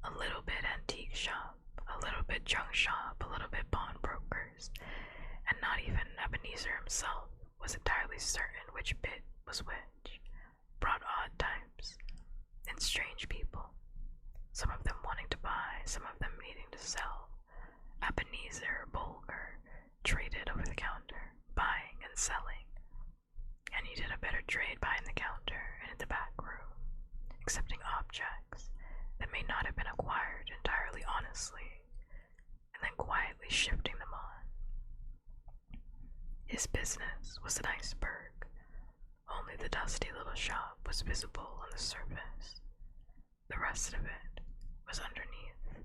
A little bit antique shop, a little bit junk shop, a little bit pawnbrokers, and not even Ebenezer himself was entirely certain which bit was which, brought odd types and strange people, some of them wanting to buy, some of them needing to sell. Ebenezer Bulger traded over the counter, buying and selling, and he did a better trade behind the counter and in the back room, accepting objects that may not have been acquired entirely honestly, and then quietly shifting them on. His business was an iceberg. Only the dusty little shop was visible on the surface. The rest of it was underneath.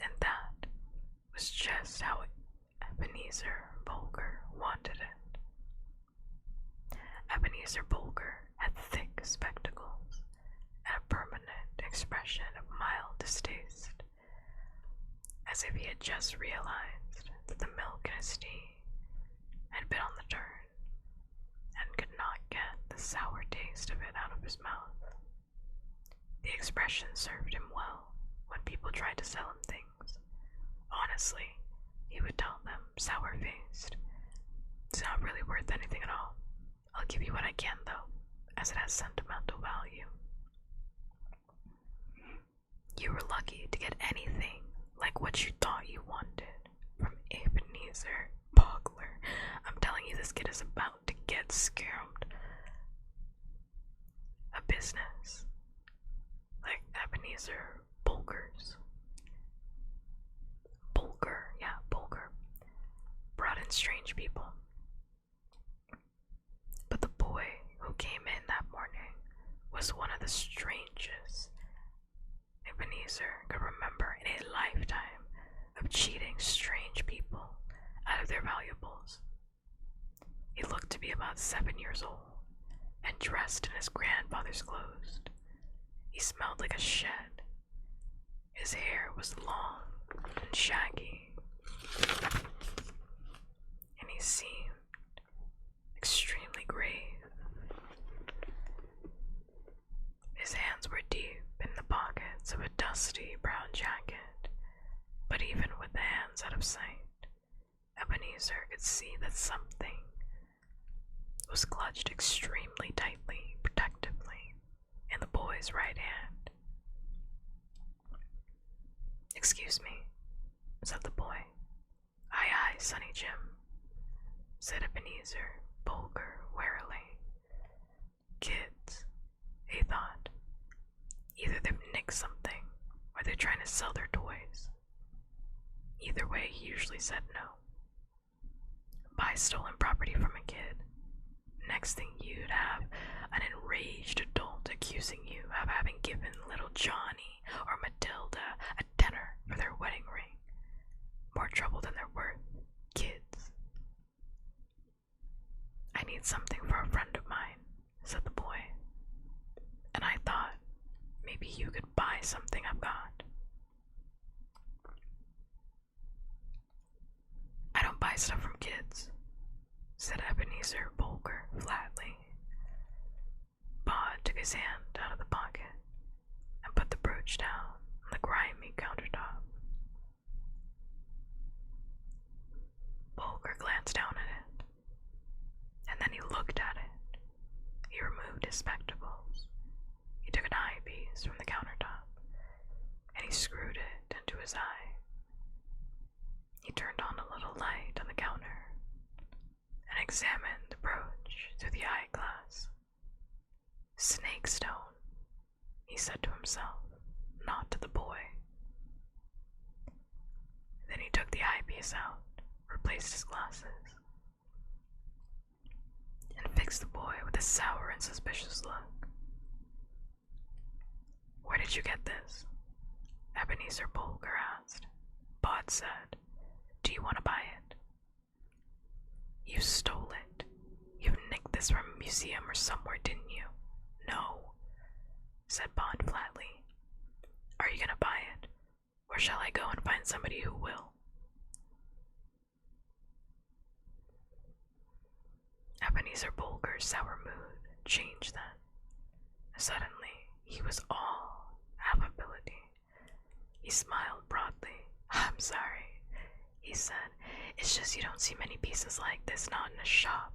And that was just how Ebenezer Bulger wanted it. Ebenezer Bulger had thick spectacles and a permanent expression of mild distaste, as if he had just realized that the milk in his tea had been on the turn and could not get the sour taste of it out of his mouth. The expression served him well when people tried to sell him things. Honestly, he would tell them, sour-faced, "It's not really worth anything at all. I'll give you what I can, though, as it has sentimental value." You were lucky to get anything like what you thought you wanted from Ebenezer Bulger. I'm telling you, this kid is about to get scammed. A business like Ebenezer Bulger's. Bulger brought in strange people. But the boy who came in that morning was one of the strangest Ebenezer could remember in a lifetime of cheating strange people out of their valuables. He looked to be about 7 years old and dressed in his grandfather's clothes. He smelled like a shed. His hair was long and shaggy, and he seemed extremely grave. His hands were deep in the pockets of a dusty brown jacket, but even with the hands out of sight, Ebenezer could see that something was clutched extremely tightly, protectively, in the boy's right hand. "Excuse me," said the boy. Aye, Sonny Jim," said Ebenezer Bulger warily. Kids, he thought. Either they've nicked something, or they're trying to sell their toys. Either way, he usually said no. Buy stolen property from a kid. Next thing you'd have an enraged adult accusing you of having given little Johnny or Matilda a tenner for their wedding ring. More trouble than they're worth. Kids. "I need something for a friend of mine," said the boy. "And I thought maybe you could buy something I've got." "I don't buy stuff from kids," said Ebenezer Bulger flatly. Bod took his hand out of the pocket and put the brooch down on the grimy countertop. Bulger glanced down at it, and then he looked at it. He removed his spectacles. He took an eyepiece from the countertop, and he screwed it into his eye. He turned on a little light on the counter and examined the brooch through the eyeglass. Snake stone, he said to himself, not to the boy. Then he took the eyepiece out, replaced his glasses, and fixed the boy with a sour and suspicious look. Where did you get this? Ebenezer Bulger asked. Bod said, do you want to buy it? You stole it. You nicked this from a museum or somewhere, didn't you? No, said Bod flatly. Are you going to buy it? Or shall I go and find somebody who will? Ebenezer Bulger's sour mood changed then. Suddenly, he was all affability. He smiled broadly. I'm sorry, he said. It's just you don't see many pieces like this, not in a shop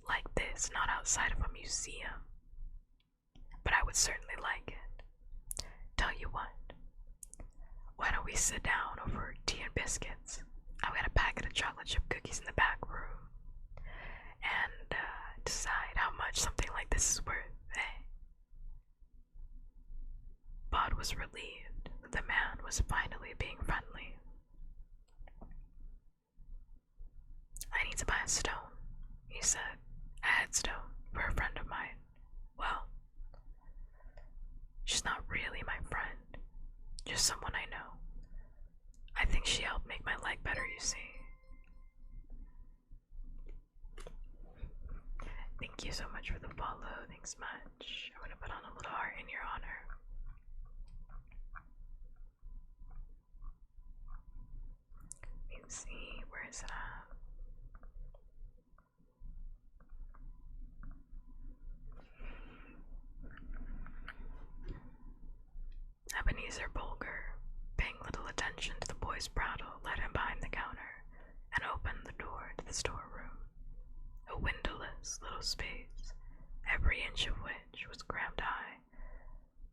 like this, not outside of a museum. But I would certainly like it. Tell you what, why don't we sit down over tea and biscuits? I've got a packet of chocolate chip cookies in the back room, and decide how much something like this is worth, eh? Bod was relieved that the man was finally being friendly. I need to buy a stone, he said, a headstone for a friend of mine. Well, she's not really my friend, just someone I know. I think she helped make my leg better, you see. Thank you so much for the follow, thanks much. I'm gonna put on a little heart in your honor. Let's see, where is it at? Ebenezer Bulger, paying little attention to the boy's prattle, led him behind the counter and opened the door to the storeroom. A windowless little space, every inch of which was crammed high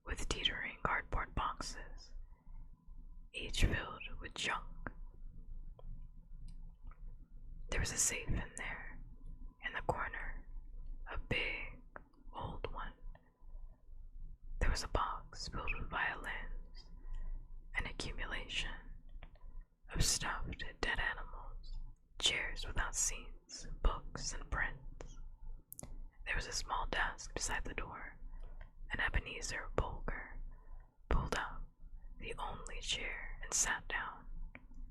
with teetering cardboard boxes, each filled with junk. There was a safe in there, in the corner, a big, old one. There was a box filled with violins, an accumulation of stuffed dead animals, chairs without seats, books and prints. There was a small desk beside the door, and Ebenezer Bulger pulled up the only chair and sat down,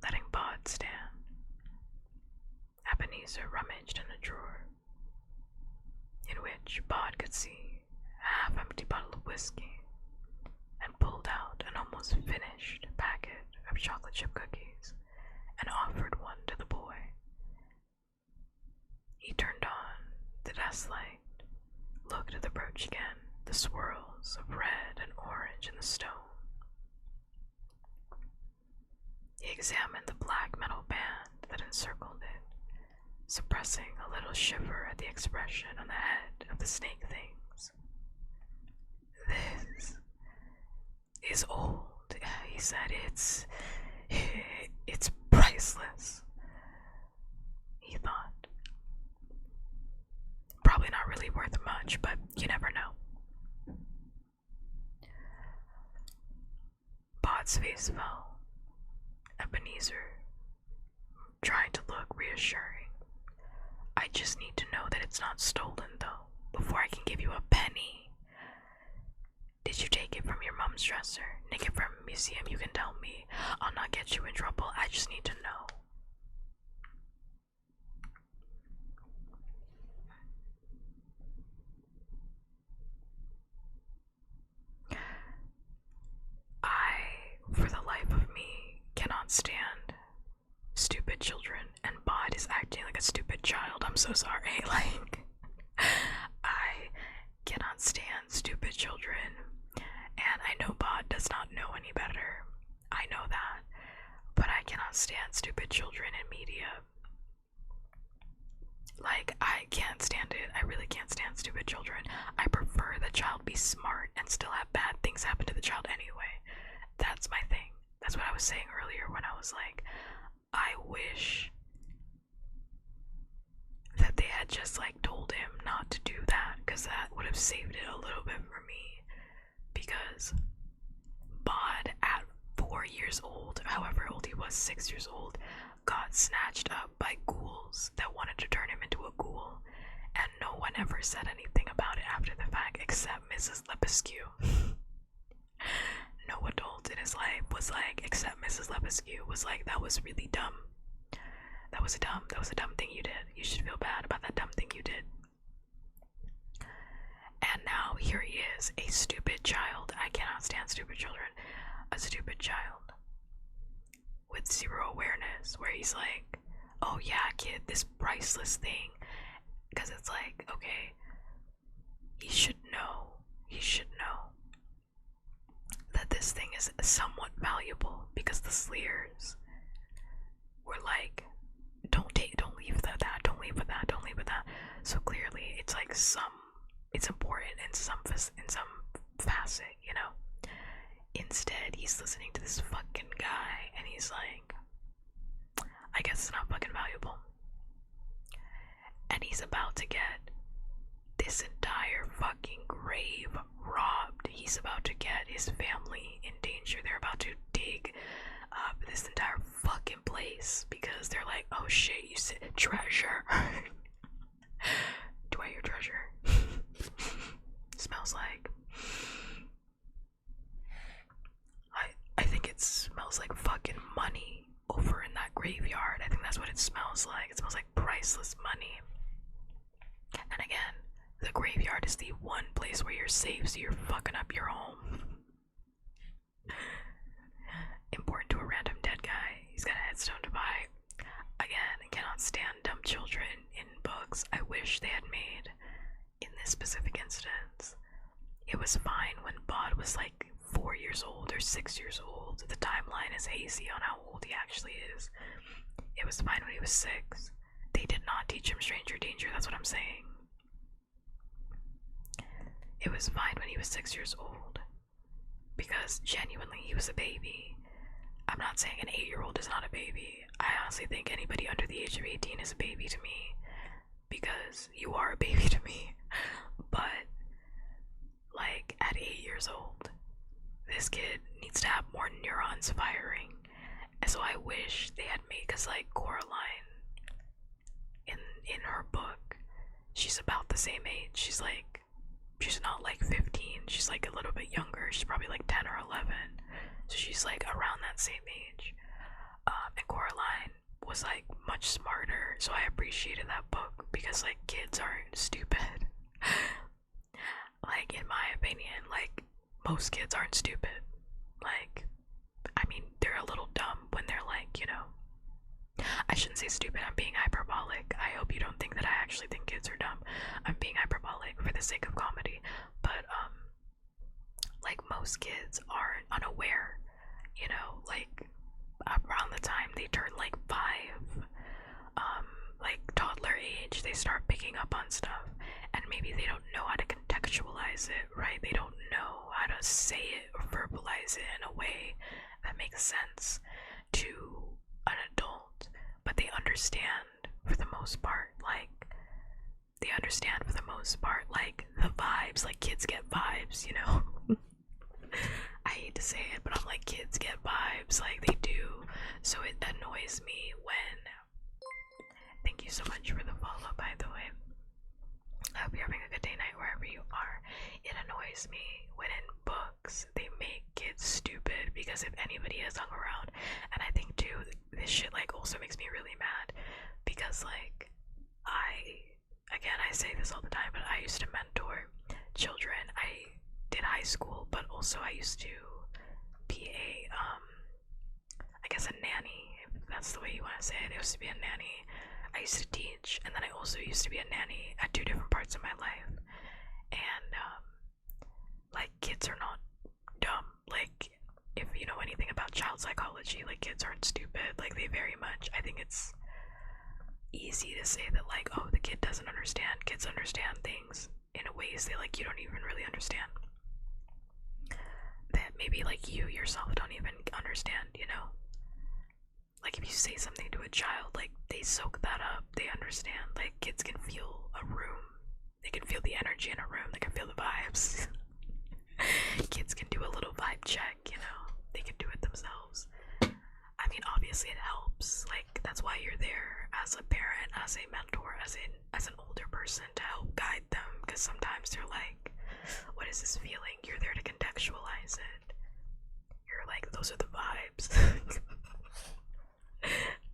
letting Bod stand. Ebenezer rummaged in a drawer, in which Bod could see a half-empty bottle of whiskey, and pulled out an almost finished packet of chocolate chip cookies and offered one to the boy. He turned on the desk light, looked at the brooch again, the swirls of red and orange in the stone. He examined the black metal band that encircled it, suppressing a little shiver at the expression on the head of the snake things. This is old, he said. It's priceless, he thought. Probably not really worth much, but you never know. Bod's face fell. Ebenezer tried to look reassuring. I just need to know that it's not stolen, though, before I can give you a penny. Did you take it from your mom's dresser? Nick it from a museum? You can tell me. I'll not get you in trouble. I just need to know. For the life of me, cannot stand stupid children, and Bod is acting like a stupid child. I'm so sorry. I cannot stand stupid children, and I know Bod does not know any better. I know that, but I cannot stand stupid children in media. I can't stand it. I really can't stand stupid children. I prefer the child be smart and still have bad things happen to the child anyway. That's my thing. That's what I was saying earlier when I was like, I wish that they had just like told him not to do that, because that would have saved it a little bit for me. Because Bod at 4 years old, however old he was, 6 years old, got snatched up by ghouls that wanted to turn him into a ghoul, and no one ever said anything about it after the fact except Mrs. Lepescu. No adult in his life was like, except Mrs. Lepescu, was like, that was really dumb. That was a dumb thing you did. You should feel bad about that dumb thing you did. And now here he is, a stupid child. I cannot stand stupid children. A stupid child with zero awareness, where he's like, oh yeah, kid, this priceless thing. Because it's like, okay, he should know that this thing is somewhat valuable, because the Sleers were like, don't leave that, don't leave with that. So clearly it's like it's important in some facet, you know. Instead, he's listening to this fucking guy, and he's like, I guess it's not fucking valuable. And he's about to get this entire fucking grave robbed. He's about to get his family in danger. They're about to dig up this entire fucking place, because they're like, oh shit, you said treasure. Do I hear treasure? Smells like, I think it smells like fucking money over in that graveyard. I think that's what it smells like. It smells like priceless money. And again, the graveyard is the one place where you're safe, so you're fucking up your home. Important to a random dead guy. He's got a headstone to buy. Again, I cannot stand dumb children in books. I wish they had made, in this specific instance, it was fine when Bod was like 4 years old or 6 years old. The timeline is hazy on how old he actually is. It was fine when he was 6. They did not teach him stranger danger, that's what I'm saying. It was fine when he was 6 years old, because genuinely he was a baby. I'm not saying an 8-year-old is not a baby. I honestly think anybody under the age of 18 is a baby to me, because you are a baby to me. But like at 8 years old, this kid needs to have more neurons firing. And so I wish they had made, because like Coraline in her book, she's about the same age. She's not like 15, she's like a little bit younger. She's probably like 10 or 11, so she's like around that same age. And Coraline was like much smarter, so I appreciated that book, because like kids aren't stupid. Like in my opinion, like most kids aren't stupid. Like, I mean, they're a little dumb when they're like, you know, I shouldn't say stupid, I'm being hyperbolic. I hope you don't think that I actually think kids are dumb. I'm being hyperbolic for the sake of comedy. But like most kids are unaware, you know, like around the time they turn like 5, like toddler age, they start picking up on stuff, and maybe they don't know how to contextualize it, right? They don't know how to say it or verbalize it in a way that makes sense to an adult, but they understand for the most part, like the vibes, like kids get vibes, you know. I hate to say it, but I'm like, kids get vibes, like they do. So it annoys me when, thank you so much for the follow, by the way. I hope you're having a good day, night, wherever you are. It annoys me when in books they make kids stupid, because if anybody has hung around, and I think too, this shit like also makes me really mad, because like I say this all the time, but I used to mentor children. I did high school, but also I used to be a I guess a nanny, if that's the way you want to say it. I used to be a nanny. I used to teach, and then I also used to be a nanny at 2 different parts of my life. And like kids are not dumb. Like if you know anything about child psychology, like kids aren't stupid. Like they very much, I think it's easy to say that like, oh, the kid doesn't understand. Kids understand things in ways they like you don't even really understand, that maybe like you yourself don't even understand, you know. Like if you say something to a child, like they soak that up, they understand. Like kids can feel a room, they can feel the energy in a room, they can feel the vibes. Kids can do a little vibe check, you know, they can do it themselves. I mean, obviously it helps. Like that's why you're there as a parent, as a mentor, as an older person to help guide them. Because sometimes they're like, "What is this feeling?" You're there to contextualize it. You're like, "Those are the vibes."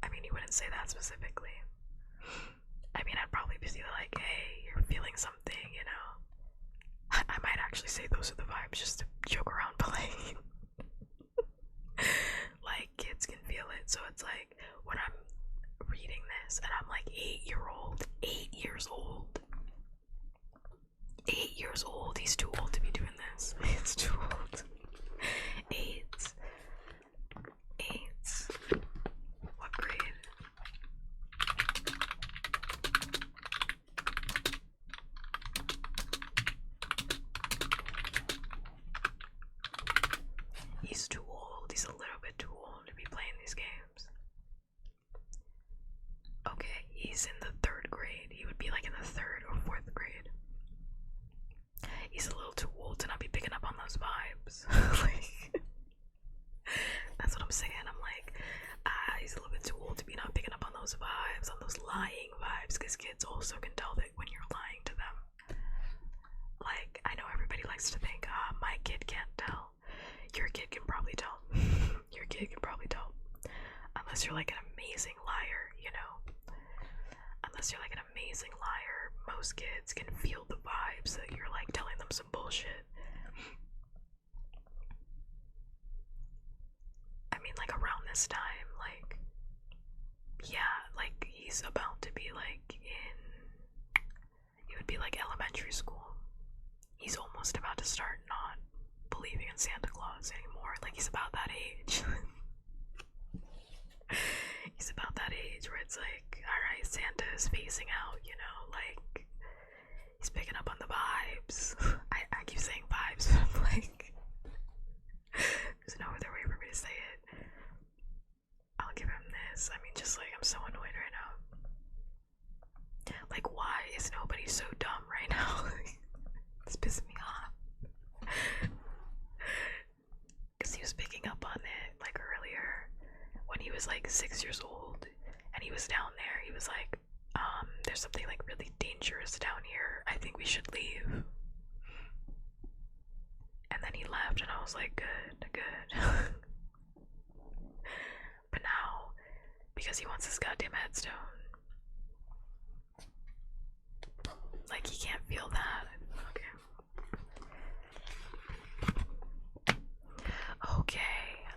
I mean, you wouldn't say that specifically. I mean, I'd probably be like, "Hey, you're feeling something," you know. I might actually say those are the vibes just to joke around, but like, like kids can feel it. So it's like when I'm reading this and I'm like 8-year-old, 8 years old, 8 years old. He's too old to be doing this. He's too old. Eight. What grade? He's too old. He's a little bit too old to be playing these games. Okay, he's in the 3rd grade. He would be like in the 3rd or 4th grade. He's a little too old to not be picking up on those vibes. Like, that's what I'm saying. I'm like, he's a little bit too old to be not picking up on those vibes, on those lying vibes, because kids also can tell that when you're lying to them. Like, I know everybody likes to think, my kid can't tell. Your kid can probably tell. Your kid can probably tell. Unless you're like an amazing liar, you know? Unless you're like an amazing liar, most kids can feel the vibes that you're like telling them some bullshit. I mean, like around this time, like, yeah, like he's about to be like it would be like elementary school. He's almost about to start not believing in Santa Claus anymore. Like he's about that age. He's about that age where it's like, alright, Santa is phasing out, you know, like he's picking up on the vibes. I keep saying vibes, but I'm like, there's no other way for me to say it. I'll give him this. I mean, just like, I'm so annoyed right now. Like, why is nobody so dumb right now? It's pissing me off. Because he was picking up on it, like, earlier, when he was, like, 6 years old, and he was down there, he was like, there's something, like, really dangerous down here. I think we should leave. And then he left, and I was like, good. But now, because he wants his goddamn headstone, like, he can't feel that. Okay,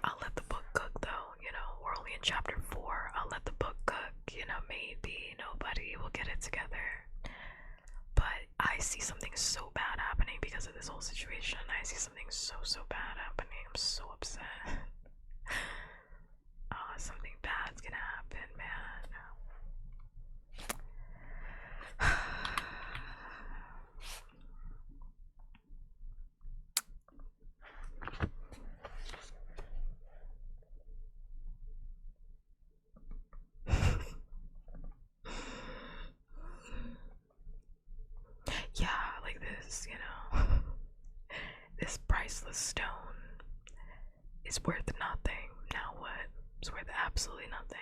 I'll let the book cook though, you know, we're only in chapter 4. I'll let the book cook, you know, maybe nobody will get it together. But I see something so bad happening because of this whole situation. I see something so bad happening. I'm so upset. Something bad's gonna happen, man. Yeah, like this, you know. This priceless stone is worth nothing. Now what? It's worth absolutely nothing.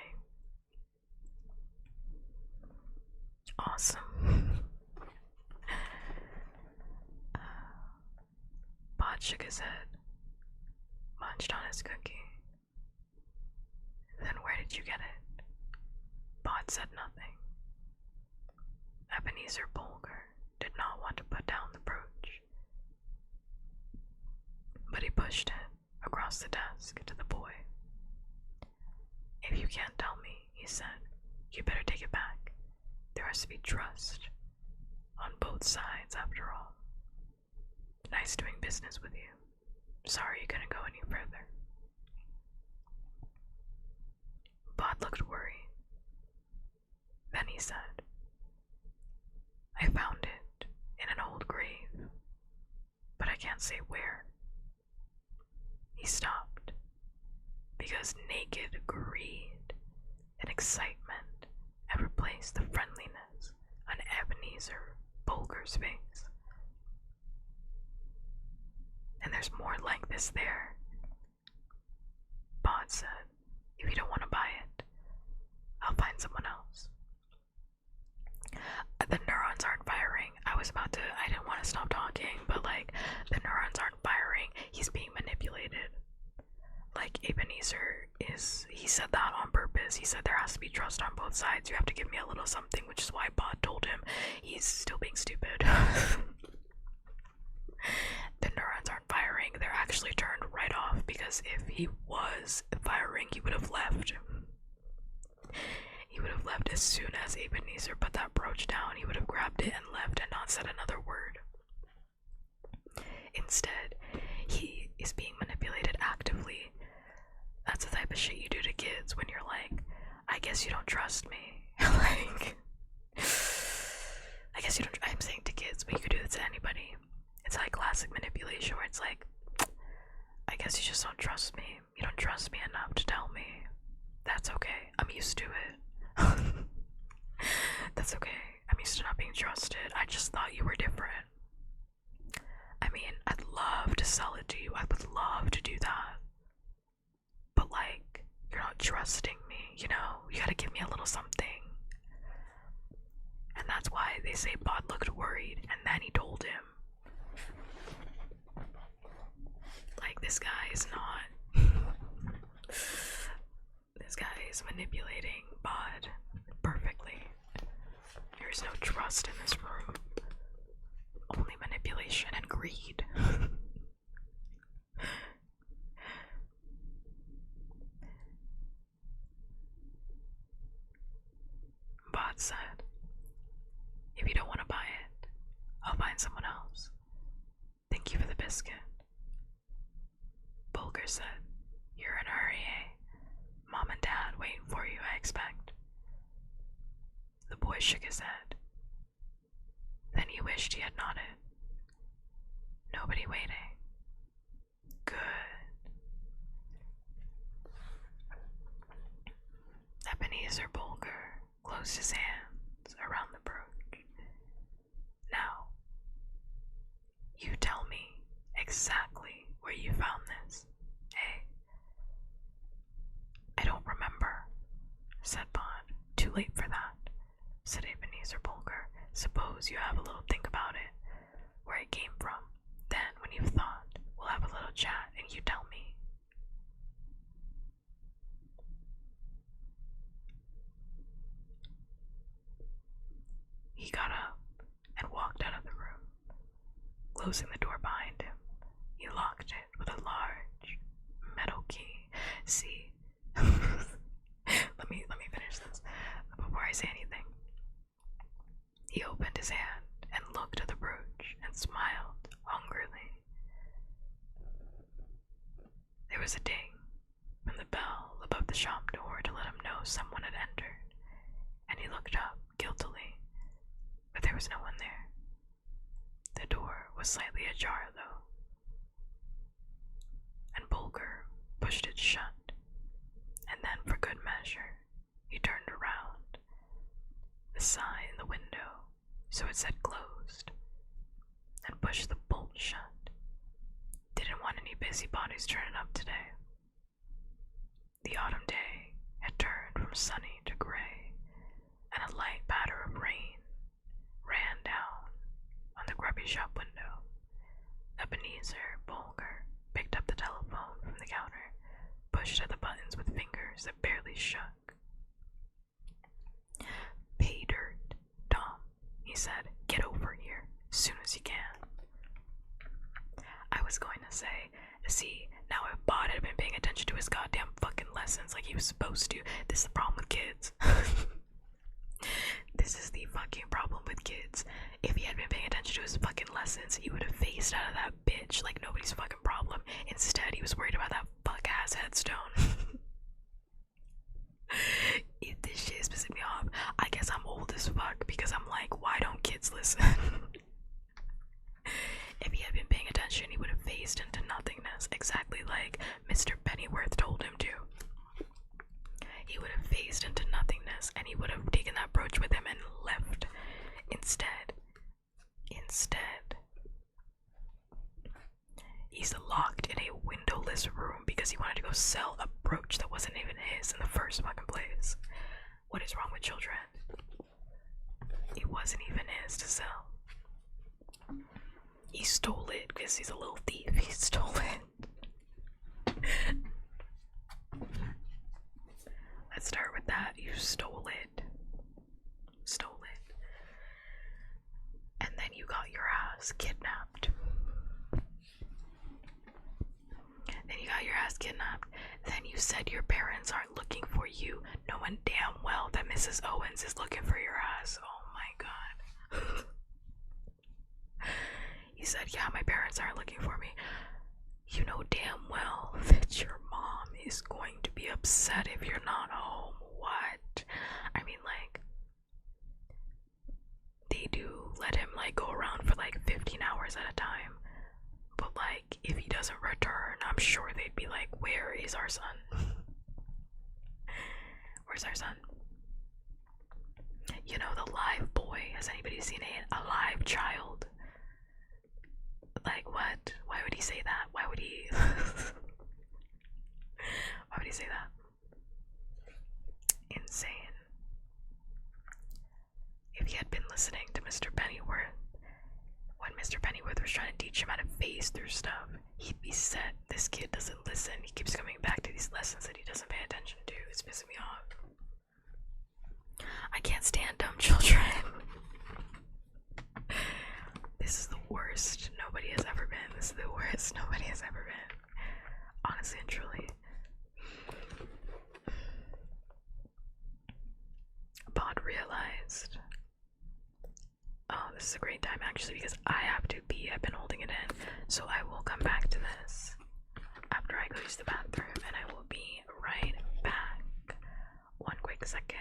Awesome. Bod shook his head, munched on his cookie. Then where did you get it? Bod said nothing. Ebenezer Bolger did not want to put down the brooch, but he pushed it across the desk to the boy. If you can't tell me, he said, you better take it back. There has to be trust on both sides, after all. Nice doing business with you. Sorry you couldn't go any further. Bod looked worried. Then he said, I found it in an old grave, but I can't say where. He stopped, because naked greed excitement had replaced the friendliness on Ebenezer Bulger's face. And there's more like this there. Bod said, if you don't want to buy it, I'll find someone else. The neurons aren't firing. I didn't want to stop talking, but like, the neurons aren't firing. He's being manipulated. Like, Ebenezer he said that on purpose. He said there has to be trust on both sides. You have to give me a little something, which is why Bod told him he's still being stupid. The neurons aren't firing. They're actually turned right off, because if he was firing, he would have left. He would have left as soon as Ebenezer put that brooch down. He would have grabbed it and left and not said another word. Instead, he is being manipulated actively. That's the type of shit you do to kids when you're like, I guess you don't trust me. Like, I guess you don't. I'm saying to kids, but you could do this to anybody. It's like classic manipulation where it's like, I guess you just don't trust me. You don't trust me enough to tell me. That's okay. I'm used to it. That's okay. I'm used to not being trusted. I just thought you were different. I mean, I'd love to sell it to you. I would love to do that. But like, you're not trusting me, you know? You gotta give me a little something. And that's why they say Bod looked worried, and then he told him. Like, this guy is not. This guy is manipulating Bod perfectly. There's no trust in this room. Only manipulation and greed. Bod said, if you don't want to buy it, I'll find someone else. Thank you for the biscuit. Bulger said, you're in a hurry, eh? Mom and Dad waiting for you, I expect. The boy shook his head. Then he wished he had nodded. Nobody waiting. Good. Ebenezer Bulger closed his hands around the brooch. Now, you tell me exactly where you found this, eh? I don't remember, said Bod. Too late for that, said Ebenezer Bulger. Suppose you have a little think about it, where it came from. Then, when you've thought, we'll have a little chat and you tell me. He got up and walked out of the room, closing the door behind him. He locked it with a large metal key. See, let me finish this before I say anything. He opened his hand and looked at the brooch and smiled hungrily. There was a ding from the bell above the shop door to let him know someone had entered, and he looked up guiltily, but there was no one there. The door was slightly ajar, though, and Bulger pushed it shut, and then, for good measure, he turned around. The sign in the window, so it said closed, and pushed the bolt shut. Didn't want any busybodies turning up today. The autumn day had turned from sunny to gray, and a light patter of rain ran down on the grubby shop window. Ebenezer Bulger picked up the telephone from the counter, pushed at the buttons with fingers that barely shook. Pay dirt, Tom, he said. Get over here, as soon as you can. I was going to say, see, now if Bod had been paying attention to his goddamn fucking lessons like he was supposed to, this is the problem with kids. This is the fucking problem with kids. If he had been paying attention to his fucking lessons, he would have phased out of that bitch like nobody's fucking problem. Instead, he was worried about that fuck-ass headstone. This shit is pissing me off. I guess I'm old as fuck because I'm like, why don't kids listen? If he had been paying attention, he would have phased into nothingness, exactly like Mr. Pennyworth told him to. He would have phased into nothingness has, and he would have taken that brooch with him and left. Instead, he's locked in a windowless room because he wanted to go sell a brooch that wasn't even his in the first fucking place. What is wrong with children? It wasn't even his to sell. He stole it because he's a little thief. He stole it. Let's start with that. You stole it. Stole it. And then you got your ass kidnapped. Then you said your parents aren't looking for you, knowing damn well that Mrs. Owens is looking for your ass. Oh my god. You said, yeah, my parents aren't looking for me. You know damn well that your mom is going to be upset if you're not home. What? I mean, like, they do let him, like, go around for, like, 15 hours at a time. But, like, if he doesn't return, I'm sure they'd be like, where is our son? Where's our son? You know, the live boy. Has anybody seen a live child? Like, what? Why would he say that? Why would he... Why would he say that? Insane. If he had been listening to Mr. Pennyworth, when Mr. Pennyworth was trying to teach him how to phase through stuff, he'd be set. This kid doesn't listen. He keeps coming back to these lessons that he doesn't pay attention to. It's pissing me off. I can't stand dumb children. This is the worst nobody has ever been. This is the worst nobody has ever been. Honestly and truly. Bod realized. Oh, this is a great time actually because I have to pee. I've been holding it in. So I will come back to this after I go use the bathroom, and I will be right back. One quick second.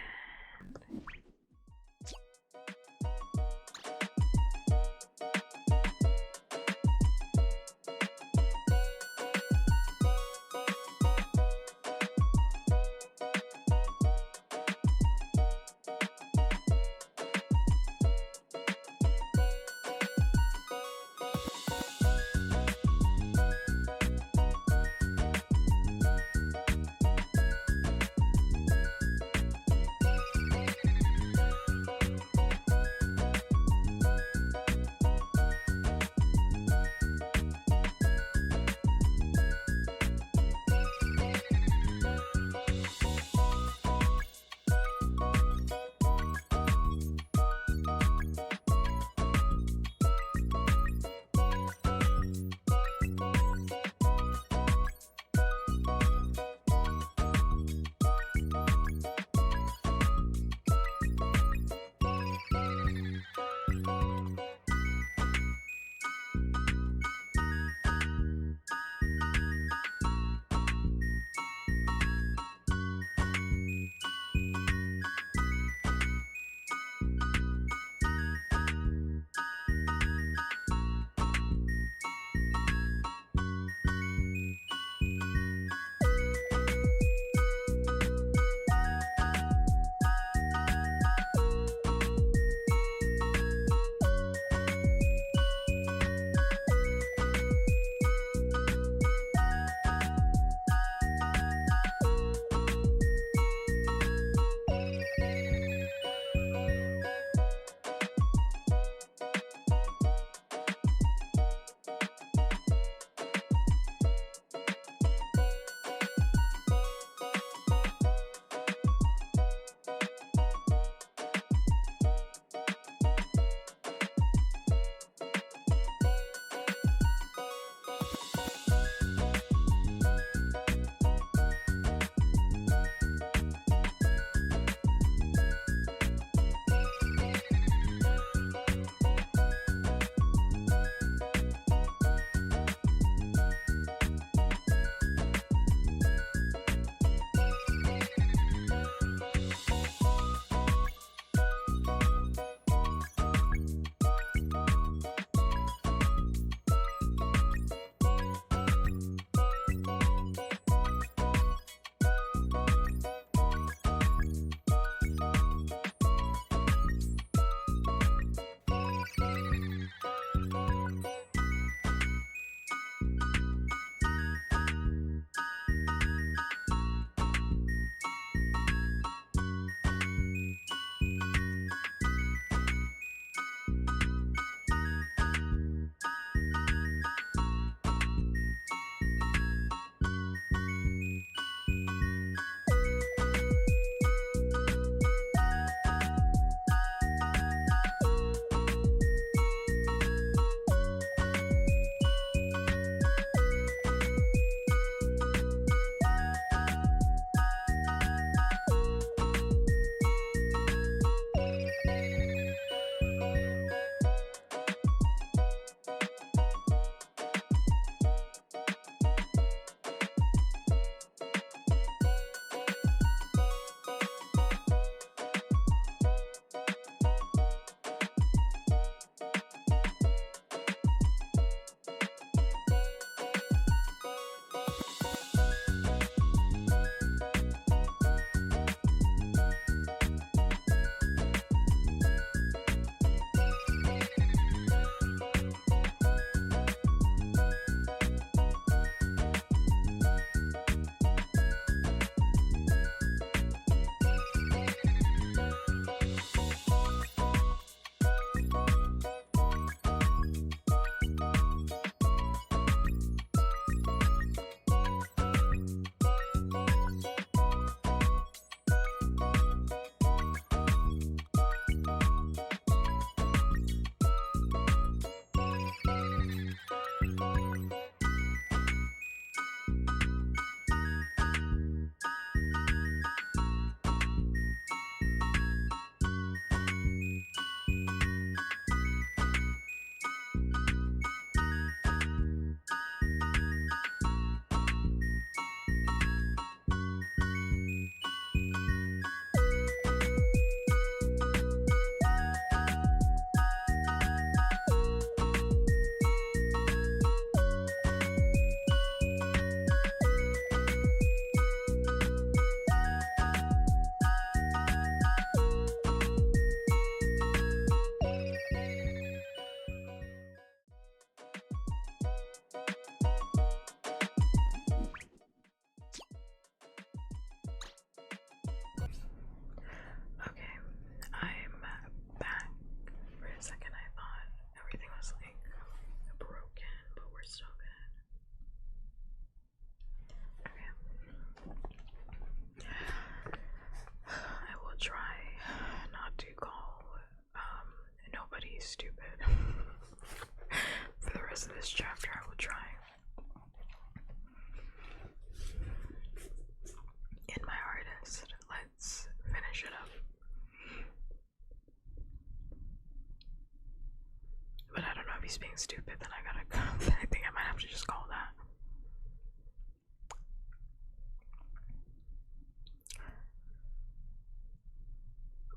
he's being stupid, then I gotta I think I might have to just call that.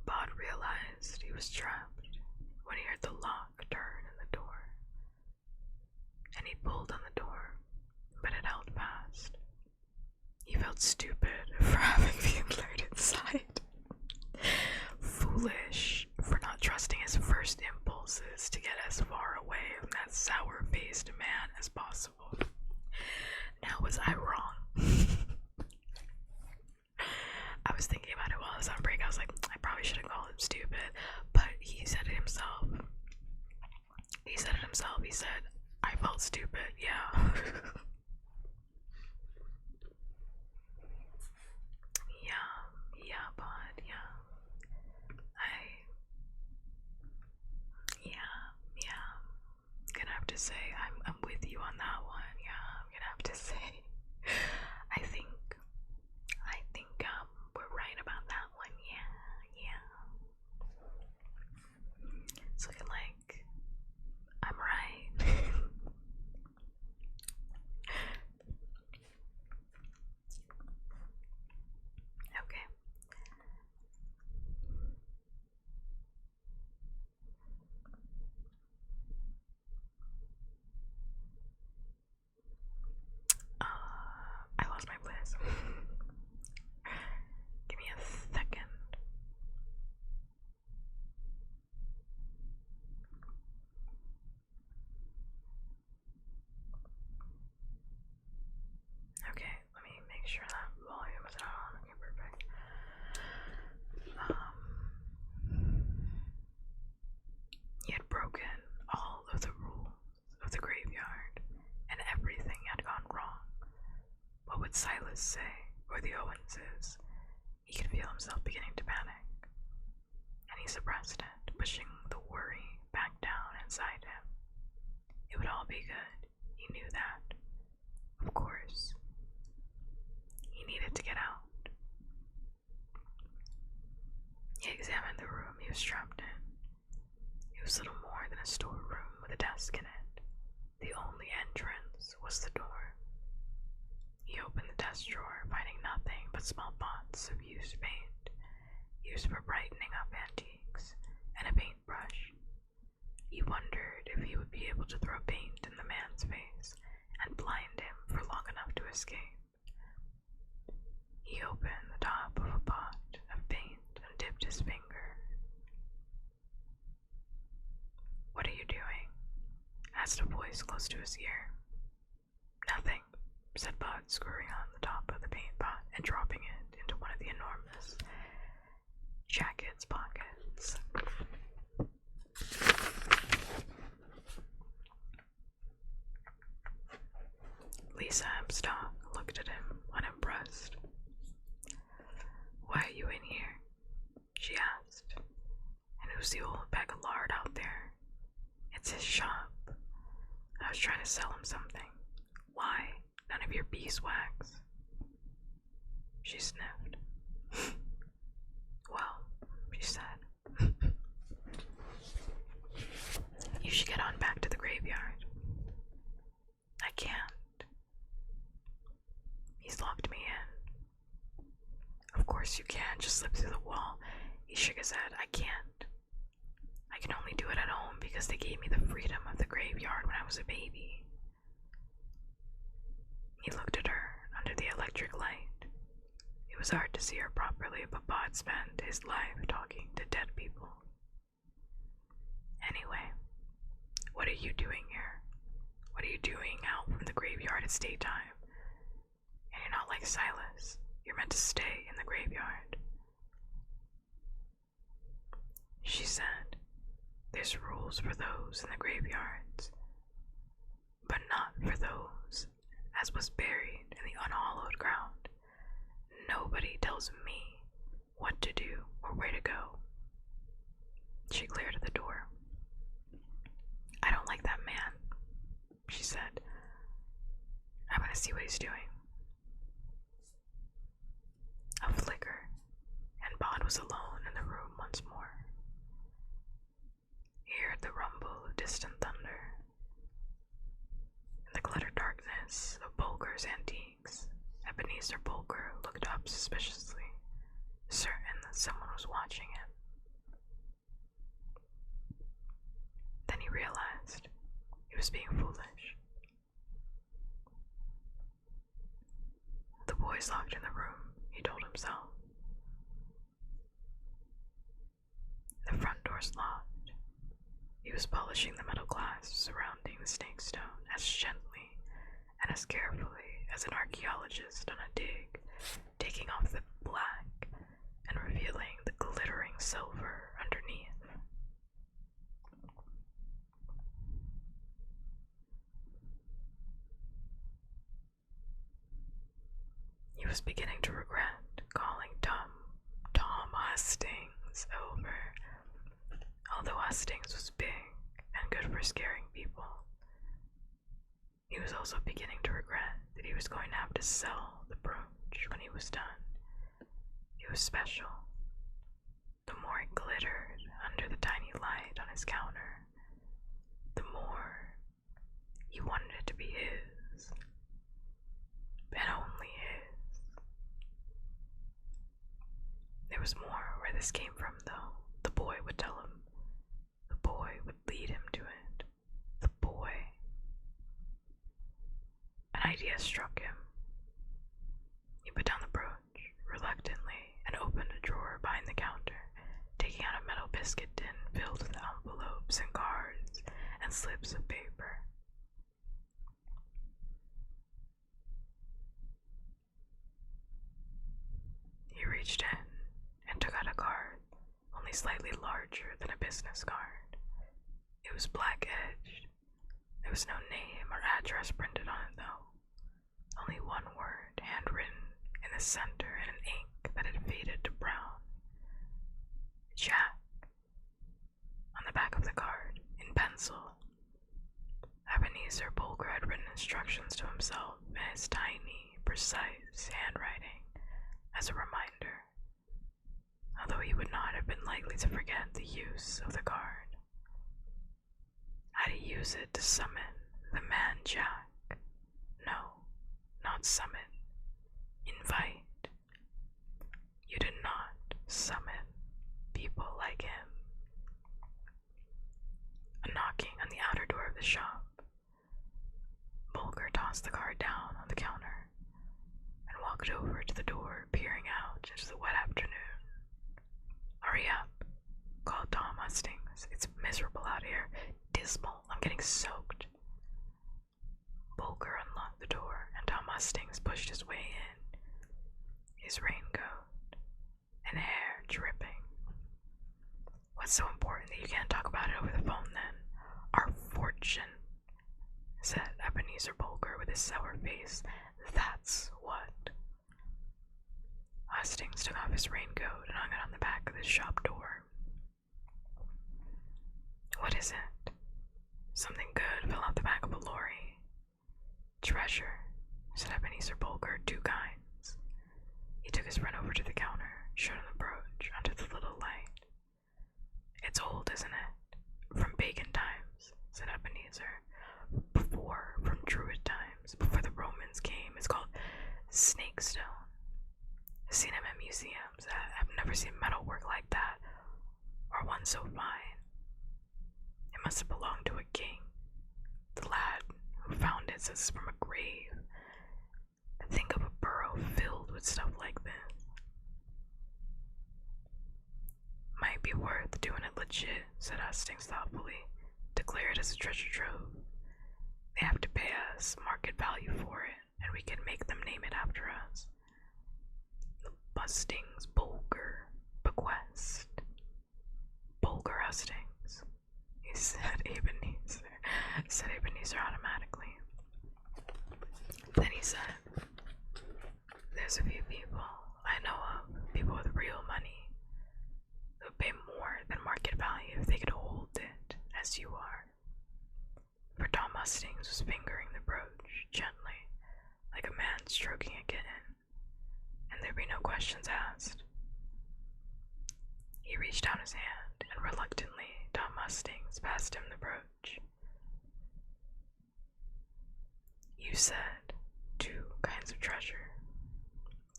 Bod realized he was trapped when he heard the lock turn in the door, and he pulled on the door, but it held fast. He felt stupid for having the alert inside, foolish for not trusting his first impulses to get as far away from that sour-faced man as possible. Now, was I wrong? I was thinking about it while I was on break. I was like, I probably shouldn't call him stupid, but he said it himself. He said, I felt stupid, yeah. Yeah, bud, yeah. Yeah. Gonna have to say, I'm with you on that one, yeah, I'm gonna have to say. I think, we're right about that one, yeah. It's looking like I'm right. Okay. I lost my place. Give me a second. Okay, let me make sure that volume is not on. Okay, perfect. He had broken all of the rules of the graveyard, and everything had gone wrong. What would Silas say, or the Owenses? He could feel himself beginning to panic, and he suppressed it, pushing the worry back down inside him. It would all be good, he knew that. Of course. He needed to get out. He examined the room he was trapped in. It was little more than a storeroom with a desk in it. The only entrance was the door. He opened the desk drawer, finding nothing but small pots of used paint, used for brightening up antiques, and a paintbrush. He wondered if he would be able to throw paint in the man's face and blind him for long enough to escape. He opened the top of a pot of paint and dipped his finger. "What are you doing?" asked a voice close to his ear. "Nothing," said Bud, screwing on the top of the paint pot and dropping it into one of the enormous jacket's pockets. Lisa Hempstock looked at him, unimpressed. "Why are you in here?" she asked. "And who's the old bag of lard out there?" "It's his shop. I was trying to sell him something." "Why? None of your beeswax." She sniffed. "Well," she said, "you should get on back to the graveyard." "I can't. He's locked me in." "Of course you can, just slip through the wall." He shook his head. "I can't. I can only do it at home because they gave me the freedom of the graveyard when I was a baby." He looked at her under the electric light. It was hard to see her properly, but Bod spent his life talking to dead people. "Anyway, what are you doing here? What are you doing out from the graveyard? It's daytime. And you're not like Silas. You're meant to stay in the graveyard." She said, "There's rules for those in the graveyards, but not for those as was buried in the unhallowed ground. Nobody tells me what to do or where to go." She glared at the door. "I don't like that man," she said. "I'm gonna see what he's doing." A flicker, and Bod was alone in the room once more. He heard the rumble of distant thunder Ebenezer Bulger looked up suspiciously, certain that someone was watching him. Then he realized he was being foolish. The boy's locked in the room, he told himself. The front door's locked. He was polishing the metal glass surrounding the snake stone as gently and as carefully as an archaeologist on a dig, taking off the black and revealing the glittering silver underneath. He was beginning to regret calling Tom Hustings over. Although Hustings was big and good for scaring people, he was also beginning to regret that he was going to have to sell the brooch when he was done. It was special. The more it glittered under the tiny light on his counter, the more he wanted it to be his, and only his. There was more where this came from, though. The boy would tell him. The boy would lead him to it. The boy. An idea struck him. He put down the brooch reluctantly and opened a drawer behind the counter, taking out a metal biscuit tin filled with envelopes and cards and slips of paper. He reached in and took out a card, only slightly larger than a business card. It was black-edged. There was no name or address printed on it, though. Only one word, handwritten in the center in an ink that had faded to brown. Jack. On the back of the card, in pencil, Ebenezer Bulger had written instructions to himself in his tiny, precise handwriting as a reminder, although he would not have been likely to forget the use of the card. How to use it to summon the man Jack. No, not summon. Invite. You did not summon people like him. A knocking on the outer door of the shop. Bulger tossed the card down on the counter and walked over to the door, peering out into the wet afternoon. Hurry up, called Tom Hustings. It's miserable out here. Dismal. I'm getting soaked. Bulger unlocked the door, and Tom Hustings pushed his way in, his raincoat and hair dripping. What's so important that you can't talk about it over the phone, then? Our fortune, said Ebenezer Bulger with his sour face. That's what. Hustings took off his raincoat and hung it on the back of his shop door. What is it? Something good fell out the back of a lorry. Treasure, said Ebenezer Bulger, 2 kinds. He took his friend over to the counter, showed him the brooch under the little light. It's old, isn't it? From pagan times, said Ebenezer. From Druid times, before the Romans came. It's called snakestone. I've seen them in museums. I've never seen metalwork like that, or one so fine. It must have belonged to a king. The lad who found it says it's from a grave. Think of a burrow filled with stuff like this. Might be worth doing it legit, said Hustings thoughtfully. Declare it as a treasure trove. They have to pay us market value for it, and we can make them name it after us. The Bustings Bulger bequest. Bulger Hustings, he said Ebenezer automatically. Then he said, there's a few people I know of, people with real money, who would pay more than market value if they could hold it as you are. For Tom Hustings was fingering the brooch gently, like a man stroking a kitten, and there'd be no questions asked. He reached out his hand, and reluctantly Tom Hustings passed him the brooch. You said 2 kinds of treasure,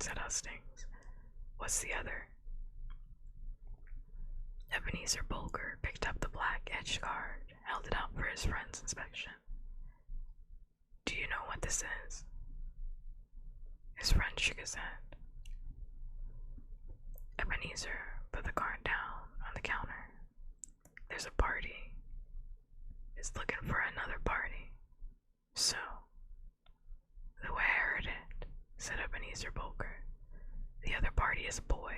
said Hustings. What's the other? Ebenezer Bulger picked up the black edged card, held it out for his friend's inspection. Do you know what this is? His friend shook his head. Ebenezer put the card down on the counter. There's a party. It's looking for another party. So, the way I heard it, said Ebenezer Bulger, the other party is a boy.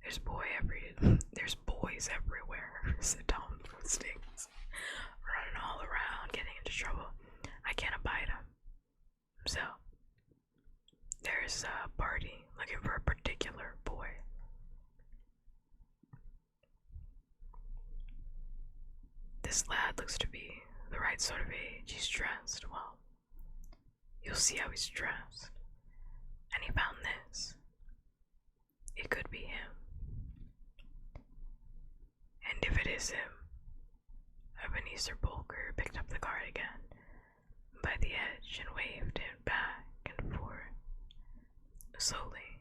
There's boys everywhere, said Tom Stings, running all around, getting into trouble. I can't abide them. So, there's a party looking for a particular boy. This lad looks to be the right sort of age. He's dressed well. You'll see how he's dressed. And he found this. It could be him. And if it is him, Ebenezer Bulger picked up the card again by the edge and waved it back and forth, slowly,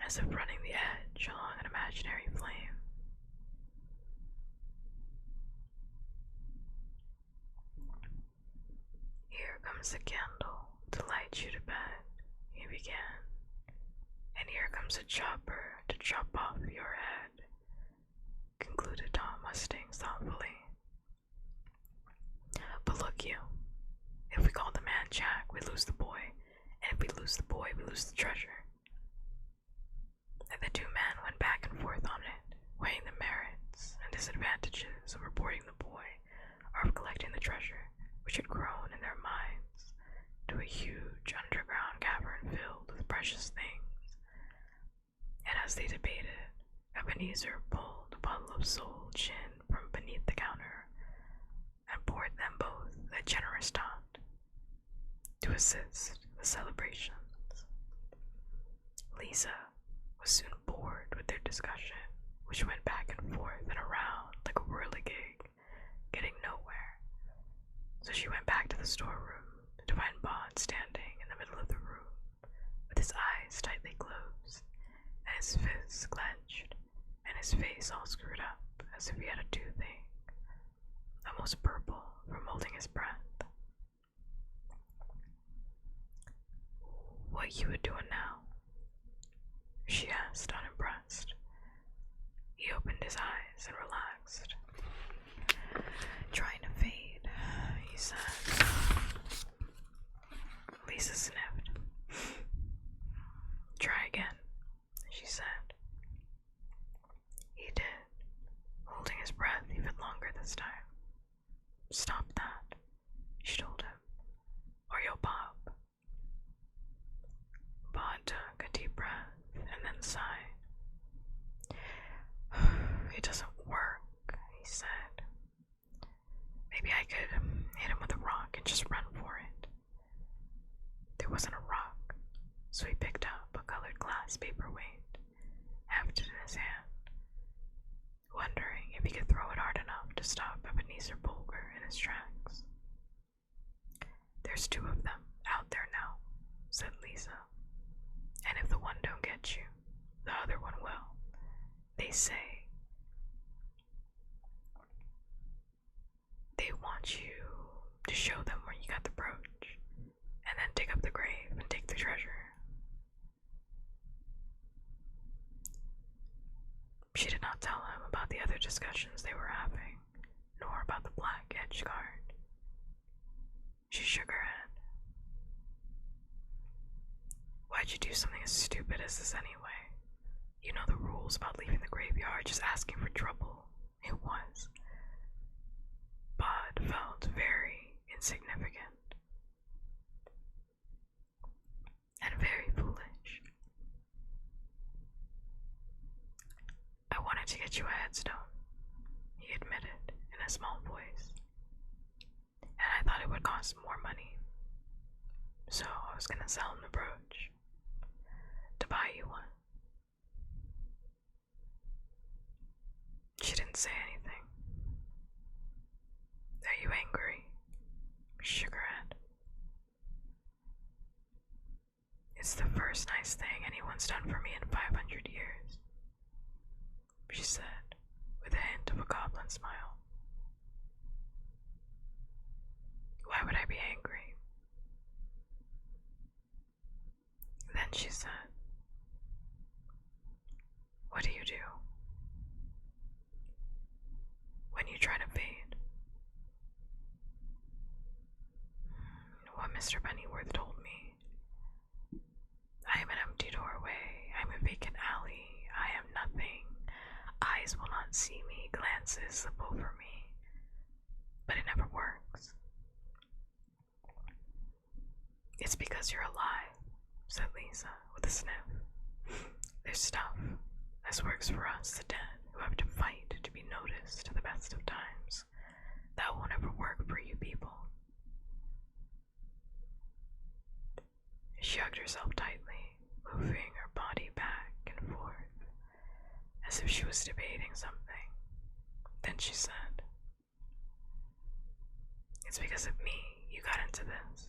as if running the edge along an imaginary flame. Here comes a candle to light you to bed, he began, and here comes a chopper to chop off your head, concluded Tom Hustings thoughtfully. But look you, if we call the man Jack, we lose the boy, and if we lose the boy, we lose the treasure. And the two men went back and forth on it, weighing the merits and disadvantages of reporting the boy or of collecting the treasure, which had grown in their minds to a huge underground cavern filled with precious things. And as they debated, Ebenezer pulled a bottle of Soul gin from beneath the counter and poured them both a generous tot to assist the celebrations. Lisa was soon bored with their discussion, which went back and forth and around like a whirligig, getting nowhere. So she went back to the storeroom to find Bond standing in the middle of the room, with his eyes tightly closed, and his fists clenched, and his face all screwed up as if he had a toothache, almost purple from holding his breath. What you a doing now? She asked, unimpressed. He opened his eyes and relaxed. Trying to fade, he said. Lisa sniffed. Try again, she said. He did, holding his breath even longer this time. Stop that, she told him, or you'll pop. Bond took a deep breath and then sighed. It doesn't work, he said. Maybe I could hit him with a rock and just run for it. There wasn't a rock, so he picked up a colored glass paperweight, hefted in his hand, wondering if he could throw it hard enough to stop Ebenezer Bulger in his tracks. There's two of them out there now, said Lisa. And if the one don't get you, the other one will. They say they want you to show them where you got the brooch, and then dig up the grave and take the treasure. She did not tell him about the other discussions they were having, nor about the black edge card. She shook her head. Why'd you do something as stupid as this anyway? You know the rules about leaving the graveyard, just asking for trouble. It was. Bud felt very insignificant. And very foolish. I wanted to get you a headstone, he admitted in a small voice. And I thought it would cost more money. So I was gonna sell him the brooch to buy you one. She didn't say anything. Are you angry? She shook her head. It's the first nice thing anyone's done for me in 500 years, she said, with a hint of a goblin smile. Why would I be angry? Then she said, what do you do when you try to fade? What Mr. Pennyworth told me. I am an empty doorway, I am a vacant alley, I am nothing. Eyes will not see me, glances slip over me. But it never works. It's because you're alive, said Lisa with a sniff. There's stuff. This works for us, the dead, who have to fight to be noticed at the best of times. That won't ever work for you people. She hugged herself tightly, moving her body back and forth, as if she was debating something. Then she said, it's because of me you got into this.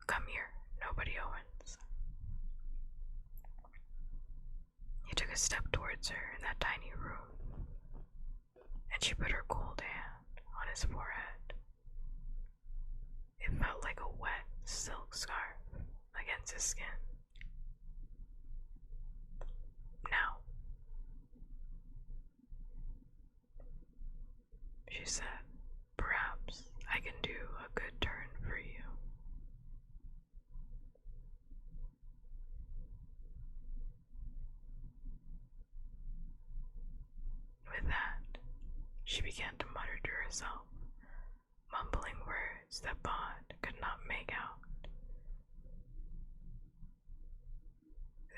Come here, nobody Owens. He took a step towards her in that tiny room, and she put her cold hand on his forehead. It felt like a wet silk scarf against his skin. Now, she said, perhaps I can do a good turn for you. With that, she began to mutter to herself, mumbling words that Bod could not make out.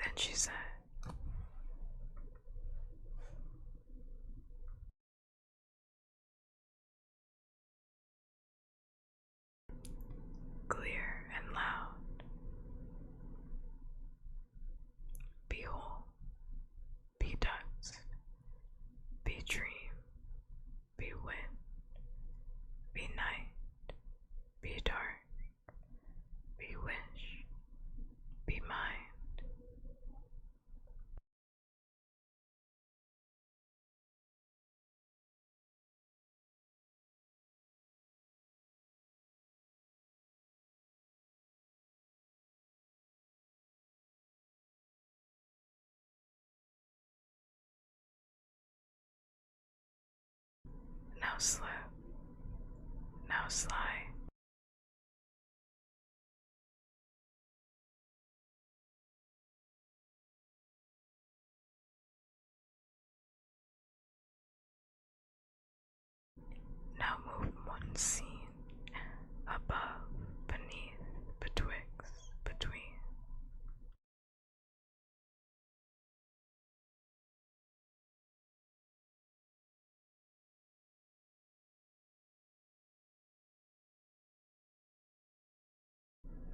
Then she said, clear and loud, be whole, be dust, be dream, be wind, be night, be dark, be wish, be mind. Now slip, now slide. Now move one scene, above, beneath, betwixt, between.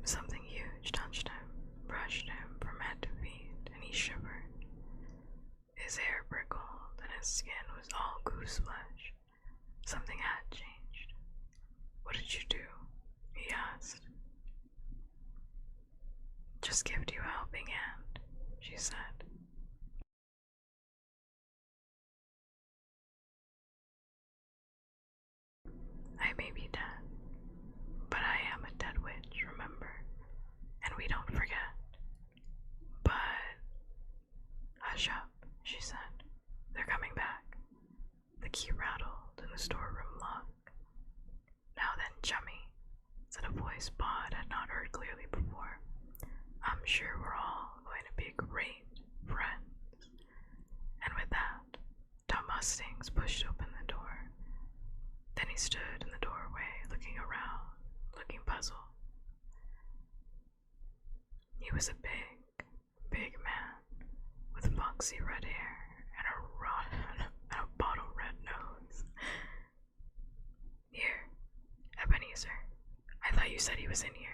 Something huge touched him, brushed him from head to feet, and he shivered. His hair prickled, and his skin was all goose flesh. Something had changed. What did you do? He asked. Just give you a helping hand, she said. I may be dead, but I am a dead witch, remember? And we don't forget. But hush up, she said. They're coming back. The key rattled in the storeroom lock. Now then, chummy, said a voice Bod had not heard clearly before. I'm sure we're all going to be great friends. And with that, Tom Hustings pushed open the door. Then he stood in the doorway, looking around, looking puzzled. He was a big, big man with foxy red hair and a bottle red nose. Here, Ebenezer, I thought you said he was in here.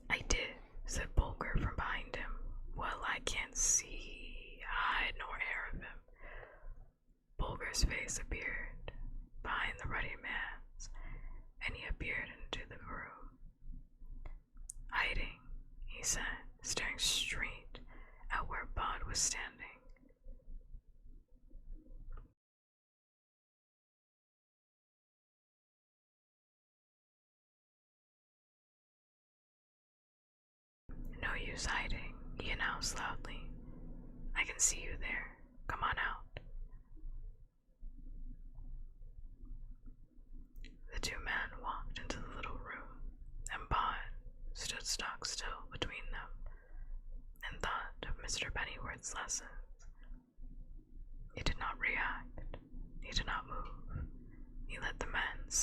I did, said Bulger from behind him. Well, I can't see hide nor hair of him. Bulger's face appeared behind the ruddy man was standing. No use hiding, he announced loudly. I can see you there. Come on out. The two men walked into the little room, and Bond stood stock still between them and thought of Mr. Pennyworth's lessons. He did not react. He did not move. He let the men's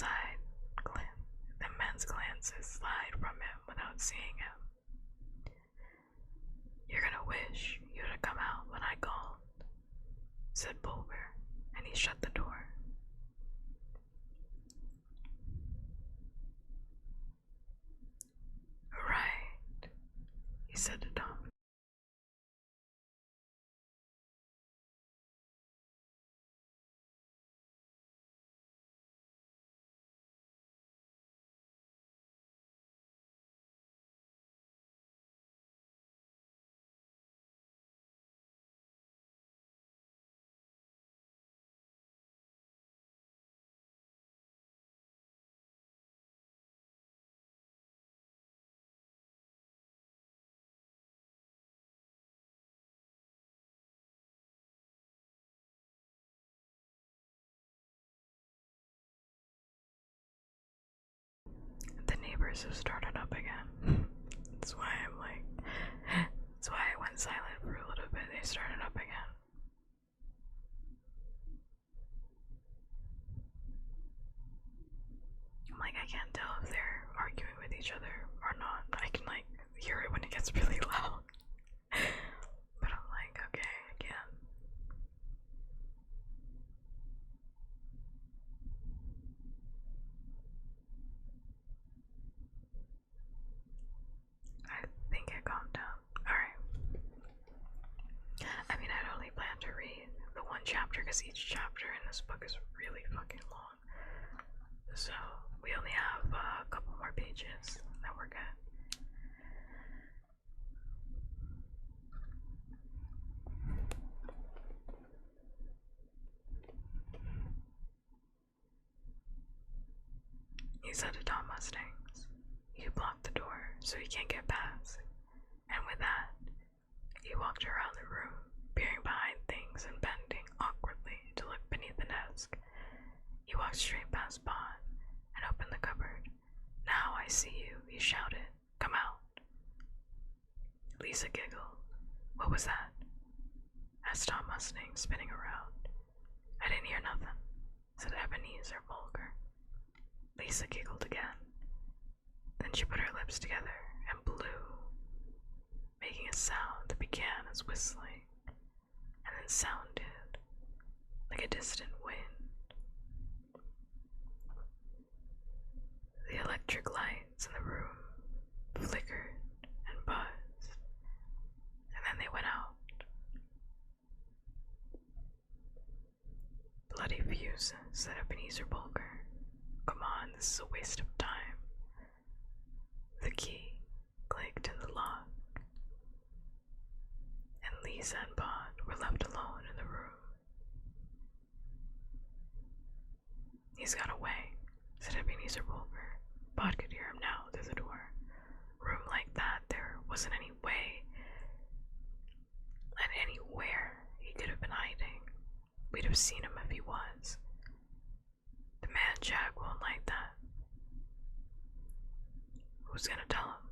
glances slide from him without seeing him. You're gonna wish you'd have come out when I called, said Bulwer, and he shut the door. Right, he said to Tom. The neighbors have started up again. That's why that's why I went silent for a little bit. They started up again. I'm like, I can't tell if they're arguing with each other or not. I can hear it when it gets really loud. But I'm like, okay, again. I think it calmed down. Alright. I mean, I'd only planned to read the one chapter because each chapter in this book is really fucking long. So, we only have a couple more pages that we're good. He said to Tom Mustangs, "You blocked the door so he can't get past." And with that, he walked around the room, peering behind things and bending awkwardly to look beneath the desk. He walked straight past Bond and opened the cupboard. "Now I see you," he shouted. "Come out." Lisa giggled. "What was that?" asked Tom Mustang, spinning around. "I didn't hear nothing," said Ebenezer Bulger. Lisa giggled again. Then she put her lips together and blew, making a sound that began as whistling and then sounded like a distant wind. The electric lights in the room flickered and buzzed, and then they went out. "Bloody fuses," said Ebenezer Bulger. "Come on, this is a waste of time." The key clicked in the lock, and Lisa and Bond were left alone in the room. "He's got away," said Ebenezer Bulger. Bond could hear him now through the door. Room like that, there wasn't any way and anywhere he could have been hiding. We'd have seen him if he was. The man Jack won't like that. Who's gonna tell him?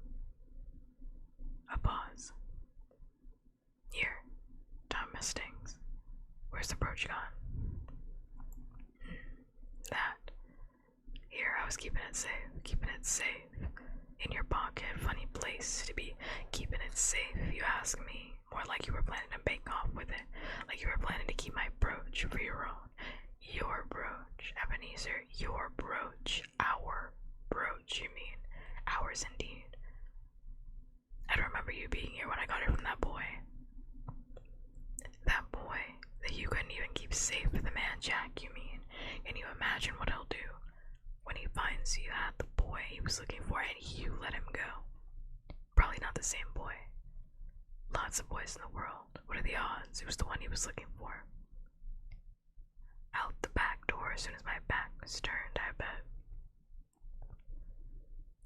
A pause. "Here, Tom Mustangs. Where's the brooch gone?" "That. Here, I was keeping it safe. Keeping it safe. In your pocket. Funny place to be keeping it safe, if you ask me. More like you were planning to make off with it. Like you were planning to keep my brooch for your own. Your brooch, Ebenezer. Your brooch. Our brooch, you mean. Ours indeed. I remember you being here when I got it from that boy. That boy that you couldn't even keep safe for the man Jack, you mean. Can you imagine what he'll do when he finds you had the boy he was looking for and you let him go? Probably not the same boy. Lots of boys in the world. What are the odds? It was the one he was looking for. Out the back door as soon as my back was turned, I bet.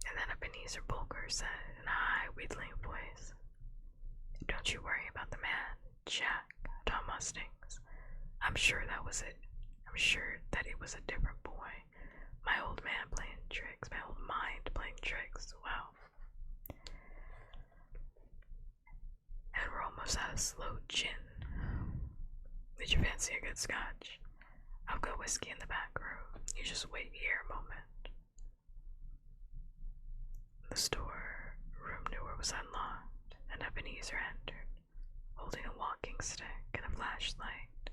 And then Ebenezer Bulger said in a high, wheedling voice, "Don't you worry about the man, Jack, Tom Mustings. I'm sure that was it. I'm sure that it was a different boy. My old man playing tricks, my old mind playing tricks. Wow." And we're almost out of slow gin. Did you fancy a good scotch? I've got whiskey in the back room. You just wait here a moment. The store room door was unlocked, and Ebenezer entered, holding a walking stick and a flashlight,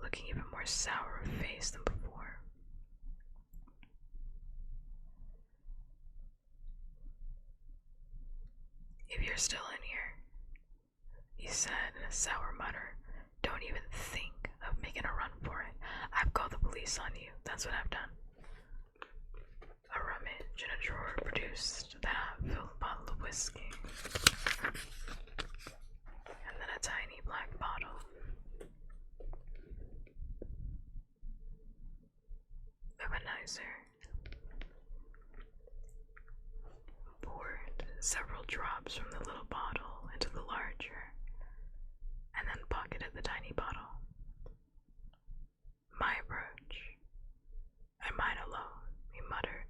looking even more sour of face than before. "If you're still in here," he said in a sour mutter, "don't even think of making a run for it. I've called the police on you. That's what I've done." A rummage in a drawer produced the half-filled bottle of whiskey, and then a tiny black bottle. Ebenezer poured several drops from the little bottle into the larger, and then pocketed the tiny bottle. "My approach, and mine alone," he muttered,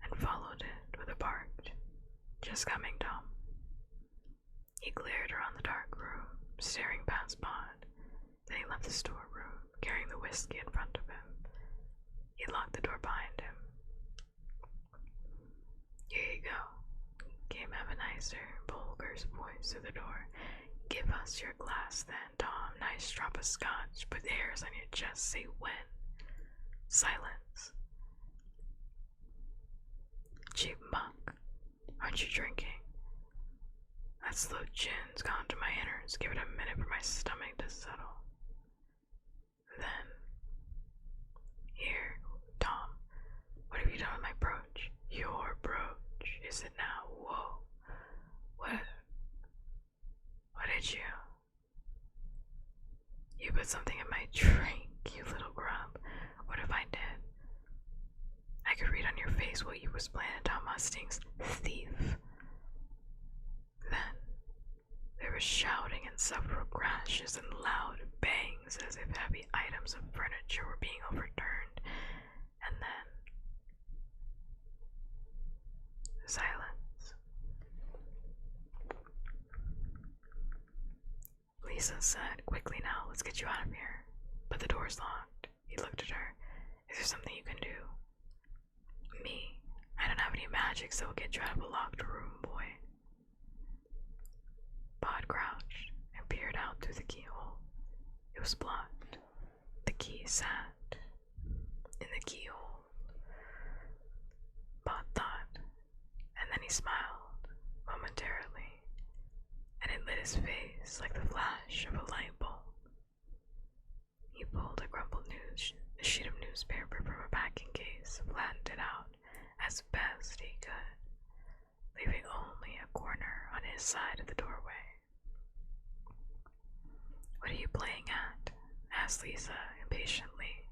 and followed it with a barked, "Just coming, Tom." He glared around the dark room, staring past Pod. Then he left the storeroom, carrying the whiskey in front of him. He locked the door behind him. "Here you go," came Ebenezer Bulger's voice through the door. "Give us your glass then, Tom. Nice drop of scotch. Put the hairs on your chest. Say when." Silence. "Cheap muck. Aren't you drinking?" "That slow gin's gone to my innards. Give it a minute for my stomach to settle." Then, "Here, Tom, what have you done with my brooch?" "Your brooch, is it now? Whoa. What did you? You put something in my drink, you little grub. What if I did? I could read on your face what you was planning, Tom Mustings. Thief." Then there was shouting and several crashes and loud bangs as if heavy items of furniture were being overturned, and then silence. Lisa said, "Quickly now, let's get you out of here." But the door's locked. He looked at her. "Is there something you can do?" "Me? I don't have any magic, so we'll get you out of a locked room, boy." Pod crouched and peered out through the keyhole. It was blocked. The key sat in the keyhole. Pod thought, and then he smiled momentarily, and it lit his face like the flash of a light bulb. He pulled a crumpled sheet of newspaper from a packing case, flattened it out as best he could, leaving only a corner on his side of the doorway. "What are you playing at?" asked Lisa impatiently.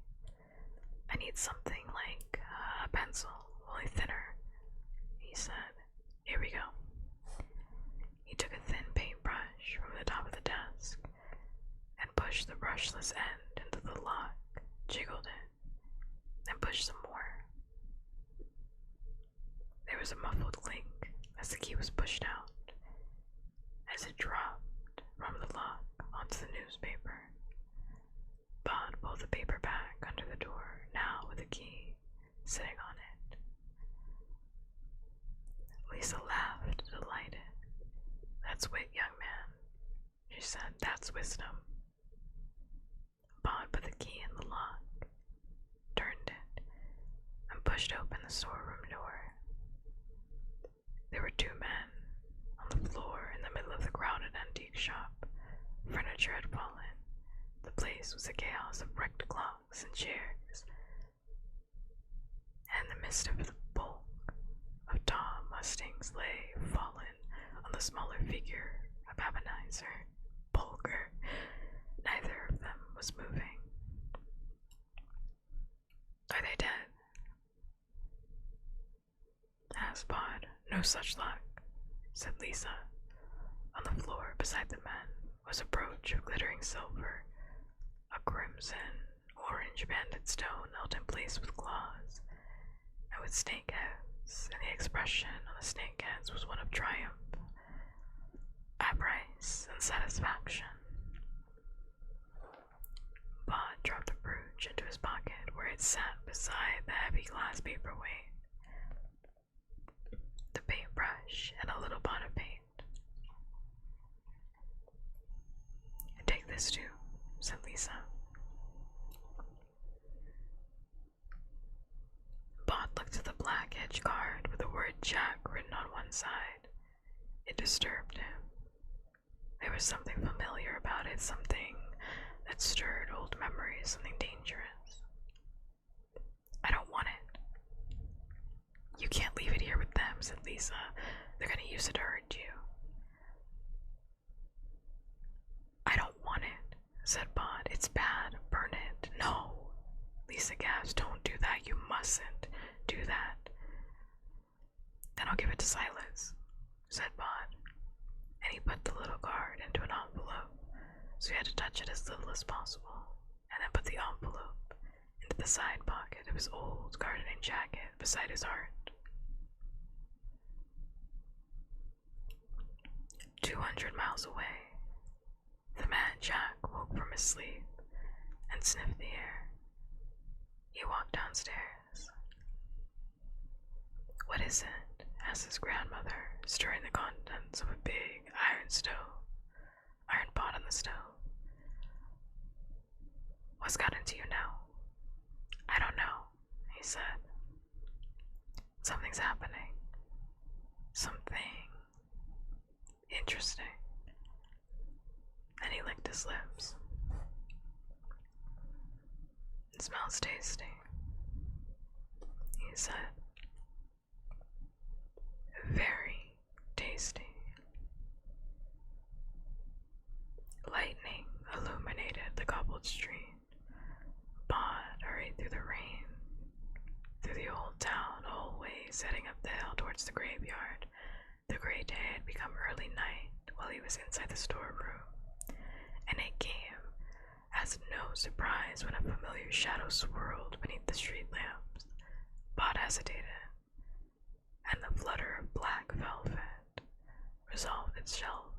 "I need something like a pencil, only thinner," he said. "Here we go." He took a thin paintbrush from the top of the desk and pushed the brushless end into the lock, jiggled it, and pushed some more. There was a muffled clink as the key was pushed out, as it dropped from the lock onto the newspaper. Bod pulled the paper back under the door, now with the key sitting on it. Lisa laughed, delighted. "That's wit, young man," she said. "That's wisdom." Bod put the key in the lock, turned it, and pushed open the storeroom door. There were two men on the floor in the middle of the crowded antique shop. Furniture had fallen. The place was a chaos of wrecked clocks and chairs. And in the midst of the bulk of Tom Mustings lay, fallen, the smaller figure of Ebenezer, Bulger. Neither of them was moving. Are they dead? Asked Pod. No such luck, said Lisa. On the floor beside the men was a brooch of glittering silver, a crimson, orange banded stone held in place with claws and with snake heads, and the expression on the snake heads was one of triumph, avarice, and satisfaction. Bod dropped the brooch into his pocket where it sat beside the heavy glass paperweight, the paintbrush, and a little pot of paint. Take this too, said Lisa. Bod looked at the black edge card with the word Jack written on one side. It disturbed him. There was something familiar about it, something that stirred old memories, something dangerous. I don't want it. You can't leave it here with them, said Lisa. They're going to use it to hurt you. I don't want it, said Bod. It's bad. Burn it. No. Lisa gasped. Don't do that. You mustn't do that. Then I'll give it to Silas, said Bod. And he put the little card into an envelope, so he had to touch it as little as possible, and then put the envelope into the side pocket of his old gardening jacket beside his heart. 200 miles away, the man Jack woke from his sleep and sniffed the air. He walked downstairs. What is it? Asked his grandmother, stirring the contents of a big iron pot on the stove. What's got into you now? I don't know, he said. Something's happening. Something interesting. Then he licked his lips. It smells tasty, he said. Very tasty. Lightning illuminated the cobbled street. Bod hurried through the rain, through the old town, always heading up the hill towards the graveyard. The gray day had become early night while he was inside the storeroom, and it came as no surprise when a familiar shadow swirled beneath the street lamps. Bod hesitated, and the flutter of black velvet resolved itself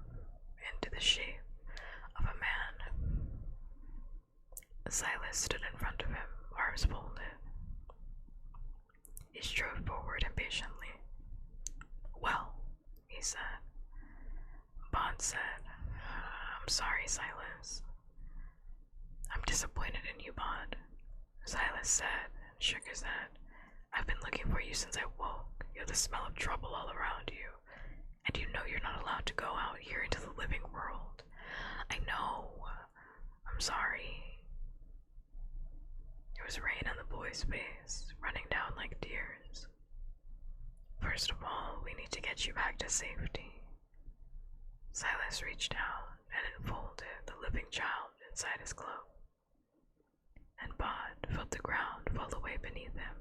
into the shape of a man. Silas stood in front of him, arms folded. He strode forward impatiently. Well, he said. Bod said, I'm sorry, Silas. I'm disappointed in you, Bod. Silas said and shook his head. I've been looking for you since I woke. You have the smell of trouble all around you, and you know you're not allowed to go out here into the living world. I know. I'm sorry. There was rain on the boy's face, running down like tears. First of all, we need to get you back to safety. Silas reached out and enfolded the living child inside his cloak, and Bod felt the ground fall away beneath him.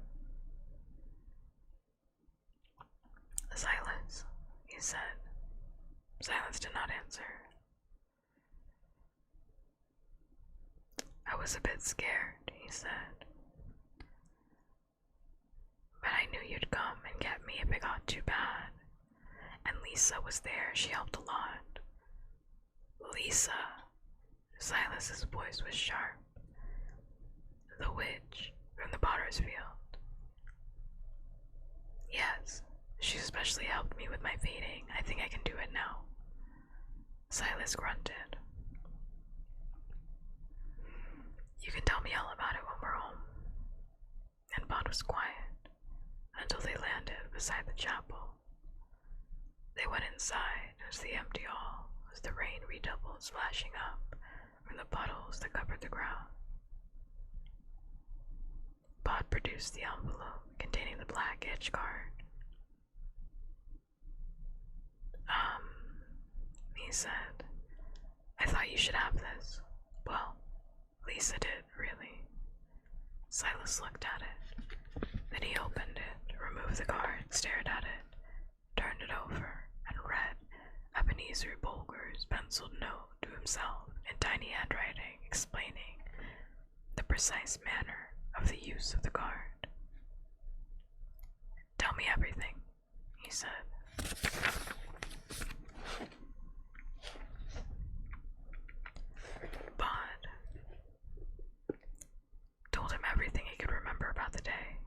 Silas, he said. Silas did not answer. I was a bit scared, he said. But I knew you'd come and get me if it got too bad. And Lisa was there. She helped a lot. Lisa. Silas's voice was sharp. The witch from the potter's field. Yes, she especially helped me with my fading. I think I can do it now. Silas grunted. You can tell me all about it when we're home. And Bod was quiet until they landed beside the chapel. They went inside as the empty hall, as the rain redoubled, splashing up from the puddles that covered the ground. Bod produced the envelope containing the black edge card. he said. I thought you should have this. Well, Lisa did, really. Silas looked at it. Then he opened it, removed the card, stared at it, turned it over, and read Ebenezer Bulger's penciled note to himself in tiny handwriting explaining the precise manner of the use of the card. Tell me everything, he said. Bond told him everything he could remember about the day.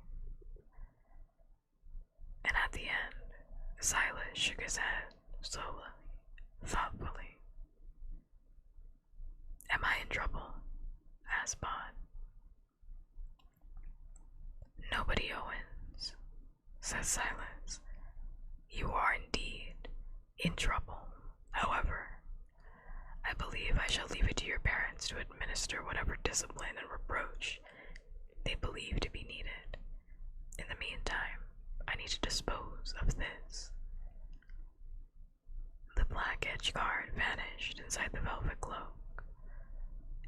And at the end, Silas shook his head slowly, thoughtfully. Am I in trouble? Asked Bond. Nobody, Owens, said Silas. You are indeed in trouble. However, I believe I shall leave it to your parents to administer whatever discipline and reproach they believe to be needed. In the meantime, I need to dispose of this. The black edge card vanished inside the velvet cloak,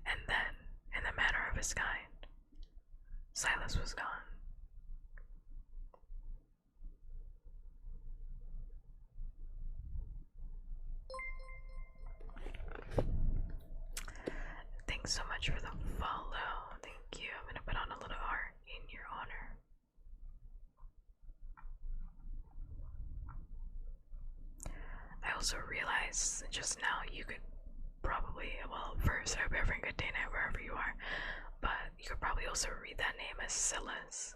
and then, in the manner of his kind, Silas was gone. Thanks so much for the follow. Thank you. I'm gonna put on a little art in your honor. I also realized just now you could probably, well, first, I hope you're having a good day night wherever you are, but you could probably also read that name as Silas,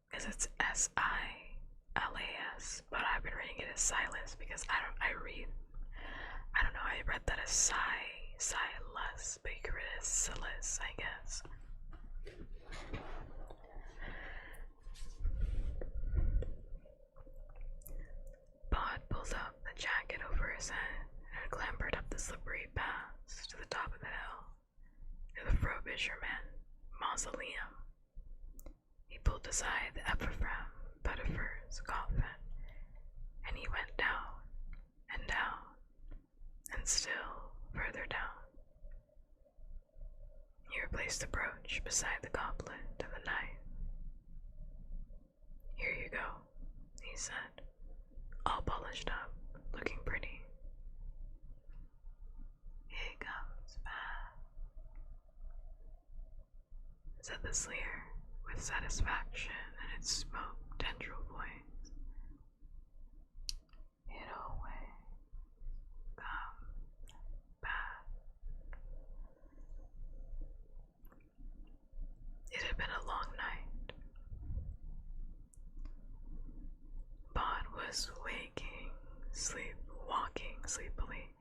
because it's S-I-L-A-S, but I've been reading it as Silas because I don't know, I read that as Silas, but you could read it as Silas, I guess. Bod pulled up the jacket over his head and clambered up the slippery paths to the top of the hill, near the Frobisherman mausoleum. He pulled aside the Epiphram Pettifer's coffin, and he went down, and down, and still further down. He replaced the brooch beside the goblet of the knife. Here you go, he said, all polished up, looking pretty. Here comes Pat, said the slayer with satisfaction in its smoke tendril voice. It always comes back. It had been a long night. Bod was walking sleepily,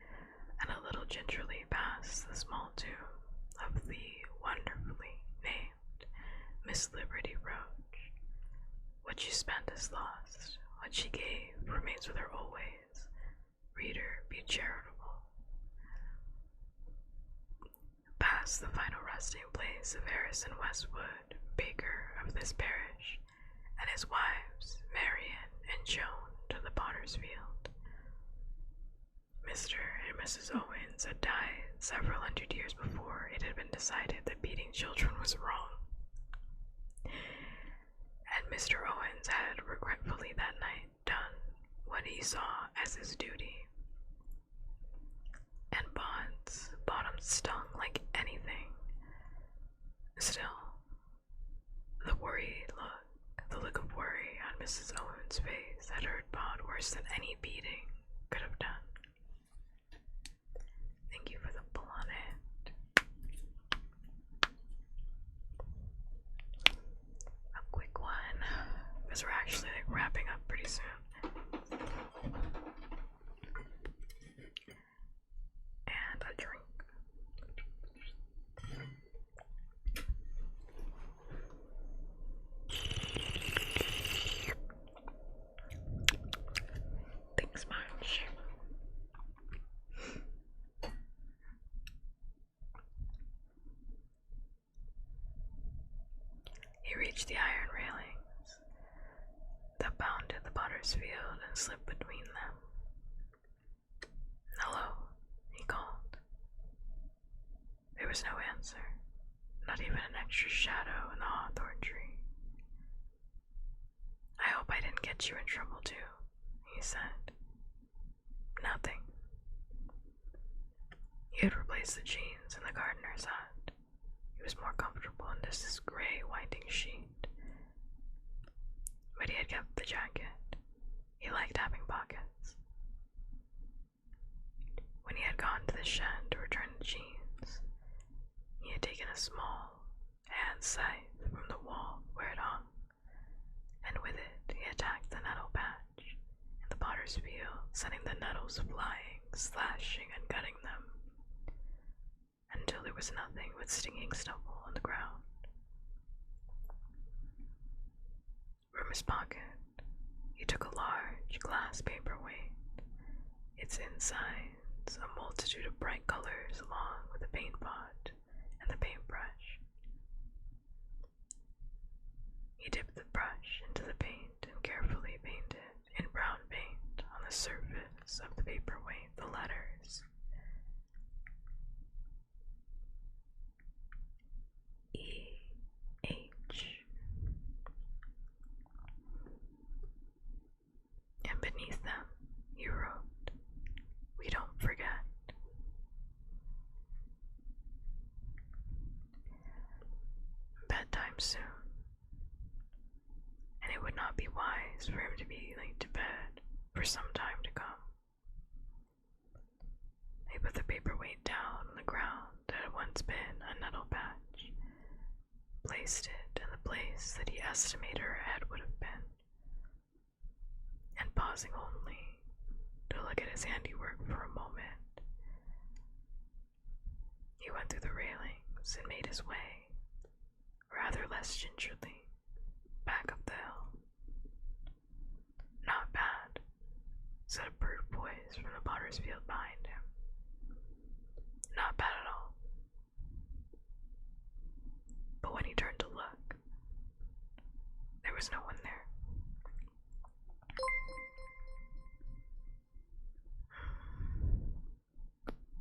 and a little gingerly past the small tomb of the wonderfully named Miss Liberty Roach. What she spent is lost, what she gave remains with her always. Reader, be charitable. Past the final resting place of Harrison Westwood, baker of this parish, and his wives, Marian and Joan, to the potter's field. Mr. and Mrs. Owens had died several hundred years before it had been decided that beating children was wrong. And Mr. Owens had regretfully that night done what he saw as his duty. And Bond's bottom stung like anything. Still, the worried look, the look of worry on Mrs. Owens' face had hurt Bond worse than any beating could have done. Thank you for the pull on it. A quick one, because we're actually wrapping up pretty soon. And a drink. Thanks much. He reached the iron railings that bounded the potter's field and slipped between them. Hello, he called. There was no answer, not even an extra shadow in the hawthorn tree. I hope I didn't get you in trouble too, he said. Nothing. He had replaced the jeans in the gardener's hut. He was more comfortable in this gray winding sheet. But he had kept the jacket. He liked having pockets. When he had gone to the shed to return the jeans, he had taken a small hand scythe from the wall where it hung, and with it he attacked the nettle patch in the potter's field, sending the nettles flying, slashing and cutting them, until there was nothing but stinging stubble on the ground. From his pocket, he took a large glass paperweight, its insides a multitude of bright colors along with the paint pot and the paintbrush. He dipped the brush into the paint and carefully painted in brown paint on the surface of the paperweight the letters E-H. And beneath them, he wrote, "We don't forget." Bedtime soon, and it would not be wise for him to be late to bed for some time to come. He put the paperweight down on the ground that had once been a nettle patch, placed it in the place that he estimated her head would have been, and pausing only to look at his handiwork for a moment, he went through the railings and made his way, rather less gingerly, back up the hill. "Not bad," said a bird voice from the potter's field behind him. "Not bad at all." But when he turned to look, there was no one there.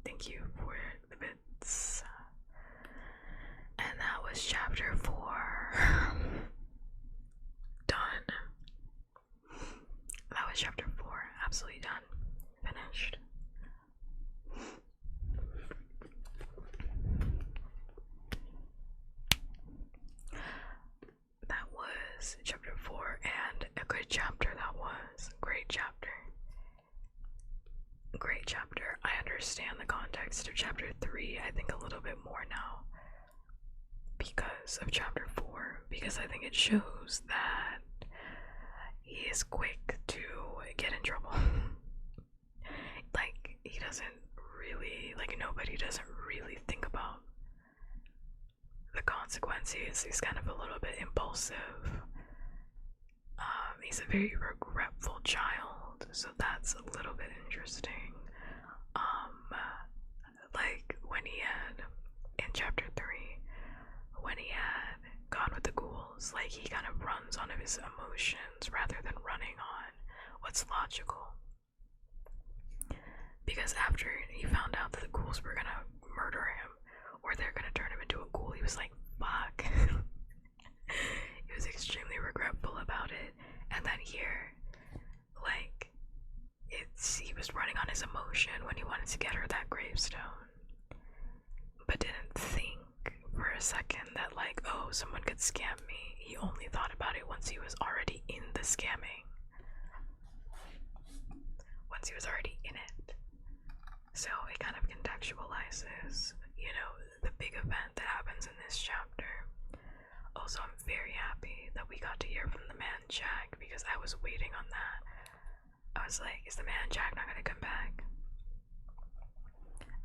Thank you for the bits. And that was chapter 4. Done. That was chapter 4. Absolutely done. Finished. That was chapter 4, and a good chapter that was. Great chapter. Great chapter. I understand the context of chapter 3, I think, a little bit more now because of chapter 4, because I think it shows that he is quick to get in trouble. Like, he doesn't really, like, nobody doesn't really think about the consequences. He's kind of a little bit impulsive. He's a very regretful child, so that's a little bit interesting. Like when he had, in chapter 3, when he had gone with the ghouls, like he kind of runs on his emotions rather than running on what's logical. Because after he found out that the ghouls were gonna murder him, or they're gonna turn him into a ghoul, he was like, fuck. He was extremely regretful about it. And then here, like, he was running on his emotion when he wanted to get her that gravestone, but didn't think for a second that, like, oh, someone could scam me. He only thought about it once he was already in the scamming. Once he was already in it. So it kind of contextualizes, you know, the big event that happens in this chapter. Also, I'm very happy that we got to hear from the man Jack, because I was waiting on that. I was like, is the man Jack not gonna come back?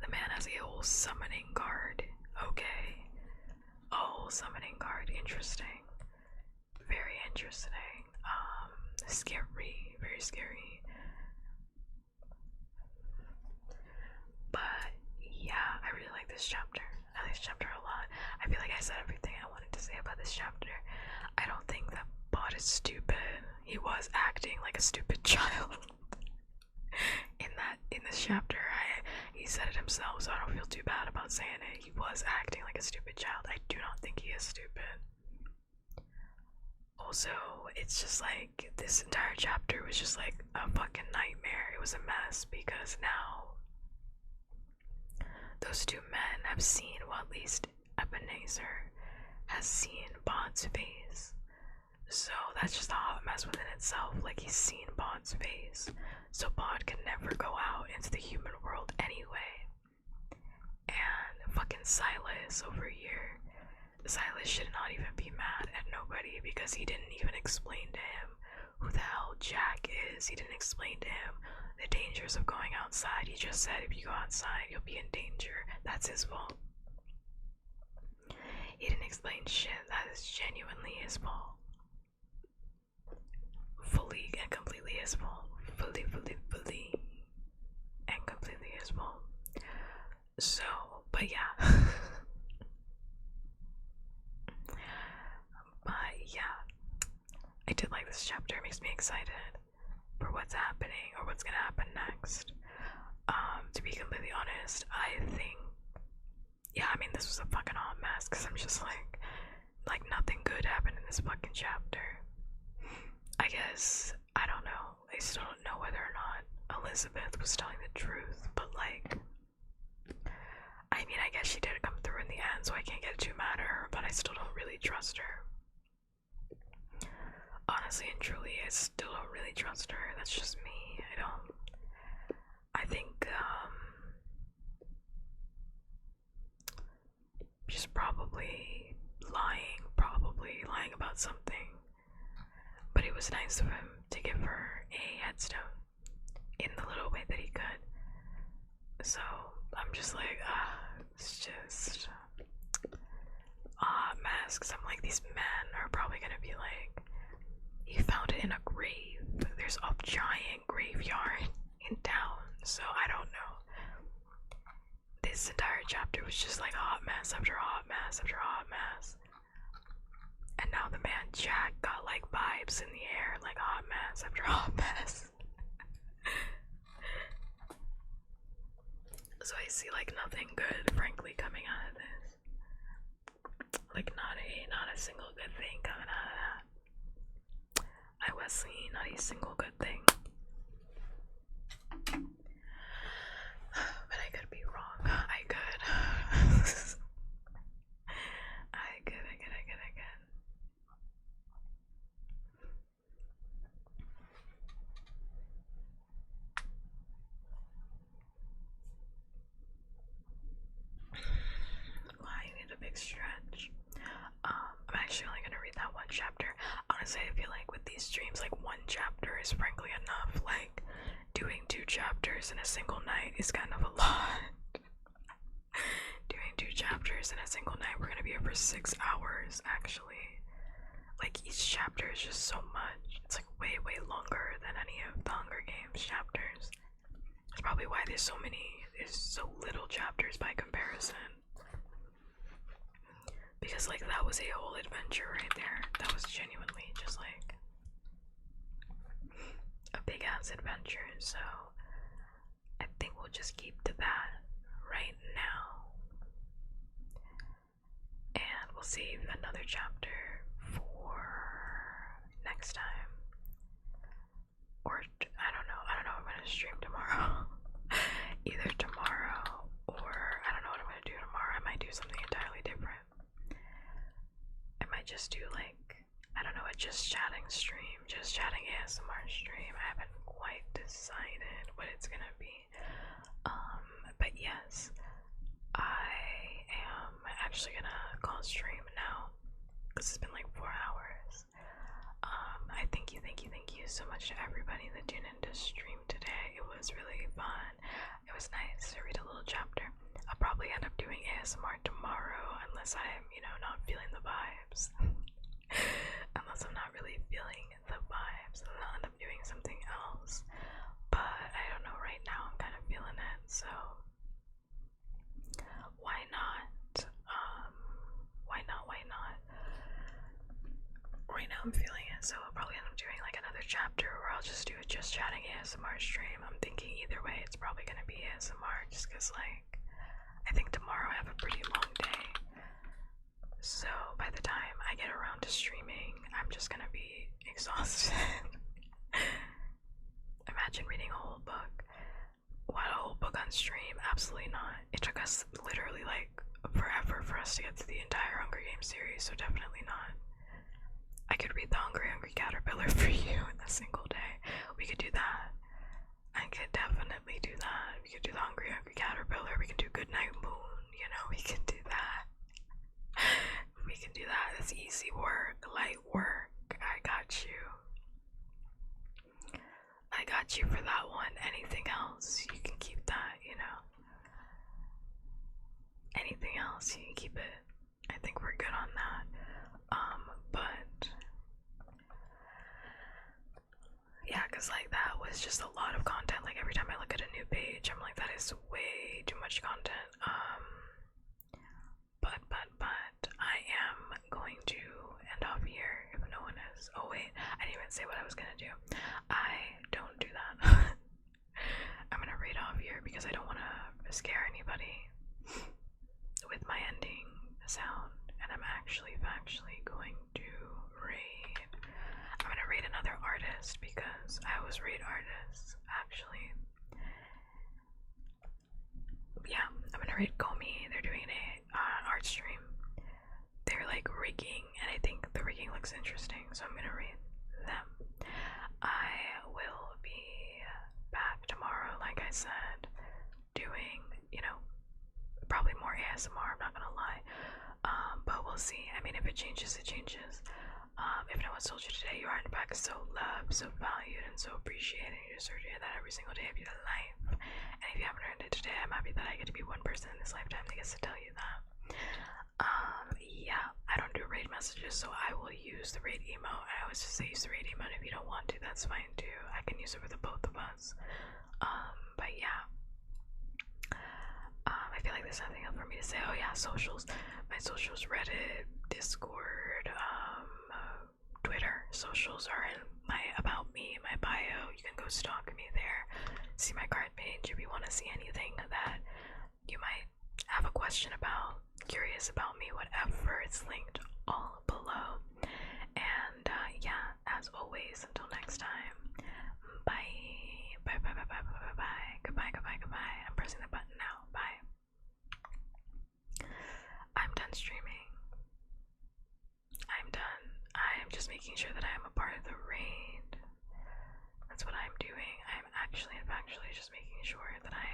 The man has a whole summoning card. Okay. A whole summoning card. Interesting. Very interesting. Scary. Very scary. But yeah, I really like this chapter. I like this chapter a lot. I feel like I said everything I wanted to say about this chapter. I don't think that Bot is stupid. He was acting like a stupid child. in this chapter, he said it himself, so I don't feel too bad about saying it. He was acting like a stupid child. I do not think he is stupid. Also, it's just like this entire chapter was just like a fucking nightmare. It was a mess because now those two men have seen, well, at least Ebenezer has seen Bond's face. So that's just a hot mess within itself. Like, he's seen Bond's face. So Bond can never go out into the human world anyway. And fucking Silas over here. Silas should not even be mad at nobody because he didn't even explain to him who the hell Jack is. He didn't explain to him the dangers of going outside. He just said if you go outside, you'll be in danger. That's his fault. He didn't explain shit. That is genuinely his fault. Fully and completely his fault. Fully and completely his fault. So, but yeah. But yeah, I did like this chapter. It makes me excited for what's happening or what's gonna happen next. To be completely honest, I think, yeah, I mean, this was a fucking hot mess because I'm just like nothing good happened in this fucking chapter. I guess, I don't know. I still don't know whether or not Elizabeth was telling the truth, but like, I mean, I guess she did come through in the end, so I can't get too mad at her, but I still don't really trust her. Honestly and truly, I still don't really trust her. That's just me. I think, she's probably lying about something. But it was nice of him to give her a headstone in the little way that he could. So, I'm just like, it's just a mess, because I'm like, these men are probably gonna be like, he found it in a grave. There's a giant graveyard in town, so I don't know. This entire chapter was just like a hot mess after hot mess after hot mess. And now the man Jack got like vibes in the air, like hot mess after hot mess. So I see like nothing good, frankly, coming out of this. Like not a single good thing coming out of that. I was seeing not a single good thing. But I could be wrong. I could. Well, I need a big stretch. I'm actually only gonna read that one chapter. Honestly, I feel like with these streams, like one chapter is frankly enough. Like, doing 2 chapters in a single night is kind of a lot. Doing 2 chapters in a single night, we're gonna be here for 6 hours, actually. Like, each chapter is just so much. It's like way longer than any of the Hunger Games chapters. That's probably why there's so little chapters by comparison. Because like, that was a whole adventure right there. That was genuinely just like a big ass adventure. So I think we'll just keep to that right now, and we'll save another chapter for next time. Or I don't know if I'm gonna stream tomorrow. Either tomorrow or I don't know what I'm gonna do tomorrow. I might do something entirely different. I might just do like, I don't know, a just chatting stream, just chatting ASMR stream. I haven't quite decided what it's gonna be. But yes, I am actually gonna call stream now because it's been like 4 hours. I thank you so much to everybody that tuned into stream today. It was really fun. It was nice to read a little chapter. I'll probably end up doing ASMR tomorrow unless I'm, not feeling the vibes. Unless I'm not really feeling the vibes, then I'll end up doing something else. But I don't know, right now I'm kind of feeling it, so why not? Why not? Right now I'm feeling it, so I'll probably end up doing like another chapter, or I'll just do a just chatting ASMR stream. I'm thinking either way, it's probably gonna be ASMR, just because, like, I think tomorrow I have a pretty long day. So by the time I get around to streaming, I'm just gonna be exhausted. Imagine reading a whole book. What, a whole book on stream? Absolutely not. It took us literally like forever for us to get through the entire Hunger Games series, so definitely not. I could read the Hungry Caterpillar for you in a single day. We could do that. I could definitely do that. We could do the Hungry Caterpillar. We can do Goodnight Moon. You know, we can do that. We can do that. It's easy work, light work. I got you. I got you for that one. Anything else, you can keep that, you know. Anything else, you can keep it. I think we're good on that. But yeah, because like that was just a lot of content. Like every time I look at a new page, I'm like, that is way too much content. But I am going to end off here if no one is. Oh wait, I didn't even say what I was gonna do. I don't do that. I'm gonna read off here because I don't want to scare anybody with my ending sound, and I'm actually factually going to read. I'm gonna read another artist because I always read artists actually. Yeah, I'm gonna read Komi. They're doing an art stream. They're like rigging, and I think the rigging looks interesting, so I'm gonna read them. I will be back tomorrow, like I said, doing, you know, probably more ASMR, I'm not gonna lie. But we'll see. I mean, if it changes, it changes. If no one's told you today, you are in fact so loved, so valued, and so appreciated. You deserve to hear that every single day of your life. And if you haven't heard it today, I'm happy that I get to be one person in this lifetime that gets to tell you that. Yeah, I don't do raid messages, so I will use the raid emote. I always just say use the raid emote. If you don't want to, that's fine too. I can use it for the both of us. But yeah. I feel like there's nothing else for me to say. Oh yeah, socials. My socials, Reddit, Discord, Twitter. Socials are in my About Me, my bio. You can go stalk me there. See my card page if you want to see anything that you might have a question about, curious about me, whatever. It's linked all below. And yeah, as always, until next time, bye. Bye, bye, bye, bye, bye, bye, bye. Goodbye, goodbye, goodbye. I'm pressing the button now. Bye. I'm done streaming. I'm done. I'm just making sure that I am a part of the raid. That's what I'm doing. I'm actually and factually just making sure that I